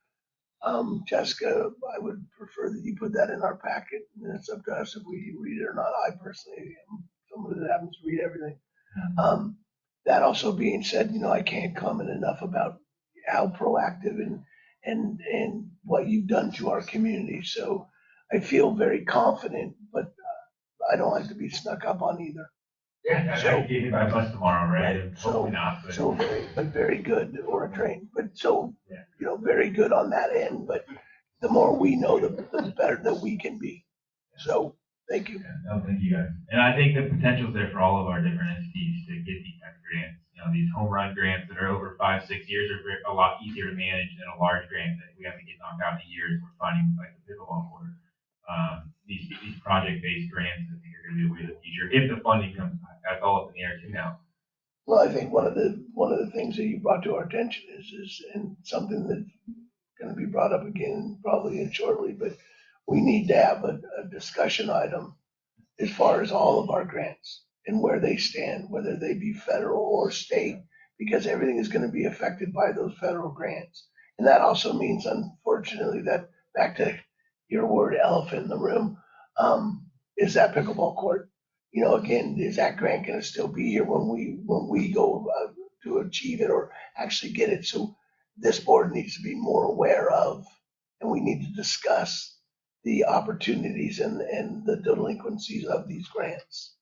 Jessica, I would prefer that you put that in our packet, and it's up to us if we read it or not. I personally am somebody that happens to read everything. That also being said, I can't comment enough about how proactive and what you've done to our community. So I feel very confident, but I don't like to be snuck up on either. Yeah, I can get it by bus tomorrow, right? Right, Hopefully not, but. So very good, or a train, but so, very good on that end, but the more we know, the better that we can be. So, thank you. No, thank you guys. And I think the potential's there for all of our different entities to get these type of grants. These home run grants that are over 5-6 years are a lot easier to manage than a large grant that we have to get knocked out in a year as we're finding like the pickleball court. These project-based grants, I think are going to be the way of the future if the funding comes back. That's all up in the air too now. Well, I think one of the things that you brought to our attention is and something that's gonna be brought up again probably shortly, but we need to have a discussion item as far as all of our grants and where they stand, whether they be federal or state, because everything is gonna be affected by those federal grants. And that also means, unfortunately, that back to your word, elephant in the room, is that pickleball court. Again, is that grant gonna still be here when we go to achieve it or actually get it? So this board needs to be more aware of, and we need to discuss the opportunities and the delinquencies of these grants.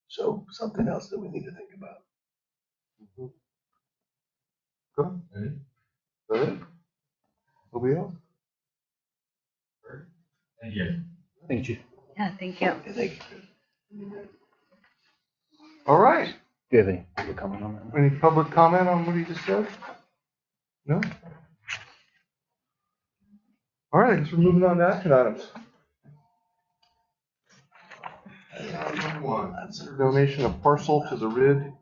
So something else that we need to think about. Good. Good. Nobody else? Thank you. Thank you. Yeah, thank you. Thank you. All right. Do you have any public comment on that? Any public comment on what he just said? No? All right, I guess we're moving on to action items. Donation of parcel to the RID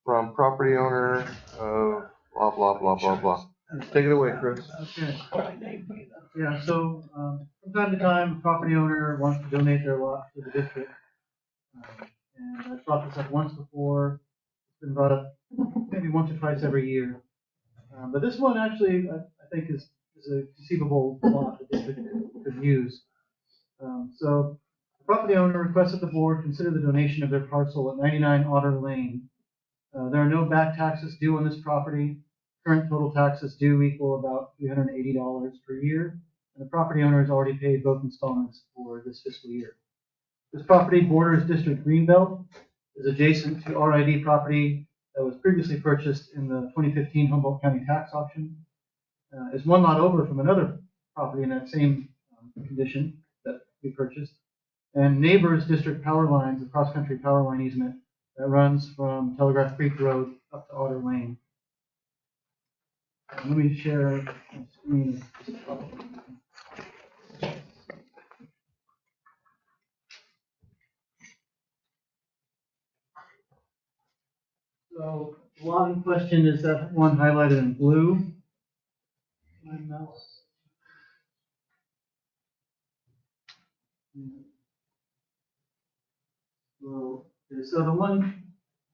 from property owner of blah, blah, blah, blah, blah. Take it away, Chris. Okay. Yeah, so, from time to time, a property owner wants to donate their lot to the district. And I've brought this up once before, it's been brought up maybe once or twice every year. But this one actually, I think is a conceivable lot the district could use. So the property owner requests that the board consider the donation of their parcel at 99 Otter Lane. There are no back taxes due on this property. Current total taxes due equal about $380 per year. And the property owner has already paid both installments for this fiscal year. This property borders District Greenbelt, is adjacent to RID property that was previously purchased in the 2015 Humboldt County tax auction. Is one lot over from another property in that same condition that we purchased. And neighbors District power lines, a cross-country power line easement that runs from Telegraph Creek Road up to Otter Lane. Let me share my screen. So the lot in question is that one highlighted in blue. My mouse. So the one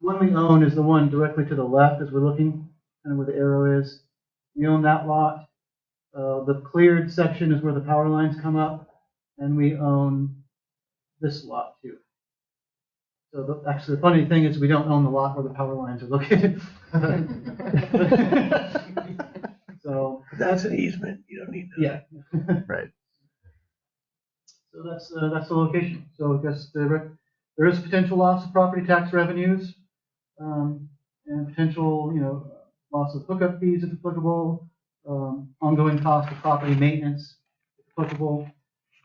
we own is the one directly to the left as we're looking, and where the arrow is. We own that lot. The cleared section is where the power lines come up, and we own this lot too. So actually, the funny thing is we don't own the lot where the power lines are located. So that's an easement. You don't need to. Yeah. Right. So that's the location. So I guess there is potential loss of property tax revenues, and potential, loss of hookup fees if applicable, ongoing cost of property maintenance if applicable.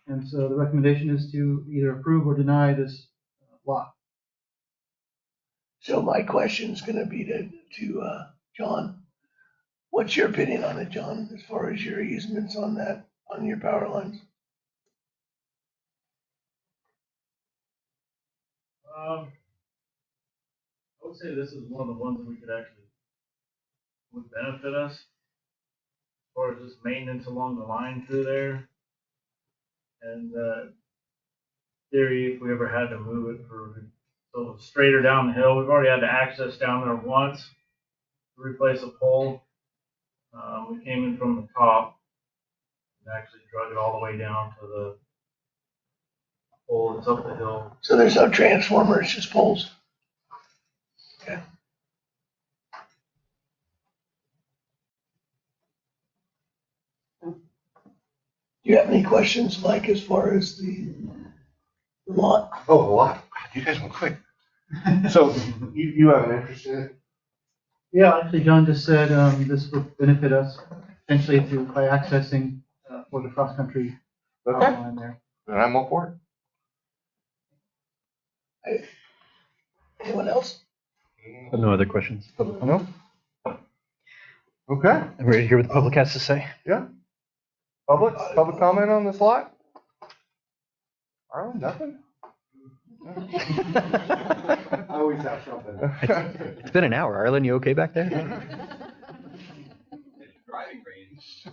And so the recommendation is to either approve or deny this lot. So my question is going to be to John. What's your opinion on it, John, as far as your easements on your power lines? I would say this is one of the ones that would benefit us as far as just maintenance along the line through there. And theory, if we ever had to move it so straighter down the hill, we've already had to access down there once to replace a pole. We came in from the top and actually drug it all the way down to the pole that's up the hill. So there's no transformer, it's just poles. Okay. Do you have any questions, Mike, as far as the lot? Oh, the lot. You guys went quick. So you have an interest in it? Yeah, actually, John just said, this would benefit us potentially by accessing, for the cross-country Okay. line there. Then I'm all for it. Anyone else? No other questions. No? Okay. I'm ready to hear what the public has to say. Yeah. Public comment on this lot? Arlen, nothing? I always have something. It's been an hour. Arlen, you okay back there? Driving range.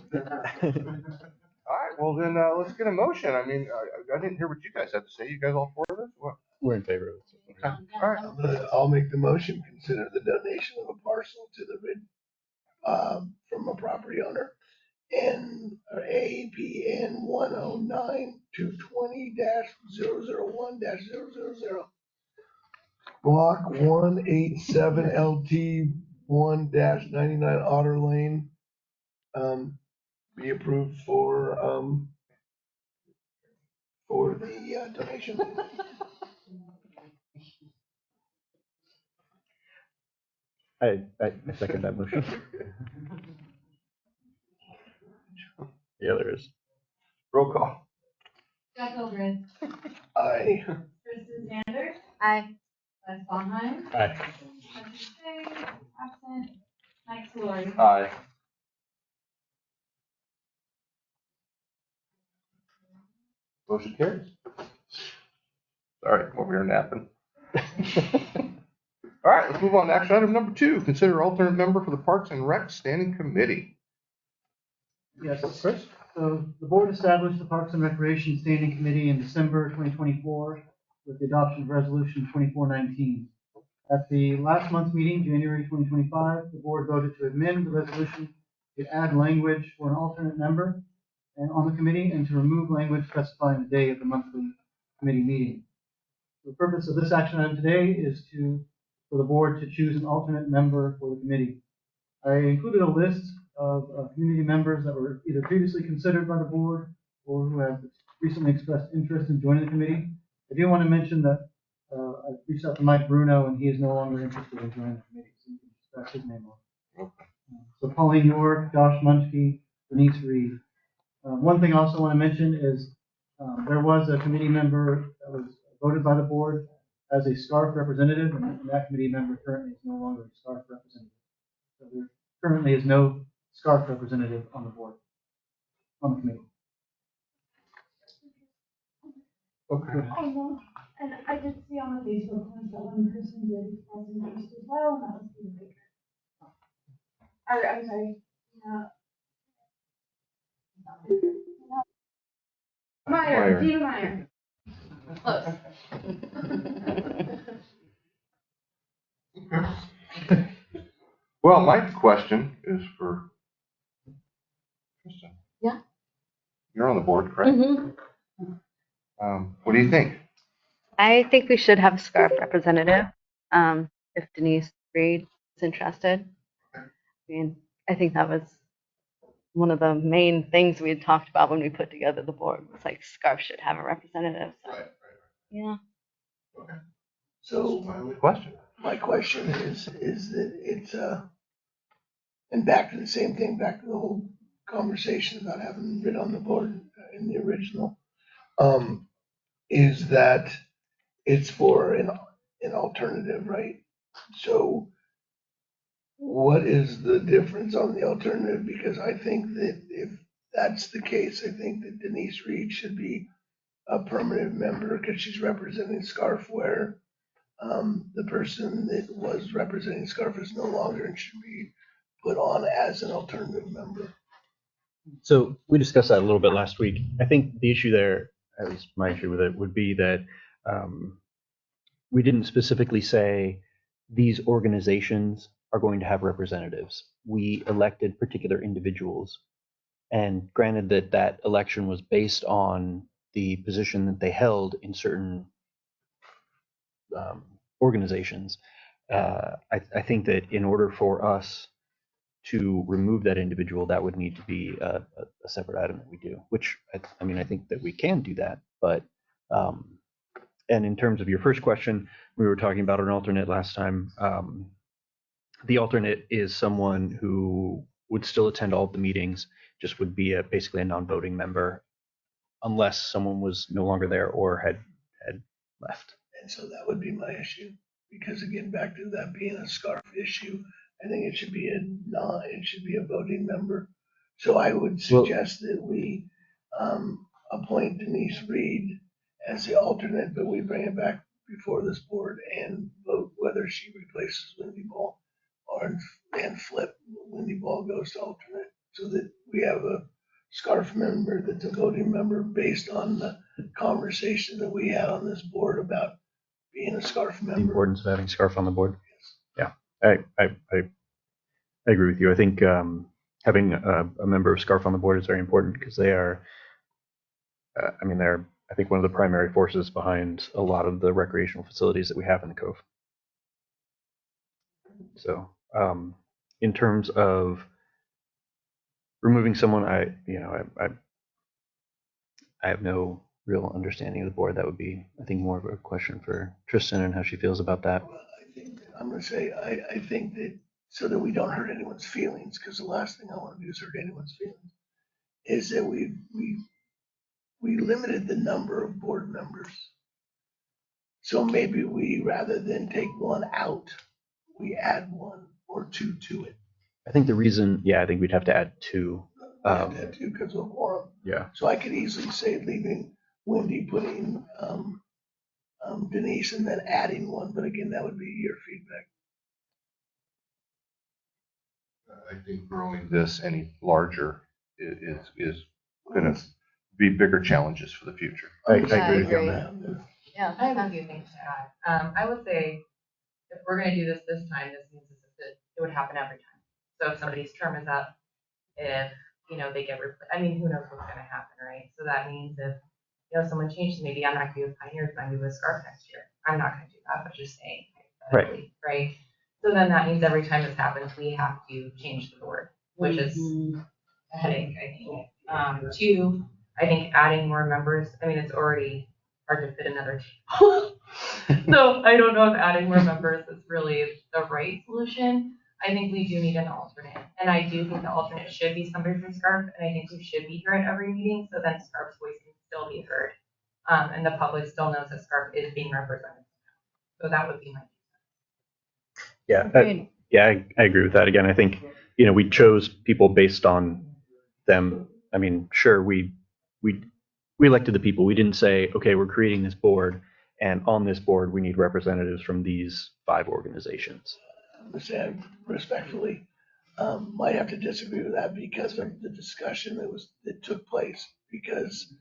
All right, well then, let's get a motion. I mean, I didn't hear what you guys had to say. You guys all for this? What? We're in favor of it. Okay. All right. I'll make the motion, consider the donation of a parcel to the RID, from a property owner. APN 109-220-001-000. Block 187 LT 1-99 Otter Lane. Be approved for the donation. I second that motion. Yeah, there is. Roll call. Jeff Hilgren. Aye. Kristen Sanders. Aye. Les Bonheim. Aye. Patrick Shea, absent. Mike Solari. Aye. Motion carries. Sorry, over here napping. All right, let's move on to action item number 2. Consider alternate member for the Parks and Rec Standing Committee. Yes, Chris. So the board established the Parks and Recreation Standing Committee in December 2024 with the adoption of Resolution 2419. At the last month's meeting, January 2025, the board voted to amend the resolution to add language for an alternate member and on the committee and to remove language specifying the day of the monthly committee meeting. The purpose of this action item today is for the board to choose an alternate member for the committee. I included a list of community members that were either previously considered by the board or who have recently expressed interest in joining the committee. I do want to mention that I reached out to Mike Bruno and he is no longer interested in joining the committee, so you can just scratch his name off. So Pauline York, Josh Munchke, Denise Reed. One thing I also want to mention is there was a committee member that was voted by the board as a SCARF representative, and that committee member currently is no longer a SCARF representative. So there currently is no SCARF representative on the board, on the committee. Okay. And I did see on the Facebook post that one person did express interest as well, and that was Peter Baker. I'm sorry. Meyer, Dina Meyer. Close. Well, my question is for Kristen. Yeah. You're on the board, correct? Mm-hmm. What do you think? I think we should have a SCARF representative, if Denise Reed is interested. I mean, I think that was one of the main things we had talked about when we put together the board, was like SCARF should have a representative. So. Right. Yeah. Okay. So My only question. my question is that it's and back to the same thing, back to the whole conversation about having it on the board in the original, is that it's for an alternative, right? So what is the difference on the alternative? Because I think that if that's the case, I think that Denise Reed should be a permanent member because she's representing SCARF, where the person that was representing SCARF is no longer and should be put on as an alternative member. So we discussed that a little bit last week. I think the issue there, at least my issue with it, would be that we didn't specifically say these organizations are going to have representatives. We elected particular individuals. And granted that that election was based on the position that they held in certain organizations, I think that in order for us to remove that individual, that would need to be a separate item that we do, which I mean, I think that we can do that, but And in terms of your first question, we were talking about an alternate last time. The alternate is someone who would still attend all of the meetings, just would be basically a non-voting member, unless someone was no longer there or had left. And so that would be my issue, because again, back to that being a scarf issue, I think it should be a voting member. So I would suggest that we appoint Denise Reed as the alternate, but we bring it back before this board and vote whether she replaces Wendy Ball and flip Wendy Ball goes to alternate, so that we have a scarf member that's a voting member based on the conversation that we had on this board about being a scarf member. The importance of having scarf on the board. Yeah, I agree with you. I think having a member of scarf on the board is very important because they are, they're, I think, one of the primary forces behind a lot of the recreational facilities that we have in the Cove. So in terms of removing someone, I have no real understanding of the board. That would be, I think, more of a question for Tristan and how she feels about that. Well, I'm going to say, I think that so that we don't hurt anyone's feelings, because the last thing I want to do is hurt anyone's feelings, is that we limited the number of board members. So maybe we, rather than take one out, we add one or two to it. I think the reason, I think we'd have to add two. We have to add two because of quorum. Yeah. So I could easily say leaving Wendy, putting Denise, and then adding one, but again, that would be your feedback. I think growing this any larger is going to be bigger challenges for the future. I agree with you on agree. that. Yeah, I have a few things to add. I would say if we're going to do this time, this means that it would happen every time. So if somebody's term is up, if they get replaced, who knows what's going to happen, right? So that means if someone changes, maybe I'm not going to be with Pioneers, but I'm going to be with Scarf next year. I'm not going to do that, but just saying, right? So then that means every time this happens, we have to change the board, which is a headache, I think. Two, I think adding more members, it's already hard to fit another table. So I don't know if adding more members is really the right solution. I think we do need an alternate. And I do think the alternate should be somebody from Scarf, and I think we should be here at every meeting, so then Scarf's voice can still be heard. And the public still knows that Scarf is being represented. So that would be my I agree with that. Again, I think, we chose people based on them. Sure, we elected the people. We didn't say, okay, we're creating this board, and on this board, we need representatives from these 5 organizations. I'm going to say respectfully, might have to disagree with that because of the discussion that took place, because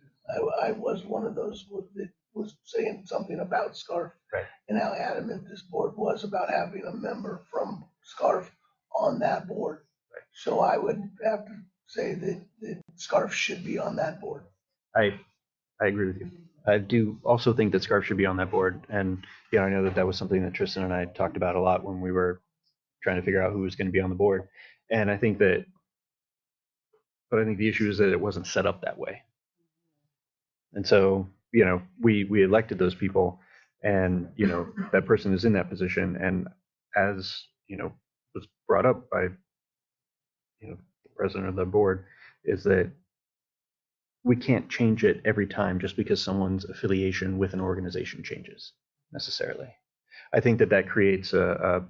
I was one of those that was saying something about Scarf, right, and how adamant this board was about having a member from Scarf on that board. Right. So I would have to say that Scarf should be on that board. I agree with you. I do also think that Scarf should be on that board. And, I know that was something that Tristan and I talked about a lot when we were trying to figure out who was going to be on the board. And I think the issue is that it wasn't set up that way. And so, we elected those people, and, that person is in that position. And as, was brought up by, the president of the board, is that we can't change it every time just because someone's affiliation with an organization changes necessarily. I think that creates a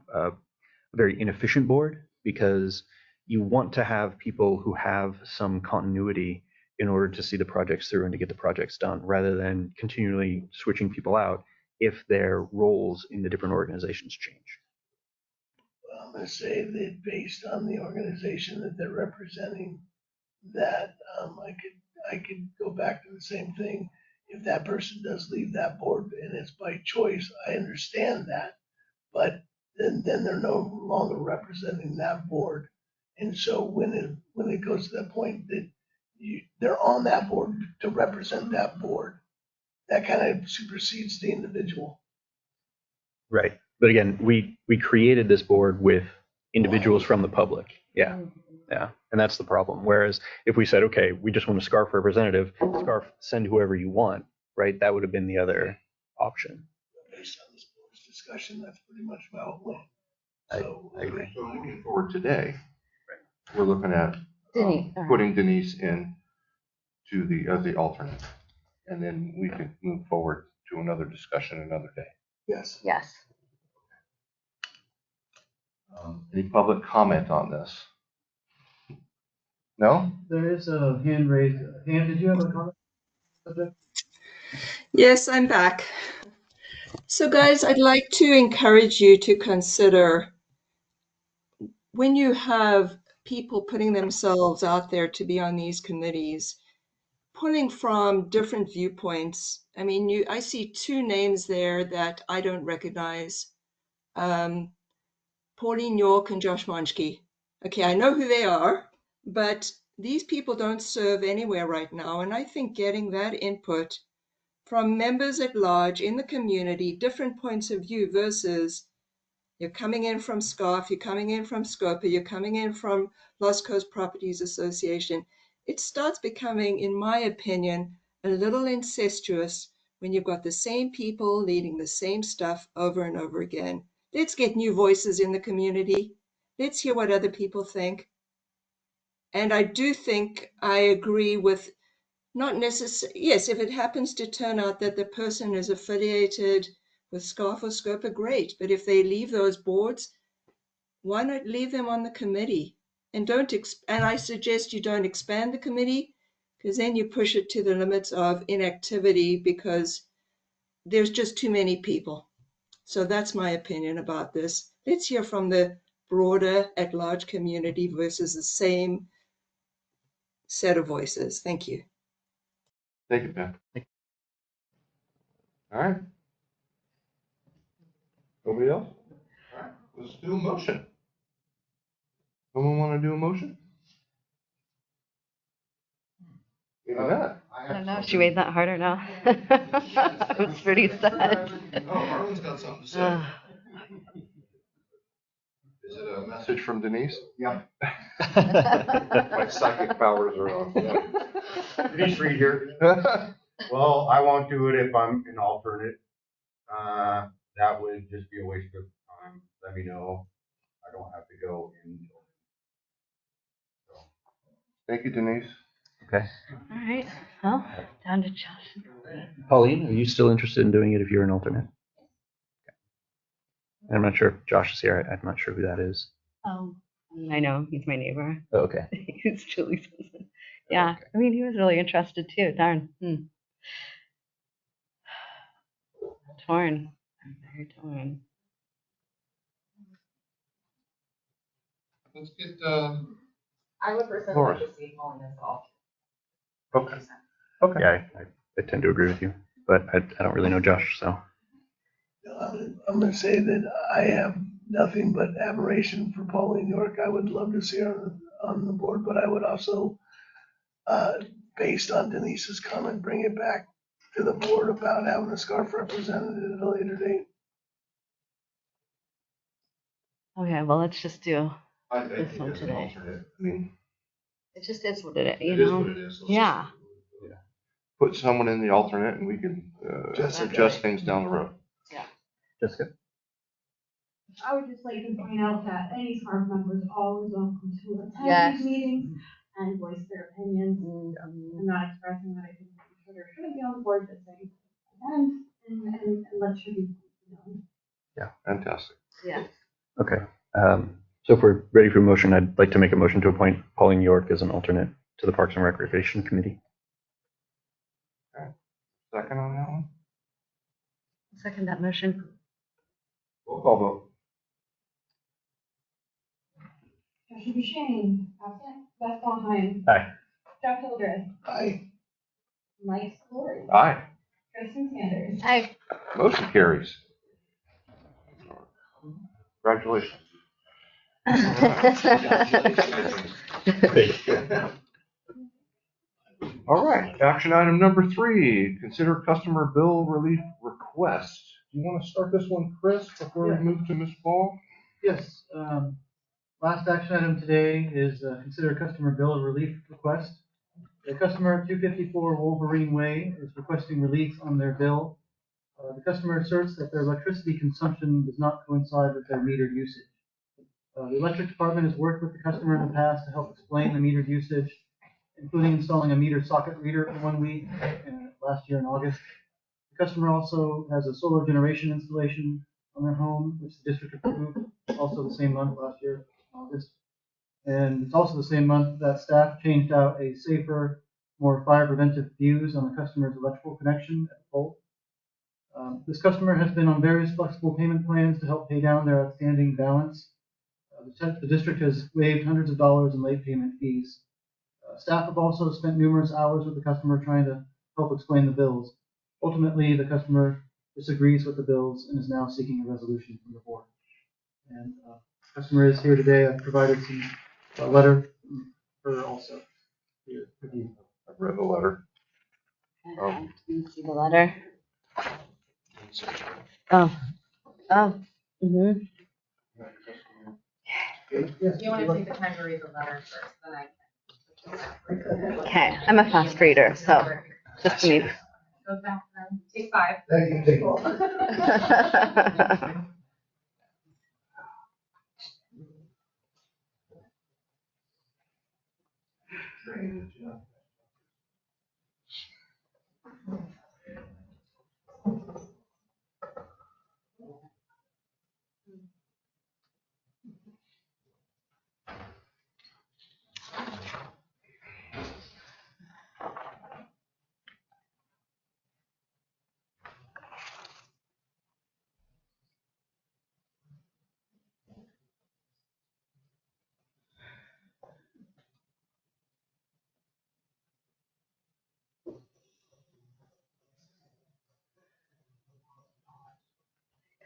very inefficient board, because you want to have people who have some continuity in order to see the projects through and to get the projects done, rather than continually switching people out if their roles in the different organizations change. Well, I'm going to say that based on the organization that they're representing, that I could go back to the same thing. If that person does leave that board and it's by choice, I understand that, but then they're no longer representing that board. And so when it goes to that point that they're on that board to represent that board, that kind of supersedes the individual. Right. But again, we created this board with individuals from the public. Yeah. Yeah. And that's the problem. Whereas if we said, okay, we just want a Scarf representative, Scarf, send whoever you want, right? That would have been the other option. Based on this board's discussion, that's pretty much my whole point. I agree. So looking forward today, we're looking at Denise, putting Denise in to as the alternate. And then we can move forward to another discussion another day. Yes. Yes. Any public comment on this? No? There is a hand raised. Han, did you have a comment? Yes, I'm back. So guys, I'd like to encourage you to consider when you have people putting themselves out there to be on these committees, pulling from different viewpoints. I mean, I see two names there that I don't recognize. Pauline York and Josh Monchke. Okay, I know who they are, but these people don't serve anywhere right now. And I think getting that input from members at large in the community, different points of view versus you're coming in from SCARF, you're coming in from SCOPA, you're coming in from Lost Coast Properties Association. It starts becoming, in my opinion, a little incestuous when you've got the same people leading the same stuff over and over again. Let's get new voices in the community. Let's hear what other people think. And I do think I agree with not necessarily, yes, if it happens to turn out that the person is affiliated with SCARF or SCOPA, great. But if they leave those boards, why not leave them on the committee? And and I suggest you don't expand the committee, because then you push it to the limits of inactivity because there's just too many people. So that's my opinion about this. Let's hear from the broader at-large community versus the same set of voices. Thank you. Thank you, Ben. All right. Nobody else? All right. Let's do a motion. Someone want to do a motion? I don't know if she made that harder now. It was pretty sad. Oh, Marlon's got something to say. Is it a message from Denise? Yeah. My psychic powers are on. Denise Reed here. Well, I won't do it if I'm an alternate. That would just be a waste of time. Let me know. I don't have to go in. Thank you, Denise. Okay. All right. Well, down to Josh. Pauline, are you still interested in doing it if you're an alternate? Okay. I'm not sure if Josh is here. I'm not sure who that is. Oh, I know. He's my neighbor. Oh, okay. He's Julie's husband. Yeah. Okay. I mean, he was really interested too. Darn. Torn. I'm very torn. Let's get I would personally Laura. like to see Pauline as well. Okay. Okay. Yeah, I tend to agree with you, but I don't really know Josh, so. I'm going to say that I have nothing but admiration for Pauline York. I would love to see her on the board, but I would also, based on Denise's comment, bring it back to the board about having a SCARF representative at a later date. Okay, well, let's just do I this think one as an today. alternate, I mean, It just is what it is, you it is know? what it is. Let's Yeah. put someone in the alternate and we can adjust things down the road. Yeah. Jessica? I would just like to point out that any SCARF member is always welcome to attend Yes. these meetings and voice their opinions. I'm not expressing that I think should or shouldn't be on the board, but saying and let you be known. Yeah, fantastic. Yeah. Okay. So if we're ready for a motion, I'd like to make a motion to appoint Pauline York as an alternate to the Parks and Recreation Committee. Okay. Second on that one? Second that motion. Roll call vote. Joshua Duchesne, absent. Beth Valheim. Aye. Jeff Hildreth. Aye. Mike Story. Aye. Kristen Sanders. Aye. Motion carries. Congratulations. All right, action item number 3, consider customer bill relief request. Do you want to start this one, Chris, before we move to Ms. Ball? Yes, last action item today is consider customer bill relief request. The customer at 254 Wolverine Way is requesting relief on their bill The customer asserts that their electricity consumption does not coincide with their metered usage. The electric department has worked with the customer in the past to help explain the metered usage, including installing a meter socket reader in 1 week last year in August. The customer also has a solar generation installation on their home, which the district approved also the same month last year, August. And it's also the same month that staff changed out a safer, more fire preventive fuse on the customer's electrical connection at the pole. This customer has been on various flexible payment plans to help pay down their outstanding balance. The district has waived hundreds of dollars in late payment fees. Staff have also spent numerous hours with the customer trying to help explain the bills. Ultimately, the customer disagrees with the bills and is now seeking a resolution from the board. And the customer is here today. I've provided a letter for her also. I've read the letter. Let me see the letter. Oh. Mm-hmm. You want to take the time to read the letter first, then I can. Okay, I'm a fast reader, so just me. Go back then. Take 5. You can take all.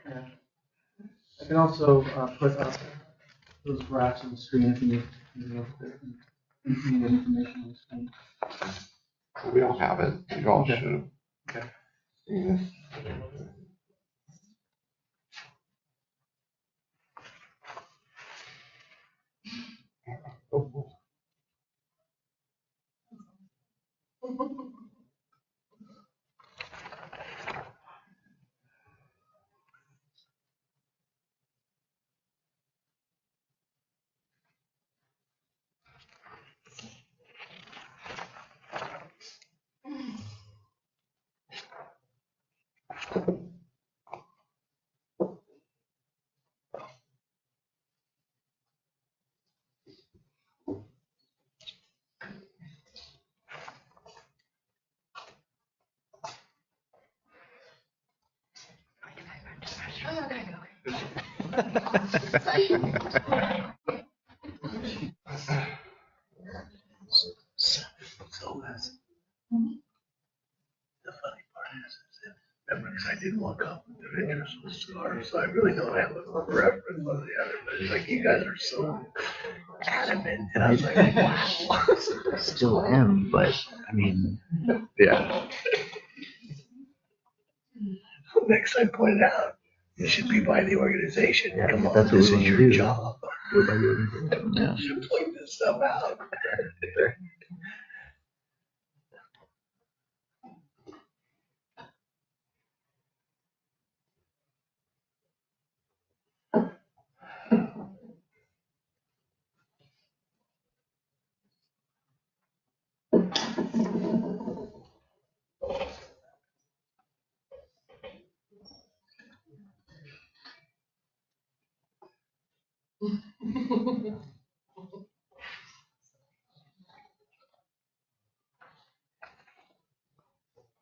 Yeah. I can also put up those graphs on the screen if you need information on the screen. We all have it. You all Okay. should. Okay. Yeah. Oh. The funny part is that, remember, because I didn't want conflict of interest with Scar, so I really don't have a preference on the other, but it's like, you guys are so adamant, and I was like, wow. I still am, but I mean, Yeah. Next I pointed out, it should be by the organization. Yeah, Come on, that's what this we is wanna your do. job. do it by the organization. Yeah. You should point this stuff out.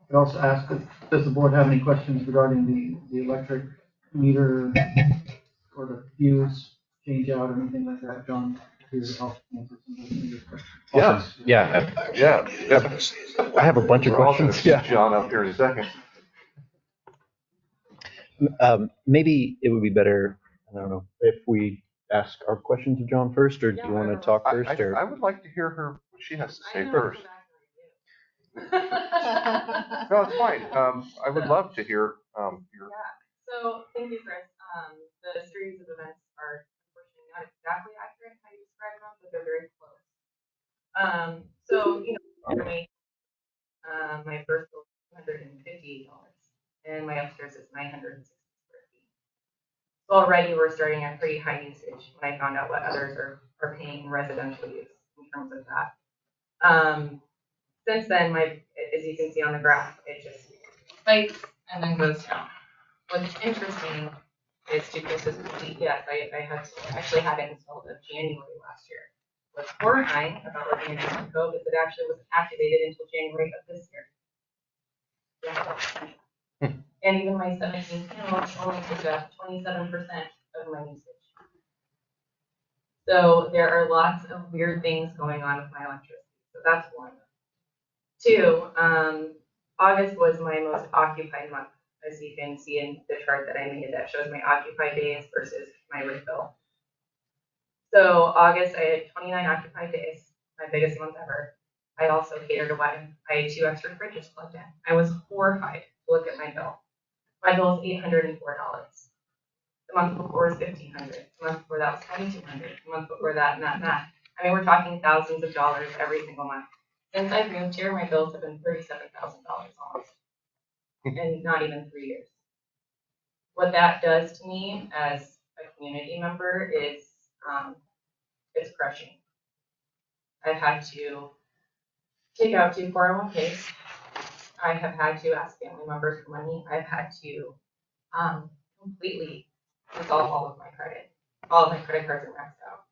I could also ask, does the board have any questions regarding the electric meter or the fuse change out or anything like that, John? Here to help answer some of those questions. Yeah. I have a bunch of We're all gonna questions. see Yeah. John up here in a second. Maybe it would be better, I don't know, if we ask our questions of John first, or do you want to talk first? Or I would like to hear what she has to say first. No, it's fine. I would love to hear your. So thank you, Chris. The series of events are unfortunately not exactly accurate how you describe them, but they're very close. So for me, my first bill was $258, and my upstairs So already we're starting at pretty high usage when I found out what others are paying in residential use in terms of that. Since then, as you can see on the graph, it just spikes and then goes down. What's interesting is to consistently, yes, I actually had it installed in January last year. What's horrifying about living in Shelter Cove is it actually was activated until January of this year. Yeah. And even my 17 panels only took up 27% of my usage. So there are lots of weird things going on with my electricity. So that's one. Two, August was my most occupied month, as you can see in the chart that I made that shows my occupied days versus my refill. So August, I had 29 occupied days, my biggest month ever. I also catered a wedding. I had 2 extra fridges plugged in. I was horrified to look at my bill. My bill was $804. The month before was $1,500. The month before that was $2,200. The month before that, and that. I mean, we're talking thousands of dollars every single month. Since I've moved here, my bills have been $37,000 almost, in not even 3 years. What that does to me as a community member is it's crushing. I've had to take out 2 401ks. I have had to ask family members for money. I've had to completely dissolve all of my credit. All of my credit cards are maxed out.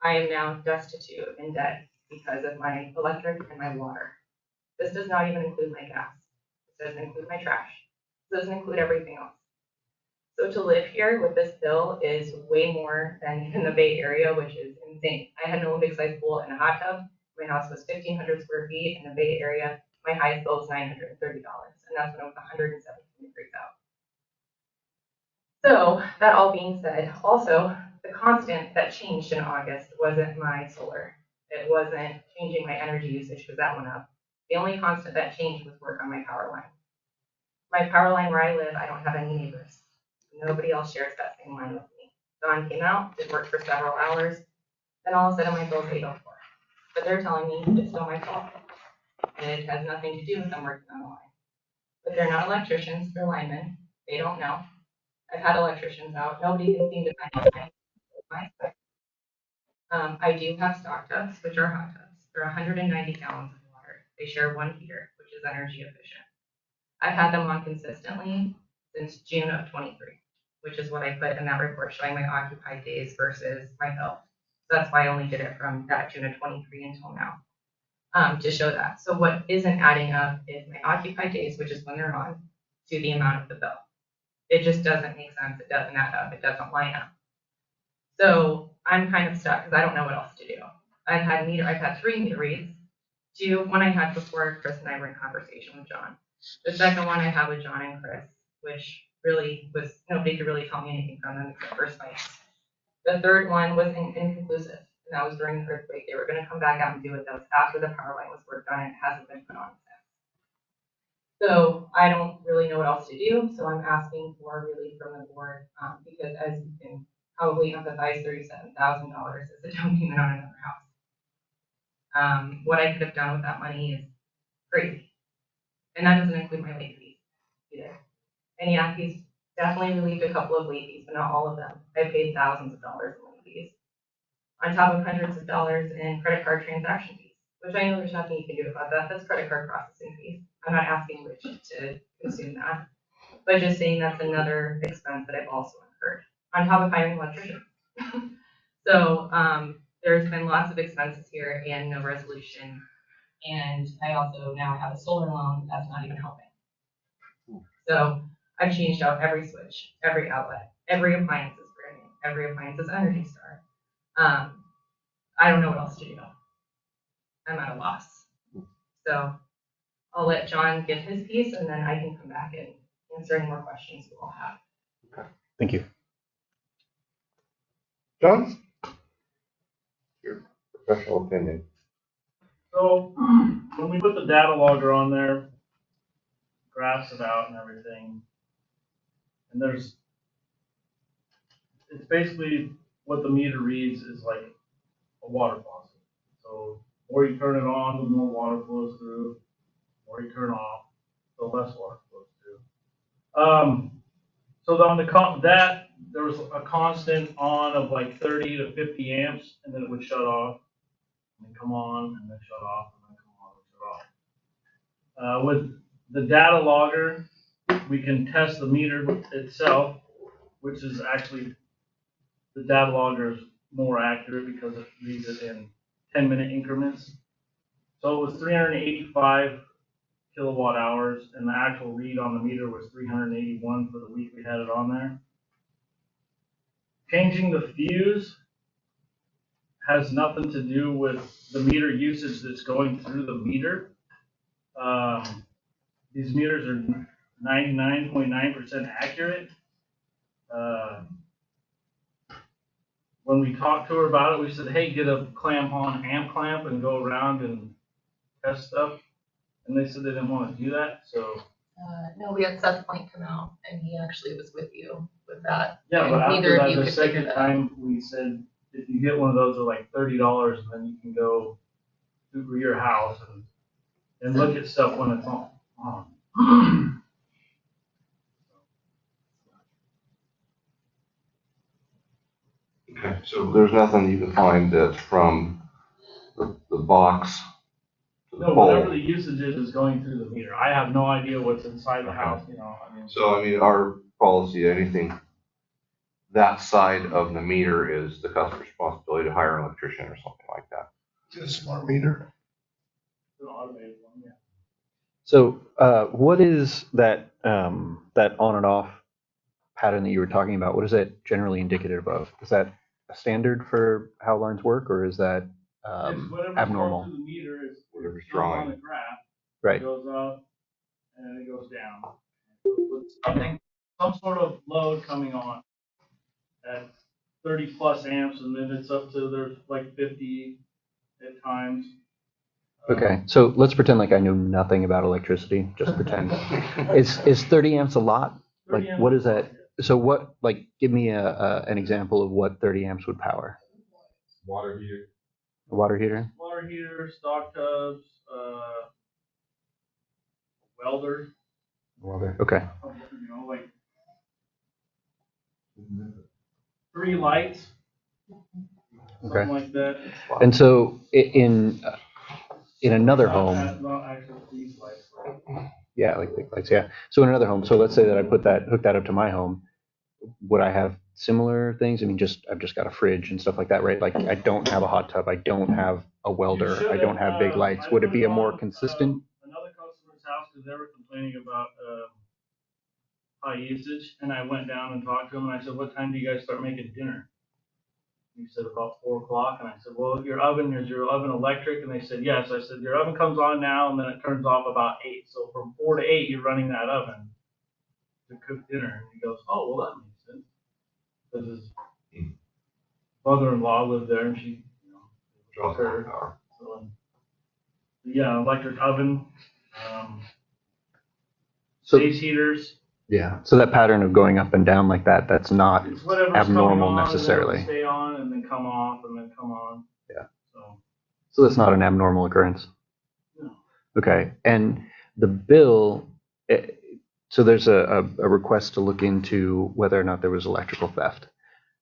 I am now destitute in debt because of my electric and my water. This does not even include my gas. This doesn't include my trash. This doesn't include everything else. So to live here with this bill is way more than in the Bay Area, which is insane. I had an Olympic-sized pool and a hot tub. My house was 1,500 square feet. In the Bay Area, my highest bill was $930, and that's when it was 117 degrees out. So that all being said, also the constant that changed in August wasn't my solar. It wasn't changing my energy usage because that went up. The only constant that changed was work on my power line. My power line where I live, I don't have any neighbors. Nobody else shares that same line with me. Dawn came out, it worked for several hours, then all of a sudden my bill's $804. But they're telling me it's still my fault. It has nothing to do with them working on the line. But they're not electricians, they're linemen. They don't know. I've had electricians out. Nobody can seem to find my spec. I do have stock tubs, which are hot tubs. They're 190 gallons of water. They share 1 heater, which is energy efficient. I've had them on consistently since June of 23, which is what I put in that report showing my occupied days versus my bill. So that's why I only did it from that June of 23 until now, to show that. So what isn't adding up is my occupied days, which is when they're on, to the amount of the bill. It just doesn't make sense. It doesn't add up. It doesn't line up. So I'm kind of stuck because I don't know what else to do. I've had 3 meter reads. 2, one I had before Chris and I were in conversation with John. The second one I had with John and Chris, which really was, nobody could really tell me anything from them except for spikes. The third one was inconclusive, and that was during the earthquake. They were going to come back out and do it. That was after the power line was worked on, and it hasn't been put on since. So I don't really know what else to do, so I'm asking for relief from the board, because as you can probably empathize, $37,000 is a down payment on another house. What I could have done with that money is crazy. And that doesn't include my late fees either. And yeah, he's definitely relieved a couple of late fees, but not all of them. I paid thousands of dollars in late fees, on top of hundreds of dollars in credit card transaction fees, which I know there's nothing you can do about that. That's credit card processing fees. I'm not asking Rich to consume that, but just saying that's another expense that I've also incurred, on top of hiring an electrician. So there's been lots of expenses here and no resolution. And I also now have a solar loan that's not even helping. So I've changed out every switch, every outlet, every appliance is brand new, every appliance is Energy Star. I don't know what else to do. I'm at a loss. So I'll let John give his piece and then I can come back and answer any more questions you all have. Okay. Thank you. John? Your professional opinion. So when we put the data logger on there, graphs it out and everything, and it's basically what the meter reads is like a water faucet. So the more you turn it on, the more water flows through. The more you turn off, the less water flows through. So on that there was a constant on of like 30 to 50 amps, and then it would shut off, and then come on, and then shut off, and then come on, and shut off. With the data logger, we can test the meter itself, which is actually, the data logger is more accurate because it reads it in 10-minute increments. So it was 385 kilowatt hours, and the actual read on the meter was 381 for the week we had it on there. Changing the fuse has nothing to do with the meter usage that's going through the meter. These meters are 99.9% accurate. When we talked to her about it, we said, hey, get a clamp on amp clamp and go around and test stuff. And they said they didn't want to do that, so. No, we had Seth Point come out, and he actually was with you with that. Yeah, but and after that, the second time, we said, if you get one of those, they're like $30, and then you can go to your house and look at stuff when it's on. Okay, so there's nothing you can find that's from the box to the No, pole. whatever the usage is going through the meter. I have no idea what's inside the house, you know, I mean. So, I mean, our policy, anything that side of the meter is the customer's responsibility to hire an electrician or something like that. Just smart meter. An automated one, yeah. So, what is that that on and off pattern that you were talking about? What is that generally indicative of? Is that a standard for how lines work, or is that abnormal? Whatever's going through the meter is Whatever's shown on drawing. the graph. Right. It goes up and it goes down. With something, some sort of load coming on at 30 plus amps, and then it's up to there's like 50 at times. Okay, so let's pretend like I know nothing about electricity. Just pretend. Is 30 amps a lot? Like, what is that? So what? Like, give me an example of what 30 amps would power. Water heater. A water heater. Water heater, stock tubs, welder. Welder. Okay. You know, like 3 lights. Okay. Something like that. And so in another home. Not actually these lights. Yeah, like big lights. Yeah. So in another home. So let's say that I hook that up to my home. Would I have similar things? I mean, I've just got a fridge and stuff like that, right? Like, I don't have a hot tub. I don't have a welder. I don't have big lights. Would it be a more consistent? Another customer's house, because they were complaining about high usage, and I went down and talked to him, and I said, what time do you guys start making dinner? He said about 4 o'clock, and I said, well, is your oven electric? And they said, yes. I said, your oven comes on now, and then it turns off about 8. So from 4 to 8, you're running that oven to cook dinner. And he goes, oh, well, that makes sense. Because his mother-in-law lived there, and she, draws her power. So, yeah, electric oven, space heaters. Yeah. So that pattern of going up and down like that, that's not abnormal necessarily. Stay on and then come off and then come on. Yeah. So that's not an abnormal occurrence. No. Okay. And the bill, so there's a request to look into whether or not there was electrical theft.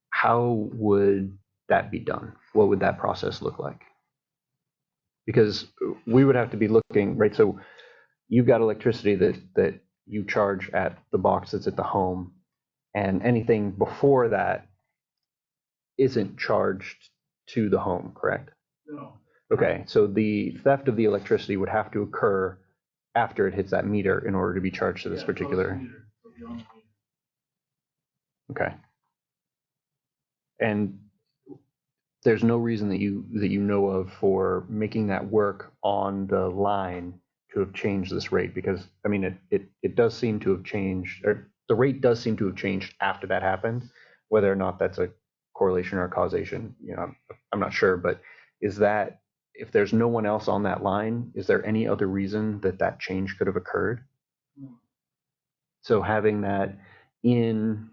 How would that be done? What would that process look like? Because we would have to be looking, right? So you've got electricity that you charge at the box that's at the home, and anything before that isn't charged to the home, correct? No. Okay, so the theft of the electricity would have to occur after it hits that meter in order to be charged to this particular. Okay. And there's no reason that you know of for making that work on the line to have changed this rate, because I mean it does seem to have changed, or the rate does seem to have changed after that happened. Whether or not that's a correlation or a causation, I'm not sure. But is that, if there's no one else on that line, is there any other reason that change could have occurred? No. So having that in,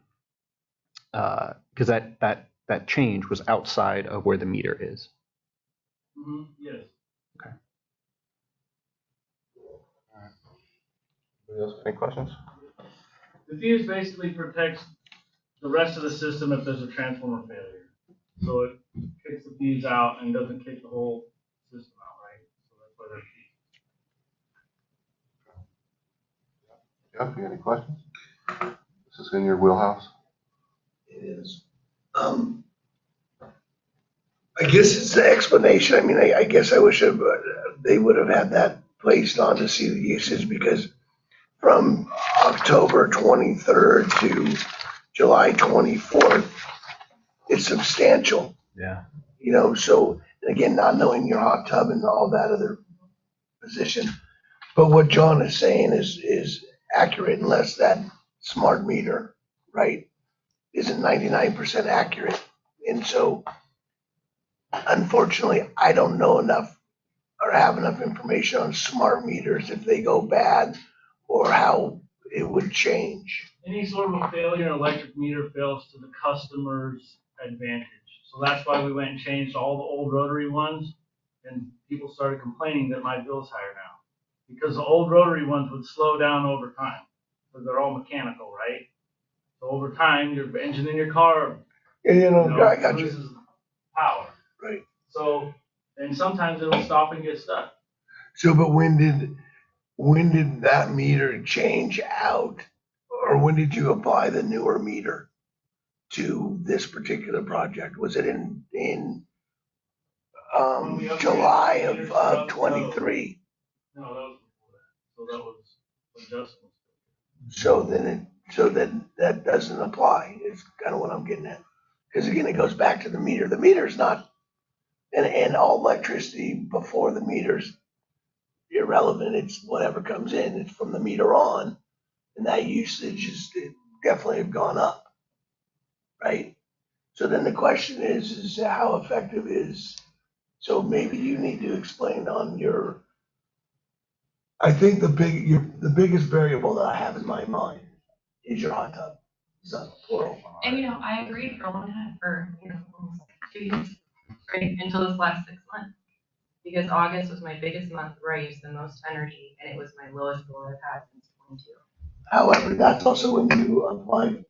because that change was outside of where the meter is. Mm-hmm. Yes. Okay. Anybody else have any questions? The fuse basically protects the rest of the system if there's a transformer failure. So it kicks the fuse out and doesn't kick the whole system out, right? So that's why they're Jeff, you got any questions? This is in your wheelhouse. It is. I guess it's the explanation. I mean, I guess I wish they would have had that placed on to see the usage, because from October 23rd to July 24th, it's substantial. Yeah. You know, so again, not knowing your hot tub and all that other position. But what John is saying is accurate, unless that smart meter, right, isn't 99% accurate. And so unfortunately, I don't know enough or have enough information on smart meters if they go bad or how it would change. any sort of a failure in electric meter fails to the customer's advantage. So that's why we went and changed all the old rotary ones, and people started complaining that my bill's higher now. Because the old rotary ones would slow down over time, because they're all mechanical, right? So over time, your engine in your car, I got you. loses power. Right. So, and sometimes it'll stop and get stuck. So, but when did that meter change out, or when did you apply the newer meter to this particular project? Was it in July of 23? No, that was before that. So that was adjustments. So then that doesn't apply. It's kind of what I'm getting at. Because again, it goes back to the meter. The meter's not, and all electricity before the meter's irrelevant. It's whatever comes in. It's from the meter on, and that usage is definitely have gone up, right? So then the question is how effective is. So maybe you need to explain on your. I think the biggest variable that I have in my mind is your hot tub. So plural. And I agreed for a long time, for almost 2 years, right, until this last 6 months. Because August was my biggest month where I used the most energy, and it was my lowest bill I've had since 22. However, that's also when you apply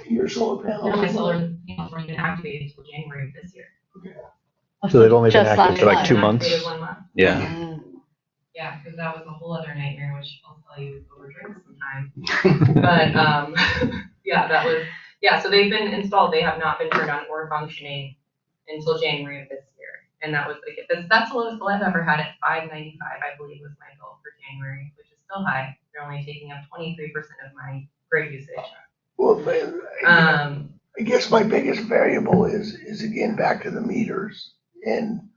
your solar panels. No, my solar panels weren't even activated until January of this year. So they've only been Just active for like 2 months? Activated 1 month. Yeah. Yeah, because that was a whole other nightmare, which I'll tell you over drinks sometime. But yeah, so they've been installed. They have not been turned on or functioning until January of this year. And that was that's the lowest bill I've ever had at $5.95, I believe was my bill for January, which is still high. They're only taking up 23% of my grid usage. Well, I guess my biggest variable is again back to the meters and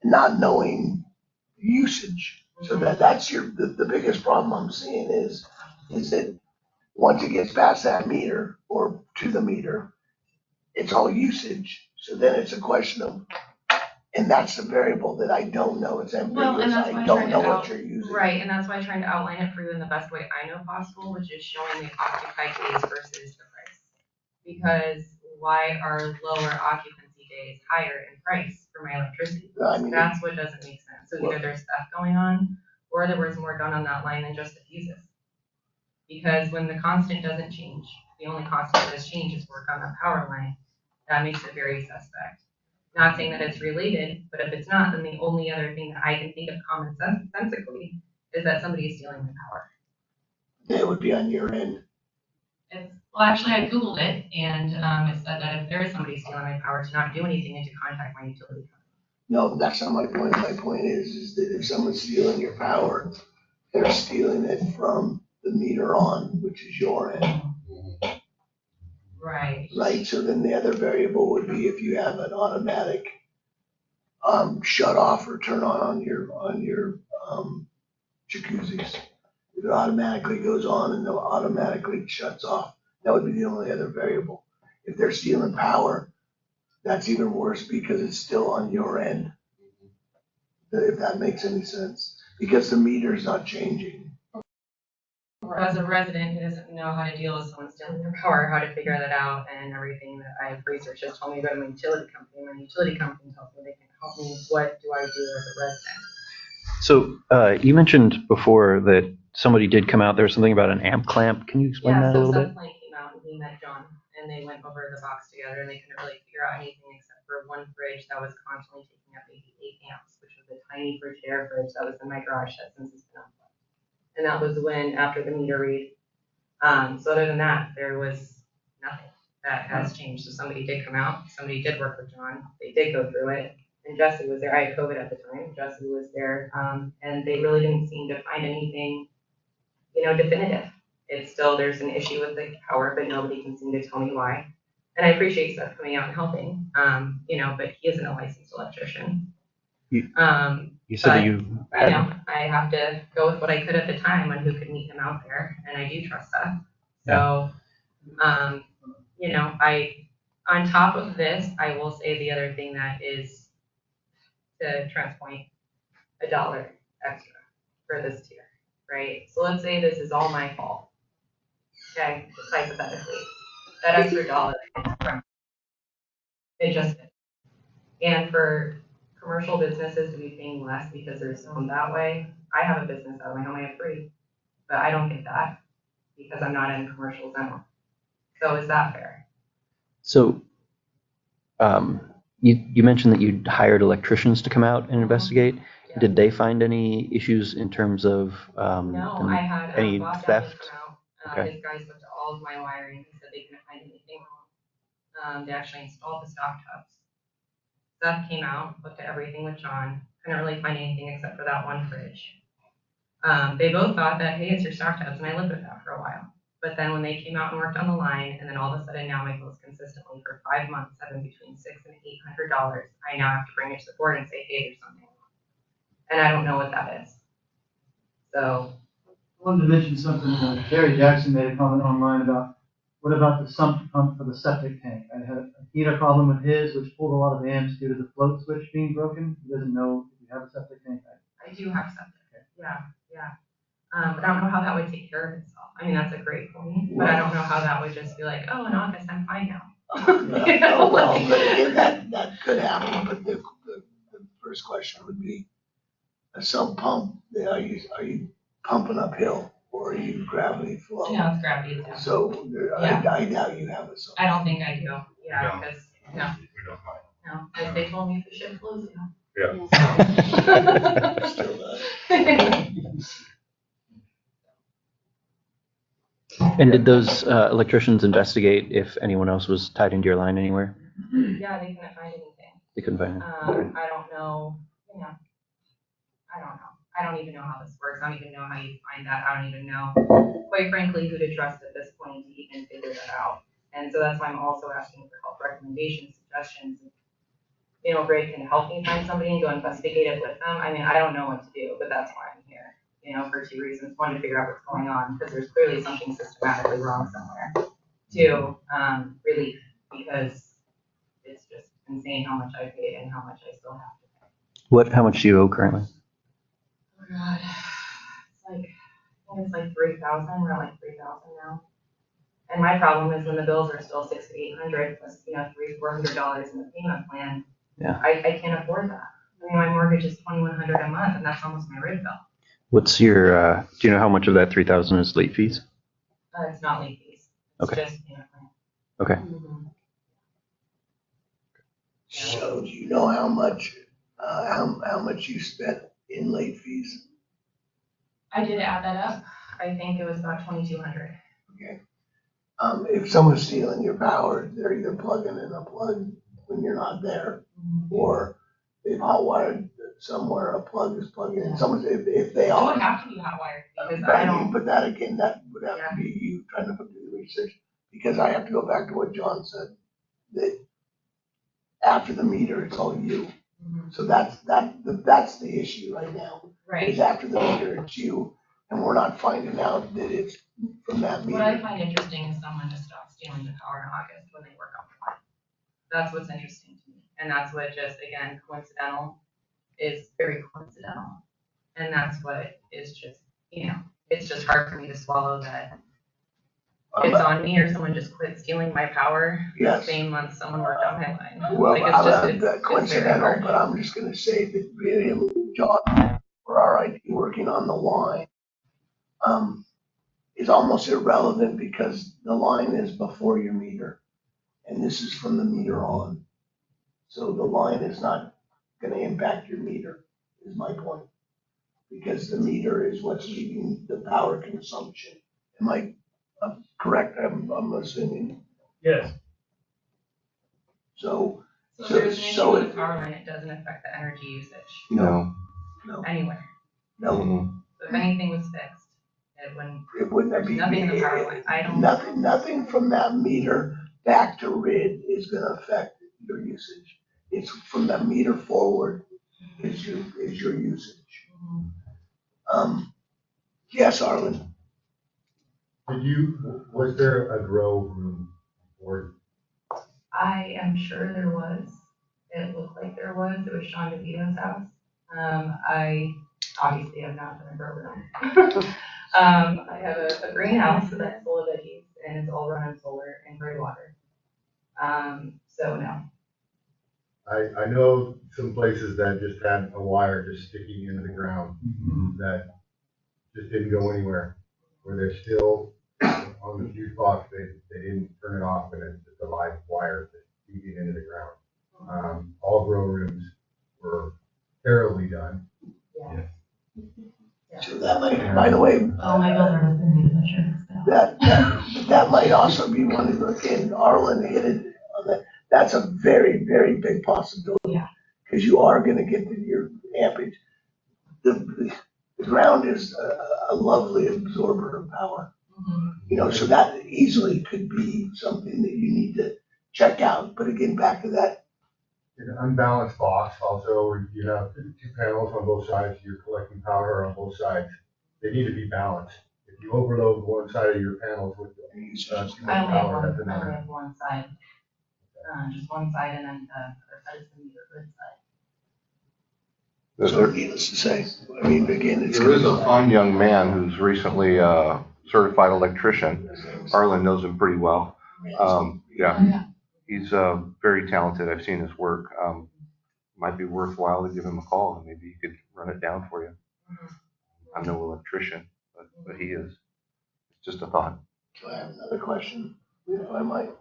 not knowing usage. So that's the biggest problem I'm seeing is that once it gets past that meter or to the meter, it's all usage. So then it's a question of, and that's the variable that I don't know. It's ambiguous. Well, and that's why I don't know what you're using. Right, and that's why I'm trying to outline it for you in the best way I know possible, which is showing the occupied days versus the price. Because why are lower occupancy days higher in price for my electricity? That's what doesn't make sense. So either there's theft going on, or there was more done on that line than just the fuses. Because when the constant doesn't change, the only constant that has changed is work on the power line. That makes it very suspect. Not saying that it's related, but if it's not, then the only other thing that I can think of sensically is that somebody is stealing my power. It would be on your end. Well, actually, I Googled it, and it said that if there is somebody stealing my power, to not do anything and to contact my utility company. No, that's not my point. My point is that if someone's stealing your power, they're stealing it from the meter on, which is your end. Right. Right, so then the other variable would be if you have an automatic shut off or turn on your jacuzzis. If it automatically goes on and it automatically shuts off, that would be the only other variable. If they're stealing power, that's even worse because it's still on your end. If that makes any sense, because the meter's not changing. Or as a resident who doesn't know how to deal with someone stealing their power, how to figure that out, and everything that I've researched has told me about my utility company. My utility company tells me they can help me. What do I do as a resident? So you mentioned before that somebody did come out. There was something about an amp clamp. Can you explain that a little bit? Clamp came out and he met John, and they went over the box together and they couldn't really figure out anything except for one fridge that was constantly taking up maybe 8 amps, which was a tiny Frigidaire fridge that was in my garage that since it's been unplugged. And that was when, after the meter read. So other than that, there was nothing that has changed. So somebody did come out, somebody did work with John, they did go through it, and Jesse was there. I had COVID at the time, Jesse was there, and they really didn't seem to find anything, definitive. It's still, there's an issue with the power, but nobody can seem to tell me why. And I appreciate Seth coming out and helping, but he isn't a licensed electrician. You said that you had. I have to go with what I could at the time on who could meet him out there, and I do trust Seth. So, on top of this, I will say the other thing that is, to Trent's point, $1 extra for this tier, right? So let's say this is all my fault. Okay, just hypothetically, that extra $1, it just is. And for commercial businesses to be paying less because they're zoned that way, I have a business out of my home, I have free, but I don't get that because I'm not in commercial zone. So is that fair? So, you mentioned that you hired electricians to come out and investigate. Yeah. Did they find any issues in terms of no, I had any Bob theft? Come out. Okay. His guys looked at all of my wiring. He said they couldn't find anything wrong. They actually installed the stock tubs. Seth came out, looked at everything with John. Couldn't really find anything except for that one fridge. They both thought that, hey, it's your stock tubs, and I lived with that for a while. But then when they came out and worked on the line, and then all of a sudden now my bills consistently for 5 months have been between $600 and $800, I now have to bring it to the board and say, hey, there's something wrong. And I don't know what that is. So. I wanted to mention something. Jerry Jackson made a comment online about what about the sump pump for the septic tank? I had a heater problem with his, which pulled a lot of amps due to the float switch being broken. He doesn't know if you have a septic tank. I do have septic. Okay. Yeah. But I don't know how that would take care of itself. I mean, that's a great point, but I don't know how that would just be like, oh, in August, I'm fine now. But again, that could happen, but the first question would be, a sump pump, are you pumping uphill or are you gravity flow? No, it's gravity flow. So I doubt you have a sump. I don't think I do. Yeah, because no, as they told me, if the ship flows, Yeah. Still does. And did those electricians investigate if anyone else was tied into your line anywhere? Yeah, they couldn't find anything. They couldn't find anything. Okay. I don't know. I don't know. I don't even know how this works. I don't even know how you find that. I don't even know, quite frankly, who to trust at this point to even figure that out. And so that's why I'm also asking for help, recommendations, suggestions. Greg can help me find somebody and go investigate it with them. I mean, I don't know what to do, but that's why I'm here. For 2 reasons. One, to figure out what's going on, because there's clearly something systematically wrong somewhere. 2, relief, because it's just insane how much I paid and how much I still have to pay. How much do you owe currently? Oh God, I think it's like 3,000. We're at like 3,000 now. And my problem is when the bills are still $600 to $800 plus, $300-$400 in the payment plan. Yeah. I can't afford that. I mean, my mortgage is $2,100 a month, and that's almost my rate bill. What's your, do you know how much of that 3,000 is late fees? It's not late fees. It's Okay. just payment plan. Okay. Mm-hmm. So do you know how much you spent in late fees? I did add that up. I think it was about $2,200. Okay. If someone's stealing your power, they're either plugging in a plug when you're not there, or they've hotwired somewhere, a plug is plugging in. Someone's, if they It are. would have to be hotwired because I don't. But that again, that would have to be you trying to do the research, because I have to go back to what John said, that after the meter, it's all you. Mm-hmm. So that's the issue right now. Right. Is after the meter, it's you, and we're not finding out that it's from that meter. What I find interesting is someone just stopped stealing the power in August when they work on the line. That's what's interesting to me. And that's what just, again, coincidental is very coincidental. And that's what is just, it's just hard for me to swallow that it's on me or someone just quit stealing my power the same month someone worked on my line. Well, it's coincidental, but I'm just going to say that really, John, for our IT working on the line, is almost irrelevant because the line is before your meter. and this is from the meter on. So the line is not gonna impact your meter, is my point. Because the meter is what's leading the power consumption. Am I correct? I'm assuming. Yes. So, So if there's an issue with the power line, it doesn't affect the energy usage No. anywhere. No. Mhm. So if anything was fixed, It wouldn't be. nothing in the power line. I don't. Nothing from that meter back to RID is gonna affect your usage. It's from that meter forward is your usage. Yes, Arlen. Was there a grow room or? I am sure there was. It looked like there was. It was Sean DeVito's house. I obviously have not done a grow room. I have a greenhouse that's full of veggies and it's all run on solar and gray water. So no. I know some places that just had a wire just sticking into the ground that just didn't go anywhere, where they're still on the fuse box, they didn't turn it off, and it's just a live wire that's feeding into the ground. All grow rooms were terribly done. Yeah. So that might, by the way. Oh, my builder has been using insurance. That might also be one of the, and Arlen hit it on that. That's a very, very big possibility. Yeah. Because you are gonna get your ampage. The ground is a lovely absorber of power. You know, so that easily could be something that you need to check out. But again, back to that. An unbalanced box, also, you have two panels on both sides, you're collecting power on both sides. They need to be balanced. If you overload one side of your panels with too much power, that's I only another. have one side. Just one side, and then the other side is the meter grid side. So needless to say, I mean, again, it's. There is a fine young man who's recently certified electrician. Arlen knows him pretty well. Yeah, he's very talented. I've seen his work. Might be worthwhile to give him a call and maybe he could run it down for you. I'm no electrician, but he is. It's just a thought. So I have another question, if I might.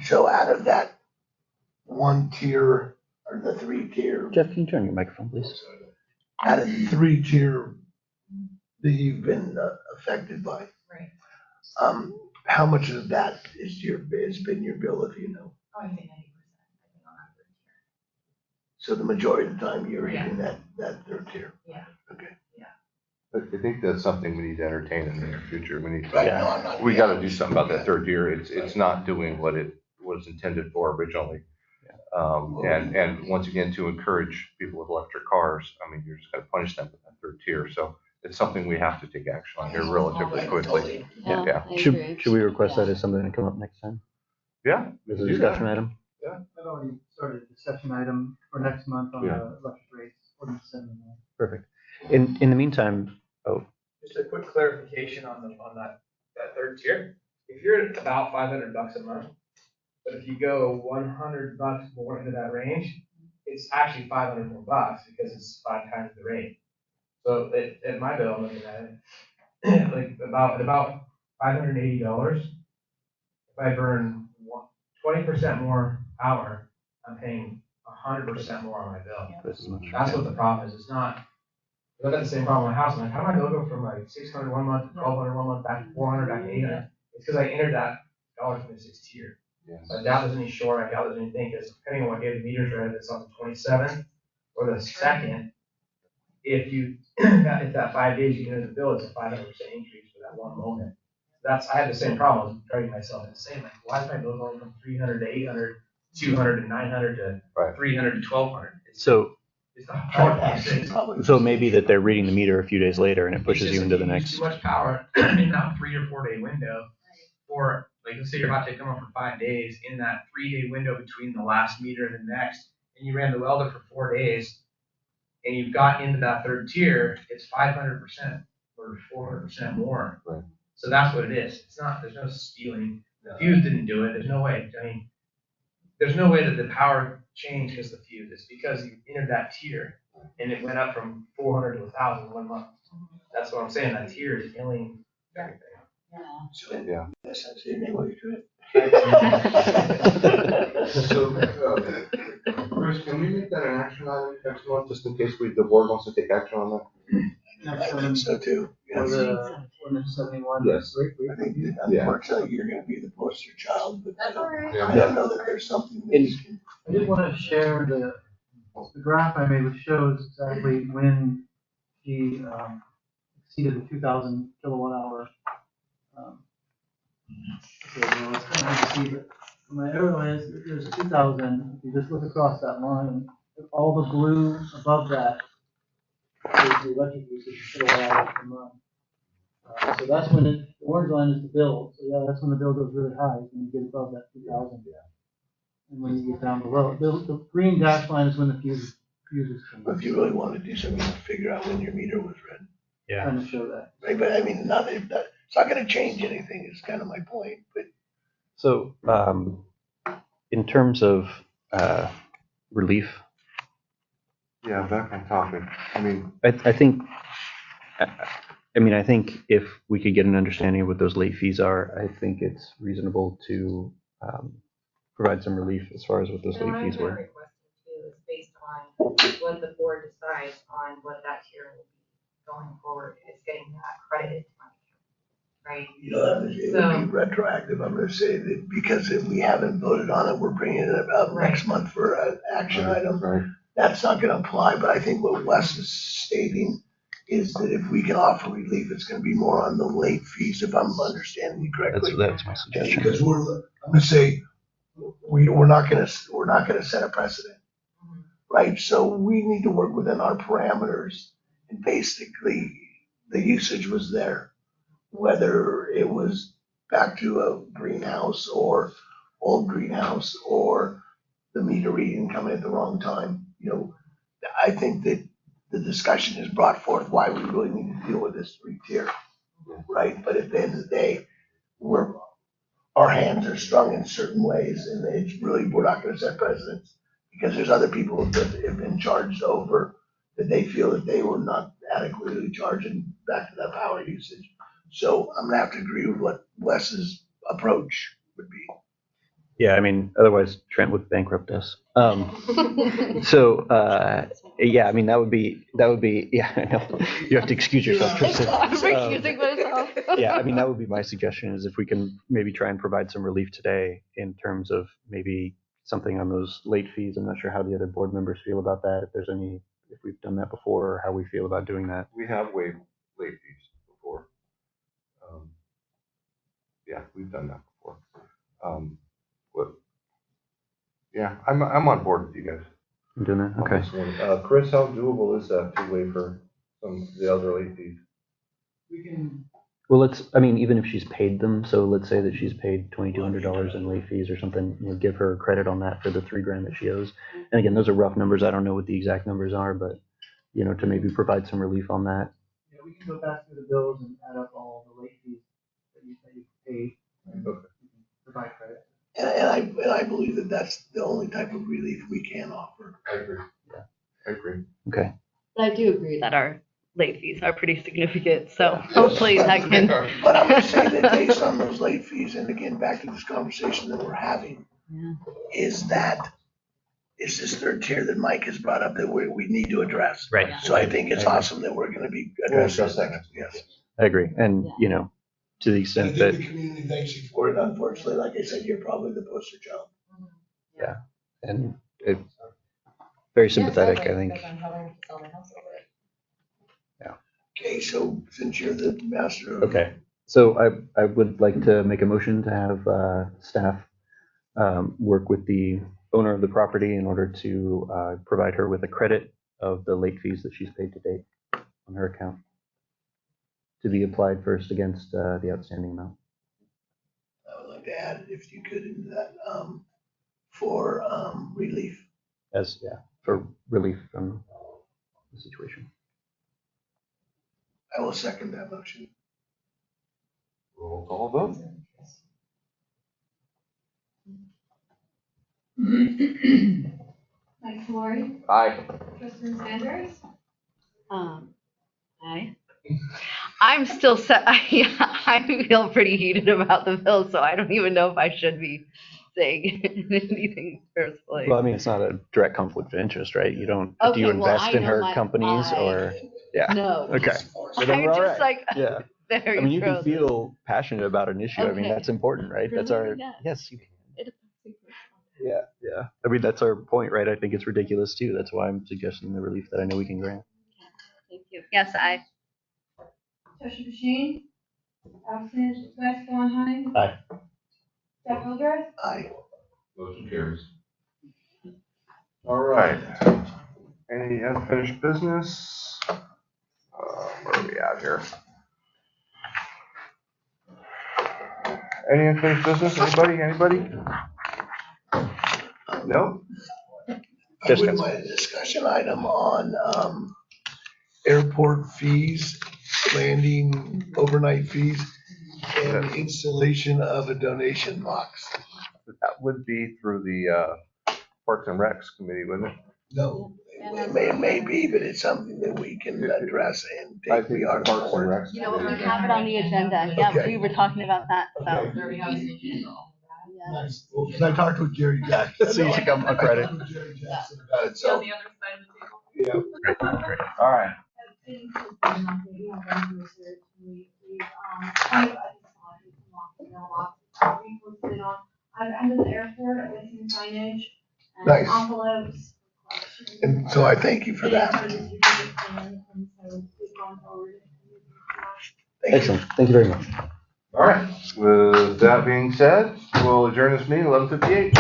So out of that one tier or the 3-tier. Jeff, can you turn your microphone, please? Out of the 3-tier that you've been affected by. Right. How much of that has been your bill, if you know? Oh, I think 90%. I think on that third So the majority of the time you're Yeah. hitting that 3rd tier. Yeah. Okay. I think that's something we need to entertain in the near future. We need to, Right, no, I'm not- we got to do something about that 3rd tier. It's not doing what it was intended for originally. And once again, to encourage people with electric cars, I mean, you're just going to punish them with that 3rd tier. So it's something we have to take action on here relatively quickly. Yeah. Should we request that as something to come up next time? Yeah. As a discussion item? Yeah. I've already started a discussion item for next month on Yeah. the electric rates, ordinance 7. Perfect. In the meantime, Just a quick clarification on that 3rd tier. If you're at about $500 a month, but if you go $100 more into that range, it's actually $500 more bucks because it's 5 times the rate. So at my bill, I'm looking at it, like about $580. If I burn 20% more power, I'm paying 100% more on my bill. That's what the problem is. It's not. I got the same problem in my house. I'm like, how do I go from like 600 one month to 1200 one month back to 400 back to 800? It's because I entered that $1.26 tier. Yes. But that doesn't any short. That doesn't anything because depending on what day the meter's read, if it's on the 27th or the 2nd, if that 5 days you enter the bill, it's a 500% increase for that one moment. I had the same problem. I was driving myself insane. Like, why is my bill going from 300 to 800, 200 to 900 to 300 to 1200? So maybe that they're reading the meter a few days later and it pushes you into the use next. Too much power in that 3 or 4 day window, or like let's say your hot take come on for 5 days. In that 3 day window between the last meter and the next, and you ran the welder for 4 days, and you've got into that 3rd tier, it's 500% or 400% more. Right. So that's what it is. It's not. There's no stealing. The fuse didn't do it. There's no way. I mean, there's no way that the power changed because the fuse. It's because you entered that tier and it went up from 400 to 1,000 in 1 month. That's what I'm saying. That tier is killing everything. So, Yeah. that's the only way to do it. So, Chris, can we make that an action item next month, just in case the board wants to take action on that? I think so too. For the ordinance 71. Yes. I think that Yeah. unfortunately you're gonna be the poster child, but That's all right. I don't know that there's something that you can. I did want to share the graph I made, which shows exactly when she exceeded the 2,000 kilowatt hour. Okay, well, it's kind of hard to see, but my arrow is, there's 2,000, if you just look across that line, all the blue above that is the electric usage kilowatt hours per month. So that's when the orange line is the bill, so yeah, that's when the bill goes really high, when you get above that 2,000. And when you get down below, the green dash line is when the fuses come on. If you really want to do something, you figure out when your meter was read. Yeah. Trying to show that. Right, but I mean, it's not gonna change anything, is kind of my point, but. So, in terms of relief, Yeah, back on topic. I mean, I think if we could get an understanding of what those late fees are, I think it's reasonable to provide some relief as far as what those late fees were. Is based on what the board decides on what that tier will be going forward, is getting that credited to my account, right? You know, it would be retroactive. I'm gonna say that because if we haven't voted on it, we're bringing it up next month for an action item. Right. That's not gonna apply, but I think what Wes is stating is that if we can offer relief, it's gonna be more on the late fees, if I'm understanding you correctly. That's my suggestion. Because I'm gonna say, we're not gonna set a precedent, right? So we need to work within our parameters, and basically, the usage was there. Whether it was back to a greenhouse or old greenhouse or the meter reading coming at the wrong time, I think that the discussion has brought forth why we really need to deal with this 3-tier, right? But at the end of the day, our hands are strung in certain ways, and we're not gonna set precedents, because there's other people that have been charged over that they feel that they were not adequately charging back to that power usage. So I'm gonna have to agree with what Wes's approach would be. Yeah, I mean, otherwise Trent would bankrupt us. Yeah, I mean, that would be, yeah, I know. You have to excuse yourself, Tristan. I'm excusing myself. Yeah, I mean, that would be my suggestion, is if we can maybe try and provide some relief today in terms of maybe something on those late fees. I'm not sure how the other board members feel about that, if we've done that before, or how we feel about doing that. We have waived late fees before. Yeah, we've done that before. Yeah, I'm on board with you guys. I'm doing that? Okay. Chris, how doable is that to waive for some of the other late fees? We can. Well, even if she's paid them, so let's say that she's paid $2,200 in late fees or something, give her credit on that for the $3,000 that she owes. And again, those are rough numbers. I don't know what the exact numbers are, but, to maybe provide some relief on that. Yeah, we can go back through the bills and add up all the late fees that you paid. And provide credit. And I believe that that's the only type of relief we can offer. I agree. Yeah, I agree. Okay. But I do agree that our late fees are pretty significant, so hopefully that can. But I'm gonna say that based on those late fees, and again, back to this conversation that we're having, is this 3rd tier that Mike has brought up that we need to address. Right. So I think it's awesome that we're gonna be addressing that. Yes. I agree. And, to the extent that. The community thanks you for it. Unfortunately, like I said, you're probably the poster child. Yeah. And very sympathetic, I think. Yeah. Okay, so since you're the master of. Okay. So I would like to make a motion to have staff work with the owner of the property in order to provide her with a credit of the late fees that she's paid to date on her account, to be applied first against the outstanding amount. I would like to add, if you could, into that, for relief. For relief from the situation. I will second that motion. Roll call vote. Mike Flory, Aye. Tristan Sanders, Aye. I'm still I feel pretty heated about the bill, so I don't even know if I should be saying anything personally. Well, I mean, it's not a direct conflict of interest, right? You don't, do you Okay, well, invest I in know her my- companies or, yeah. No. Okay. So then I'm we're all just right. like, Yeah. very I mean, you can frozen. feel passionate about an issue. I mean, Okay. that's important, right? That's Really? our, Yeah. yes, you can. It affects me personally. Yeah, yeah. I mean, that's our point, right? I think it's ridiculous too. That's why I'm suggesting the relief that I know we can grant. Thank you. Yes, I. Trustee Machine? Absent. Wes Gronheim? Aye. Jeff Hogarth? Aye. Motion carries. All right. Any unfinished business? Where are we at here? Any unfinished business? Anybody? No? I wouldn't mind a discussion item on, airport fees, landing overnight fees, and installation of a donation box. That would be through the Parks and Recs committee, wouldn't it? No, it may be, but it's something that we can address and I take think the art Parks and forward. Recs. You know, we have it on the agenda. Yeah, Okay. we were talking about that, so. Okay. Nice. Well, 'cause I talked with Jerry Jackson. So you should come on credit. I talked with Jerry Jackson about it, so. On the other side of the table. Yeah. All right. I've ended the airport, I was in signage. And Nice. envelopes. And so I thank you for that. Excellent. Thank you very much. All right. With that being said, we'll adjourn this meeting 11:58.